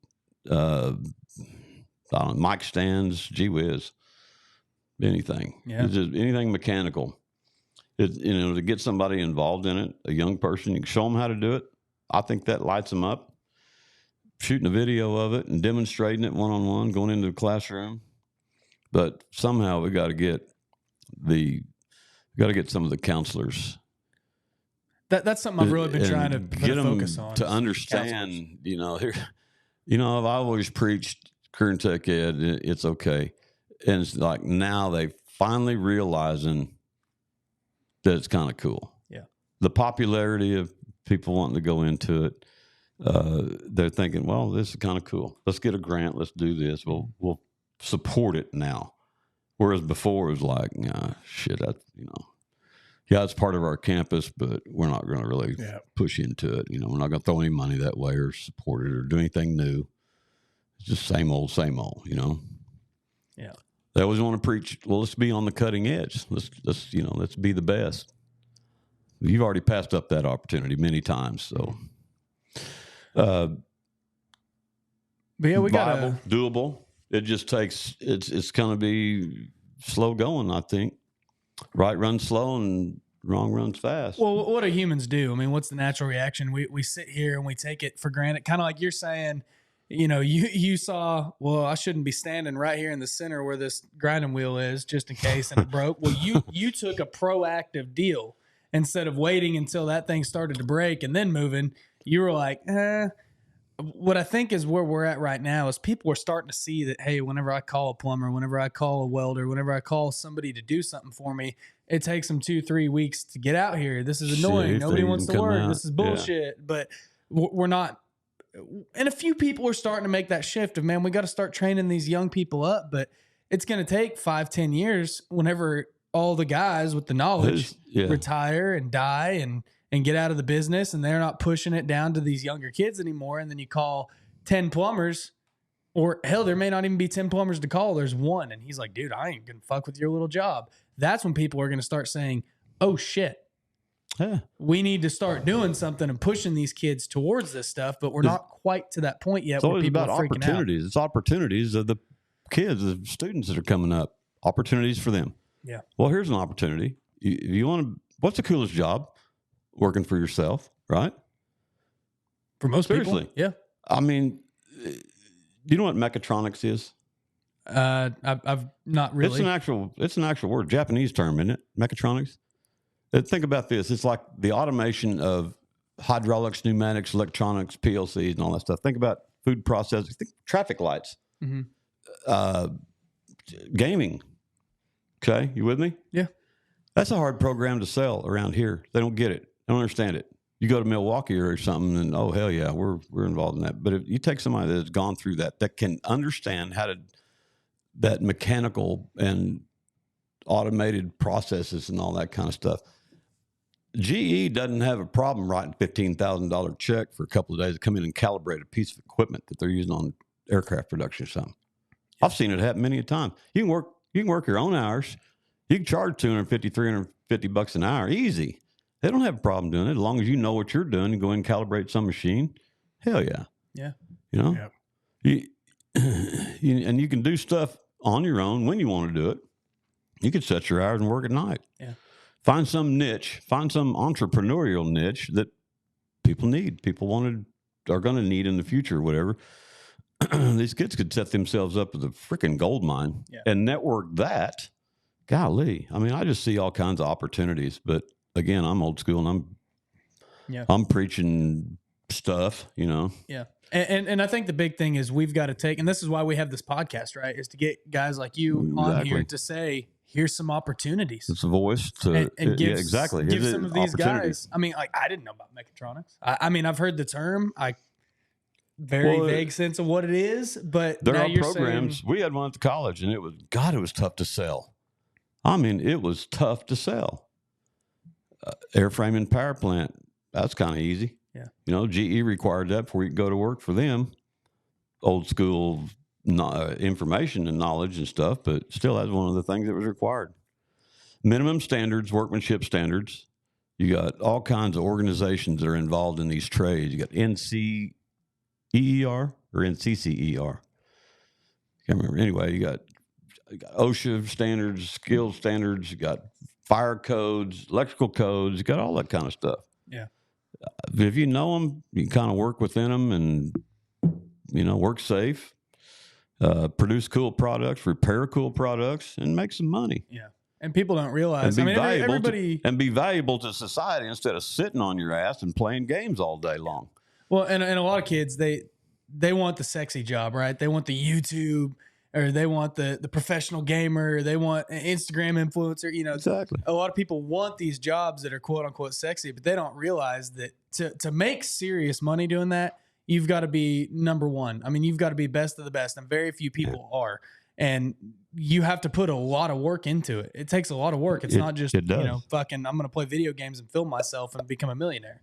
mic stands, gee whiz, anything. Yeah. It's just anything mechanical. To get somebody involved in it, a young person, you can show them how to do it. I think that lights them up. Shooting a video of it and demonstrating it one-on-one, going into the classroom. But somehow we got to get some of the counselors. That's something I've really been trying to get them focus on. To understand, I've always preached career and tech ed. It's okay. And it's like now they finally realizing that it's kind of cool. Yeah. The popularity of people wanting to go into it, they're thinking, well, this is kind of cool. Let's get a grant. Let's do this. We'll support it now. Whereas before it was like, nah, shit, that's, yeah, it's part of our campus, but we're not going to really push into it. We're not going to throw any money that way or support it or do anything new. It's just same old, Yeah. They always want to preach, well, let's be on the cutting edge. Let's be the best. You've already passed up that opportunity many times. So, but yeah, we viable, doable. It just takes, it's going to be slow going, I think. Right runs slow and wrong runs fast. Well, what do humans do? I mean, what's the natural reaction? We sit here and we take it for granted. Kind of like you're saying, you saw, well, I shouldn't be standing right here in the center where this grinding wheel is just in case and it broke. Well, you took a proactive deal instead of waiting until that thing started to break and then moving. You were like, what I think is where we're at right now is people are starting to see that, hey, whenever I call a plumber, whenever I call a welder, whenever I call somebody to do something for me, it takes them 2-3 weeks to get out here. This is annoying. Nobody wants to work. This is bullshit. Yeah. But we're not. And a few people are starting to make that shift of, man, we got to start training these young people up. But it's going to take 5-10 years whenever all the guys with the knowledge retire and die and get out of the business, and they're not pushing it down to these younger kids anymore. And then you call 10 plumbers, or hell, there may not even be 10 plumbers to call. There's one. And he's like, dude, I ain't going to fuck with your little job. That's when people are going to start saying, oh shit, we need to start doing something and pushing these kids towards this stuff. But we're not quite to that point yet. It's always about opportunities. Out. It's opportunities of the kids, the students that are coming up, opportunities for them. Yeah. Well, here's an opportunity. You want to, what's the coolest job? Working for yourself, right? For most Seriously. people, yeah. I mean, you know what mechatronics is? I've not really. It's an actual word, Japanese term, isn't it? Mechatronics. Think about this. It's like the automation of hydraulics, pneumatics, electronics, PLCs, and all that stuff. Think about food processing. Think traffic lights. Mm-hmm. Gaming. Okay, you with me? Yeah. That's a hard program to sell around here. They don't get it. They don't understand it. You go to Milwaukee or something and, oh, hell yeah, we're involved in that. But if you take somebody that's gone through that can understand that mechanical and automated processes and all that kind of stuff. GE doesn't have a problem writing $15,000 check for a couple of days to come in and calibrate a piece of equipment that they're using on aircraft production or something. Yeah. I've seen it happen many a time. You can work your own hours. You can charge $250, $350 an hour. Easy. They don't have a problem doing it as long as you know what you're doing and go in and calibrate some machine. Hell yeah. Yeah. Yeah. And you can do stuff on your own when you want to do it. You could set your hours and work at night. Yeah. Find some niche. Find some entrepreneurial niche that people need. People are going to need in the future, whatever. These kids could set themselves up as a freaking gold mine and network that. Golly, I mean, I just see all kinds of opportunities. But again, I'm old school, and I'm preaching stuff, Yeah, and I think the big thing is we've got to take, and this is why we have this podcast, right? Is to get guys like you on here to say, here's some opportunities. It's a voice to and give, exactly. Give some of these guys. I mean, like I didn't know about mechatronics. I mean, I've heard the term. Vague sense of what it is, but there are programs. We had one at the college, and it was tough to sell. I mean, it was tough to sell. Airframe and power plant, that's kind of easy. Yeah. GE required that before you could go to work for them. Old school information and knowledge and stuff, but still that's one of the things that was required. Minimum standards, workmanship standards. You got all kinds of organizations that are involved in these trades. You got NCEER or NCCER. Can't remember. Anyway, you got OSHA standards, skills standards, you got fire codes, electrical codes, you got all that kind of stuff. Yeah. If you know them, you can kind of work within them and, work safe, produce cool products, repair cool products, and make some money. Yeah. And people don't realize, everybody... And be valuable to society instead of sitting on your ass and playing games all day long. Well, and a lot of kids, they want the sexy job, right? They want the YouTube or they want the professional gamer, or they want an Instagram influencer. You know, Exactly. a lot of people want these jobs that are quote unquote sexy, but they don't realize that to make serious money doing that, you've got to be number one. I mean, you've got to be best of the best, and very few people are. And you have to put a lot of work into it. It takes a lot of work. It's not just, fucking, I'm going to play video games and film myself and become a millionaire.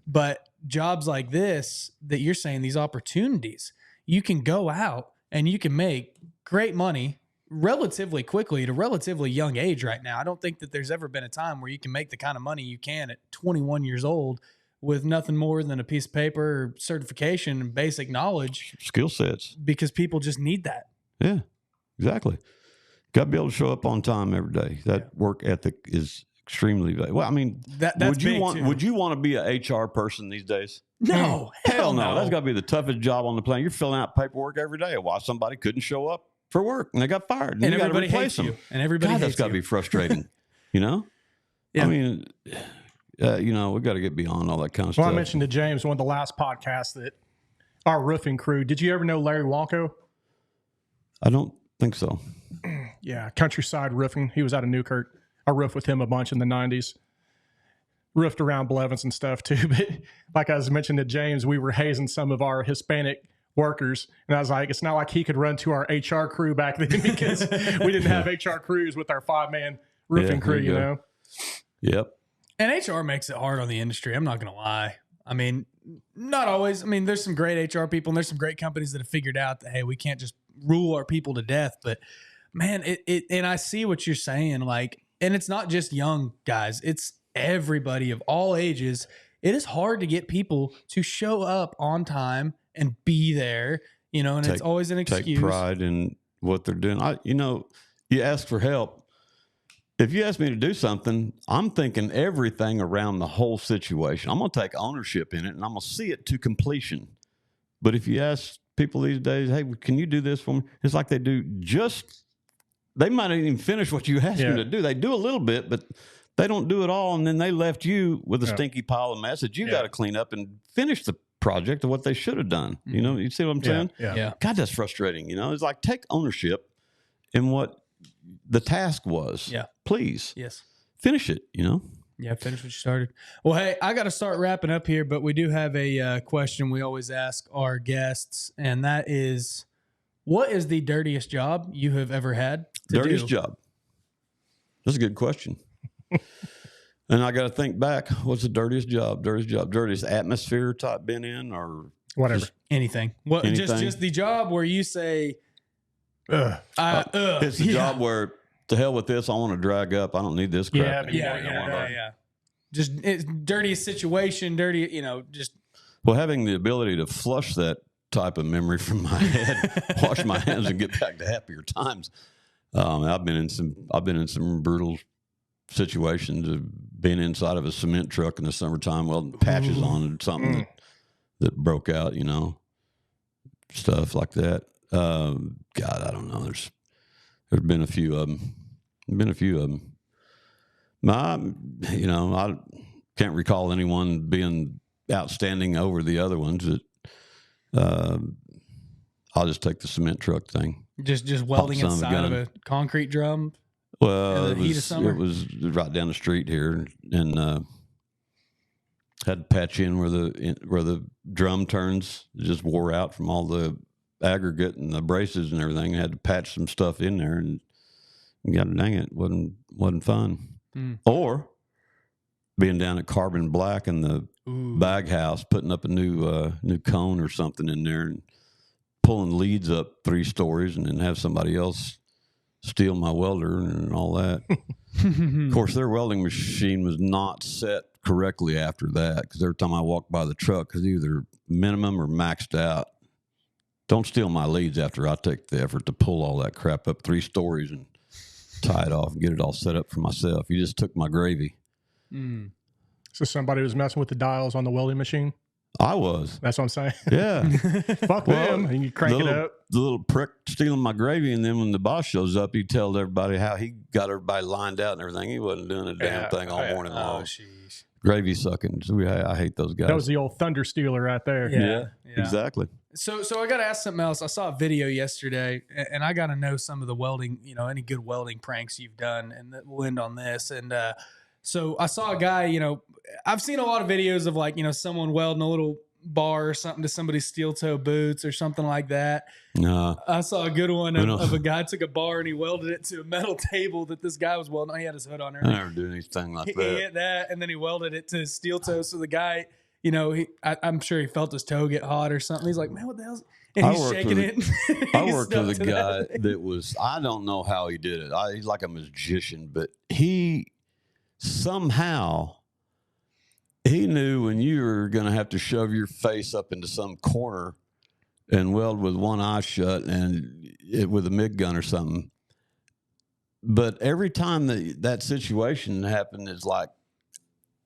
But jobs like this that you're saying, these opportunities, you can go out and you can make great money relatively quickly at a relatively young age right now. I don't think that there's ever been a time where you can make the kind of money you can at 21 years old with nothing more than a piece of paper or certification and basic knowledge. Skill sets. Because people just need that. Yeah. Exactly. Got to be able to show up on time every day. That work ethic is extremely valuable. Well, I mean, would you want to be an HR person these days? No, hell no. That's got to be the toughest job on the planet. You're filling out paperwork every day. Why somebody couldn't show up for work and they got fired, and you got to replace them. And everybody, that's got to be frustrating. Yeah. I mean, we got to get beyond all that kind of stuff. Well, I mentioned to James one of the last podcasts that our roofing crew. Did you ever know Larry Walco? I don't think so. Yeah, Countryside Roofing. He was out of Newkirk. I roofed with him a bunch in the 90s. Roofed around Blevins and stuff too. But like I was mentioning to James, we were hazing some of our Hispanic workers. And I was like, it's not like he could run to our HR crew back then because we didn't have HR crews with our 5-man roofing crew, you know? Yep. And HR makes it hard on the industry. I'm not going to lie. I mean, not always. I mean, there's some great HR people and there's some great companies that have figured out that, hey, we can't just rule our people to death. But man, and I see what you're saying. Like, and it's not just young guys, it's everybody of all ages. It is hard to get people to show up on time and be there, and it's always an excuse. Take pride in what they're doing. You ask for help. If you ask me to do something, I'm thinking everything around the whole situation. I'm going to take ownership in it, and I'm going to see it to completion. But if you ask people these days, hey, can you do this for me? It's like they might not even finish what you ask them to do. They do a little bit, but they don't do it all, and then they left you with a stinky pile of mess that you got to clean up and finish the project of what they should have done. Mm-hmm. You see what I'm saying? Yeah. God, that's frustrating. It's like take ownership in what the task was. Yeah. Please. Yes. Finish it, Yeah, finish what you started. Well, hey, I got to start wrapping up here, but we do have a question we always ask our guests, and that is, what is the dirtiest job you have ever had to Dirtiest do? job? That's a good question. And I got to think back. What's the dirtiest job? Dirtiest atmosphere type been in, or whatever? Anything. What? Anything? Just the job where you say, it's the job where, to hell with this, I want to drag up. I don't need this crap. Yeah. Just it's dirtiest situation, just. Well, having the ability to flush that type of memory from my head, wash my hands, and get back to happier times. I've been in some brutal situations of being inside of a cement truck in the summertime, welding patches on something that broke out, stuff like that. God, I don't know. There's been a few of them. I can't recall anyone being outstanding over the other ones. I'll just take the cement truck thing. Just welding inside of a concrete drum. Well, it was right down the street here, and had to patch in where the drum turns. It just wore out from all the aggregate and the braces and everything. I had to patch some stuff in there, and God dang it, wasn't fun. Or being down at Carbon Black in the bag house, putting up a new cone or something in there, and pulling leads up 3 stories, and then have somebody else steal my welder and all that. Of course, their welding machine was not set correctly after that, because every time I walked by the truck, because either minimum or maxed out. Don't steal my leads after I take the effort to pull all that crap up 3 stories and tie it off and get it all set up for myself. You just took my gravy. So somebody was messing with the dials on the welding machine? I was. That's what I'm saying. Yeah. Fuck them. And you crank it up. The little prick stealing my gravy, and then when the boss shows up, he tells everybody how he got everybody lined out and everything. He wasn't doing a damn thing all morning long. Gravy sucking. So I hate those guys. That was the old thunder stealer right there. Yeah, exactly. So I got to ask something else. I saw a video yesterday, and I got to know some of the welding, any good welding pranks you've done, and we'll end on this. And so I saw a guy, I've seen a lot of videos of like, someone welding a little bar or something to somebody's steel toe boots or something like that. No, I saw a good one of a guy took a bar and he welded it to a metal table that this guy was welding. He had his hood on there. I never do anything like He that. hit that, and then he welded it to his steel toe. So the guy, I'm sure he felt his toe get hot or something. He's like, man, what the hell? And he's shaking it. I worked with a guy that was, I don't know how he did it. He's like a magician, but he somehow, he knew when you were going to have to shove your face up into some corner and weld with one eye shut and with a MIG gun or something. But every time that situation happened, it's like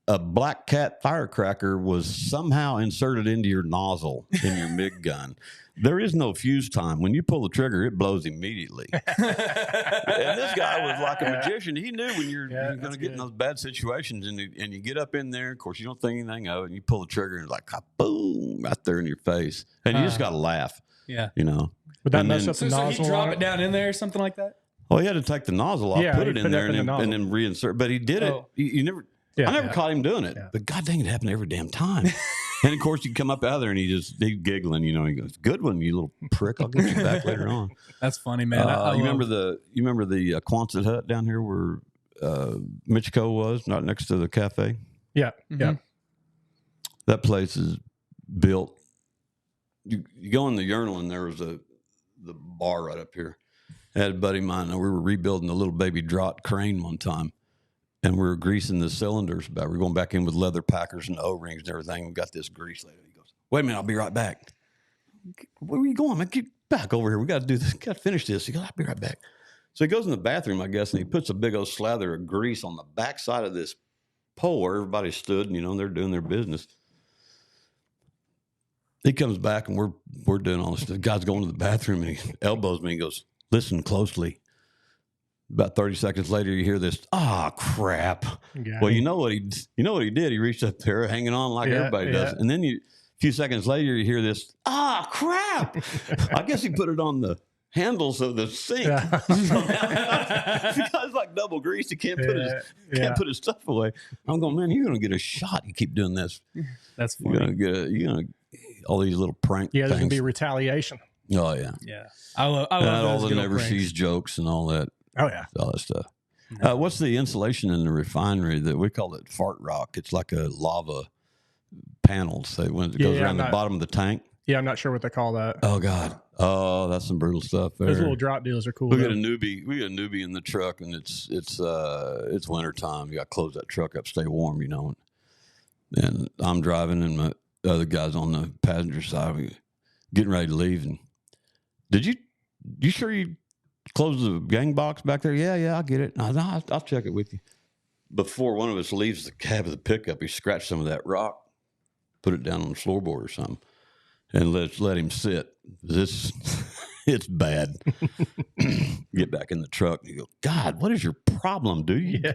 a black cat firecracker was somehow inserted into your nozzle in your MIG gun. There is no fuse time. When you pull the trigger, it blows immediately. And this guy was like a magician. He knew when you're going to get in those bad situations and you get up in there. Of course, you don't think anything of it. And you pull the trigger and it's like, boom, right there in your face. And you just got to laugh. Yeah. Would that mess up the nozzle? So he drop it down in there or something like that? Well, he had to take the nozzle off, put it in there, and then reinsert. But he did it. You never... I never caught him doing it, but God dang, it happened every damn time. And of course, you come up out there and he's giggling, he goes, "Good one, you little prick. I'll get you back later on." That's funny, man. You remember the Quonset hut down here where Michiko was, not next to the cafe? Yeah, yeah. That place is built. You go in the urinal and there was the bar right up here. I had a buddy of mine, and we were rebuilding a little baby draught crane one time. And we were greasing the cylinders. But we're going back in with leather packers and O-rings and everything. We got this grease later. He goes, "Wait a minute, I'll be right back." "Where are you going, man? Get back over here. We got to do this. Got to finish this." He goes, "I'll be right back." So he goes in the bathroom, I guess, and he puts a big old slather of grease on the backside of this pole where everybody stood. They're doing their business. He comes back, and we're doing all this stuff. The guy's going to the bathroom, and he elbows me and goes, "Listen closely." About 30 seconds later, you hear this, crap. Well, you know what he did? He reached up there hanging on like everybody does. And then a few seconds later, you hear this, crap. I guess he put it on the handles of the sink. The guy's like double greased. He can't put his stuff away. I'm going, man, you're going to get a shot. You keep doing this. That's funny. You're going to all these little prank things. There's going to be retaliation. Oh, yeah. Yeah. I love all the never sees jokes and all that. Oh, yeah. All that stuff. What's the insulation in the refinery that we call it fart rock? It's like a lava panels when it goes around the bottom of the tank. Yeah, I'm not sure what they call that. Oh, God. Oh, that's some brutal stuff there. Those little drop deals are cool. We got a newbie in the truck, and it's winter time. You got to close that truck up, stay warm, And I'm driving, and my other guy's on the passenger side. We getting ready to leave. And you sure you close the gang box back there? Yeah, I'll get it. No, I'll check it with you. Before one of us leaves the cab of the pickup, he scratched some of that rock, put it down on the floorboard or something, and let him sit. It's bad. Get back in the truck and you go, "God, what is your problem, dude?" Yeah.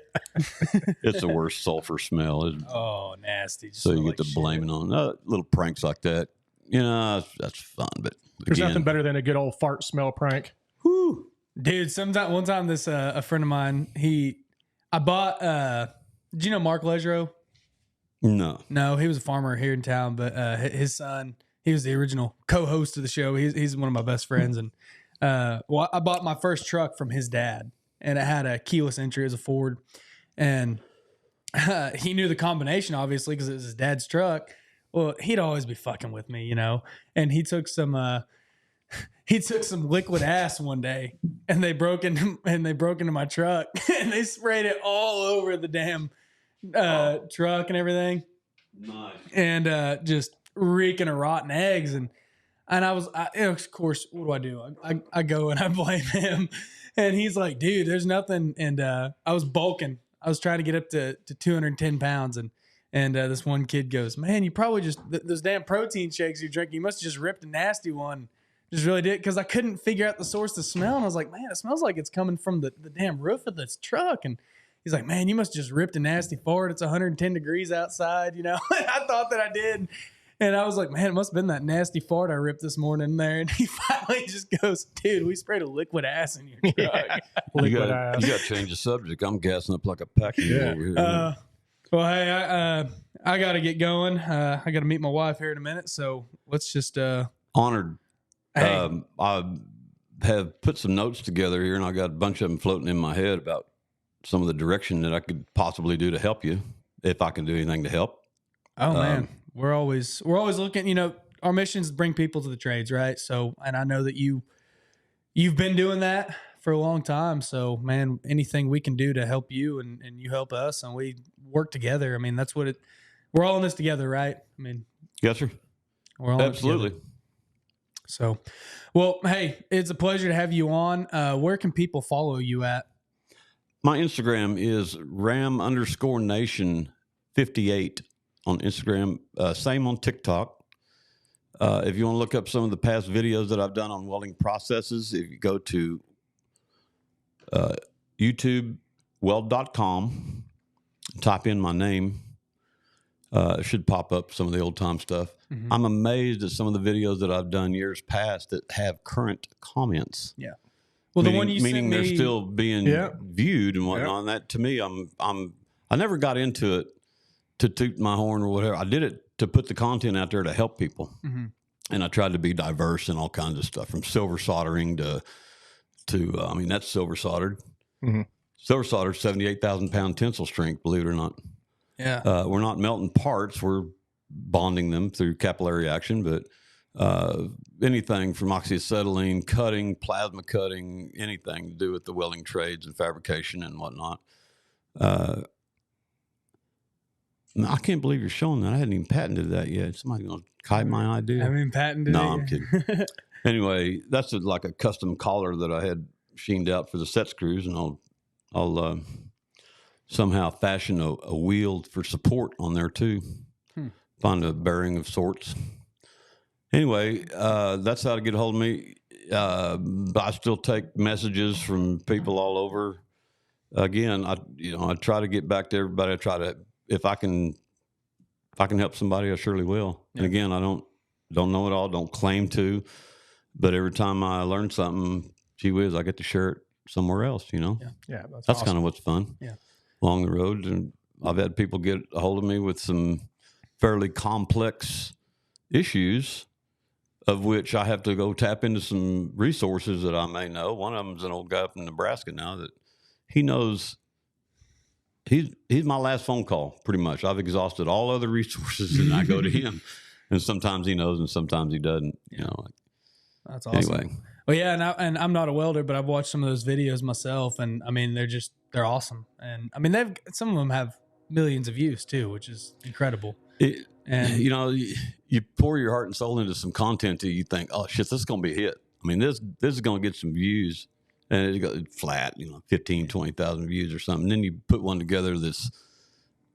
It's the worst sulfur smell. Oh, nasty. Just so you get to blaming on little pranks like that. That's fun. But there's nothing better than a good old fart smell prank. Whew. Dude, one time this a friend of mine, I bought did you know Mark Lesro? No, he was a farmer here in town, but his son, he was the original co-host of the show. He's one of my best friends, and I bought my first truck from his dad, and it had a keyless entry as a Ford, and he knew the combination obviously because it was his dad's truck. Well, he'd always be fucking with me, and he took some liquid ass one day, and they broke into my truck, and they sprayed it all over the damn truck and everything. Nice. And just reeking of rotten eggs, and of course, what do? I go and I blame him, and he's like, "Dude, there's nothing." And I was bulking. I was trying to get up to 210 pounds, and this one kid goes, "Man, you probably just those damn protein shakes you drink. You must have just ripped a nasty one." Just really did, because I couldn't figure out the source of the smell. And I was like, "Man, it smells like it's coming from the damn roof of this truck." And he's like, "Man, you must have just ripped a nasty fart. It's 110 degrees outside, I thought that I did. And I was like, man, it must have been that nasty fart I ripped this morning there. And he finally just goes, dude, we sprayed a liquid ass in your truck. You got to change the subject. I'm gassing up like a packing over here. Well, hey, I got to get going. I got to meet my wife here in a minute. So let's just. Honored. Hey. I have put some notes together here, and I got a bunch of them floating in my head about some of the direction that I could possibly do to help you, if I can do anything to help. Oh man, we're always looking. You know, our mission is to bring people to the trades, right? So, and I know that you've been doing that for a long time. So, man, anything we can do to help you and you help us, and we work together. I mean, that's what we're all in this together, right? I mean, yes, sir. We're all absolutely. So, well, hey, it's a pleasure to have you on. Where can people follow you at? My Instagram is ram_nation58 on Instagram. Same on TikTok. If you want to look up some of the past videos that I've done on welding processes, if you go to YouTube, weld.com, type in my name, it should pop up some of the old time stuff. Mm-hmm. I'm amazed at some of the videos that I've done years past that have current comments. Yeah. Well, meaning, the one you meaning sent they're me, still being viewed and whatnot. And that to me, I never got into it to toot my horn or whatever. I did it to put the content out there to help people. Mm-hmm. And I tried to be diverse in all kinds of stuff, from silver soldering to I mean, that's silver soldered. Mm-hmm. Silver soldered, 78,000 pound tensile strength, believe it or not. Yeah. We're not melting parts. We're bonding them through capillary action, but anything from oxyacetylene, cutting, plasma cutting, anything to do with the welding trades and fabrication and whatnot. I can't believe you're showing that. I hadn't even patented that yet. Somebody's going to kite my idea. I mean, patented. No, I'm kidding. Anyway, that's like a custom collar that I had machined out for the set screws, and I'll somehow fashion a wheel for support on there too. Find a bearing of sorts. Anyway, that's how to get a hold of me. I still take messages from people all over. Again, I try to get back to everybody. I try to, if I can help somebody, I surely will. Yeah. And again, I don't know it all, don't claim to, but every time I learn something, gee whiz, I get to share it somewhere else, Yeah. Yeah. That's awesome. Kind of what's fun. Yeah. Along the road. And I've had people get a hold of me with some fairly complex issues, of which I have to go tap into some resources that I may know. One of them's an old guy from Nebraska now that he knows. He's my last phone call, pretty much. I've exhausted all other resources, and I go to him. And sometimes he knows, and sometimes he doesn't. That's awesome. Anyway, well, yeah, and I'm not a welder, but I've watched some of those videos myself, and I mean, they're awesome. And I mean, some of them have millions of views too, which is incredible. And you pour your heart and soul into some content till you think, oh shit, this is going to be a hit. I mean, this is going to get some views, and it goes flat, 15, 20,000 views or something. And then you put one together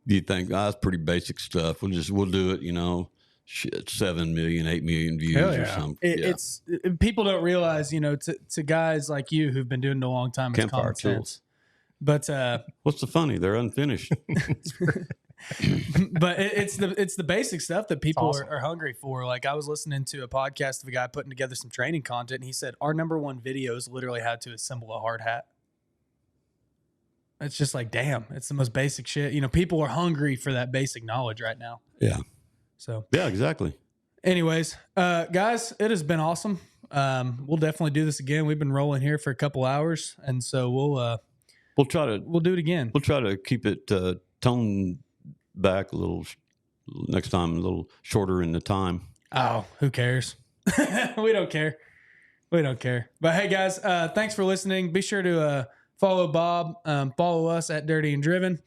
you think, that's pretty basic stuff. We'll do it, 7 million, 8 million views or something. It's people don't realize, to guys like you who've been doing it a long time, it's common sense. But what's the funny? They're unfinished. But it's the basic stuff that people are hungry for. Like, I was listening to a podcast of a guy putting together some training content, and he said our number one video is literally how to assemble a hard hat. It's just like, damn, it's the most basic shit. People are hungry for that basic knowledge right now. Yeah. So yeah, exactly. Anyways, guys, it has been awesome. We'll definitely do this again. We've been rolling here for a couple hours, and so we'll do it again. We'll try to keep it toned back a little next time, a little shorter in the time. Oh, who cares? We don't care. But hey, guys, thanks for listening. Be sure to follow Bob, follow us at Dirty and Driven,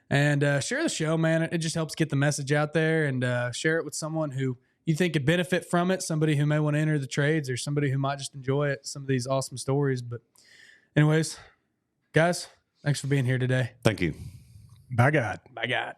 and share the show, man. It just helps get the message out there, and share it with someone who you think could benefit from it, somebody who may want to enter the trades, or somebody who might just enjoy it, some of these awesome stories. But anyways, guys, thanks for being here today. Thank you. By God. By God.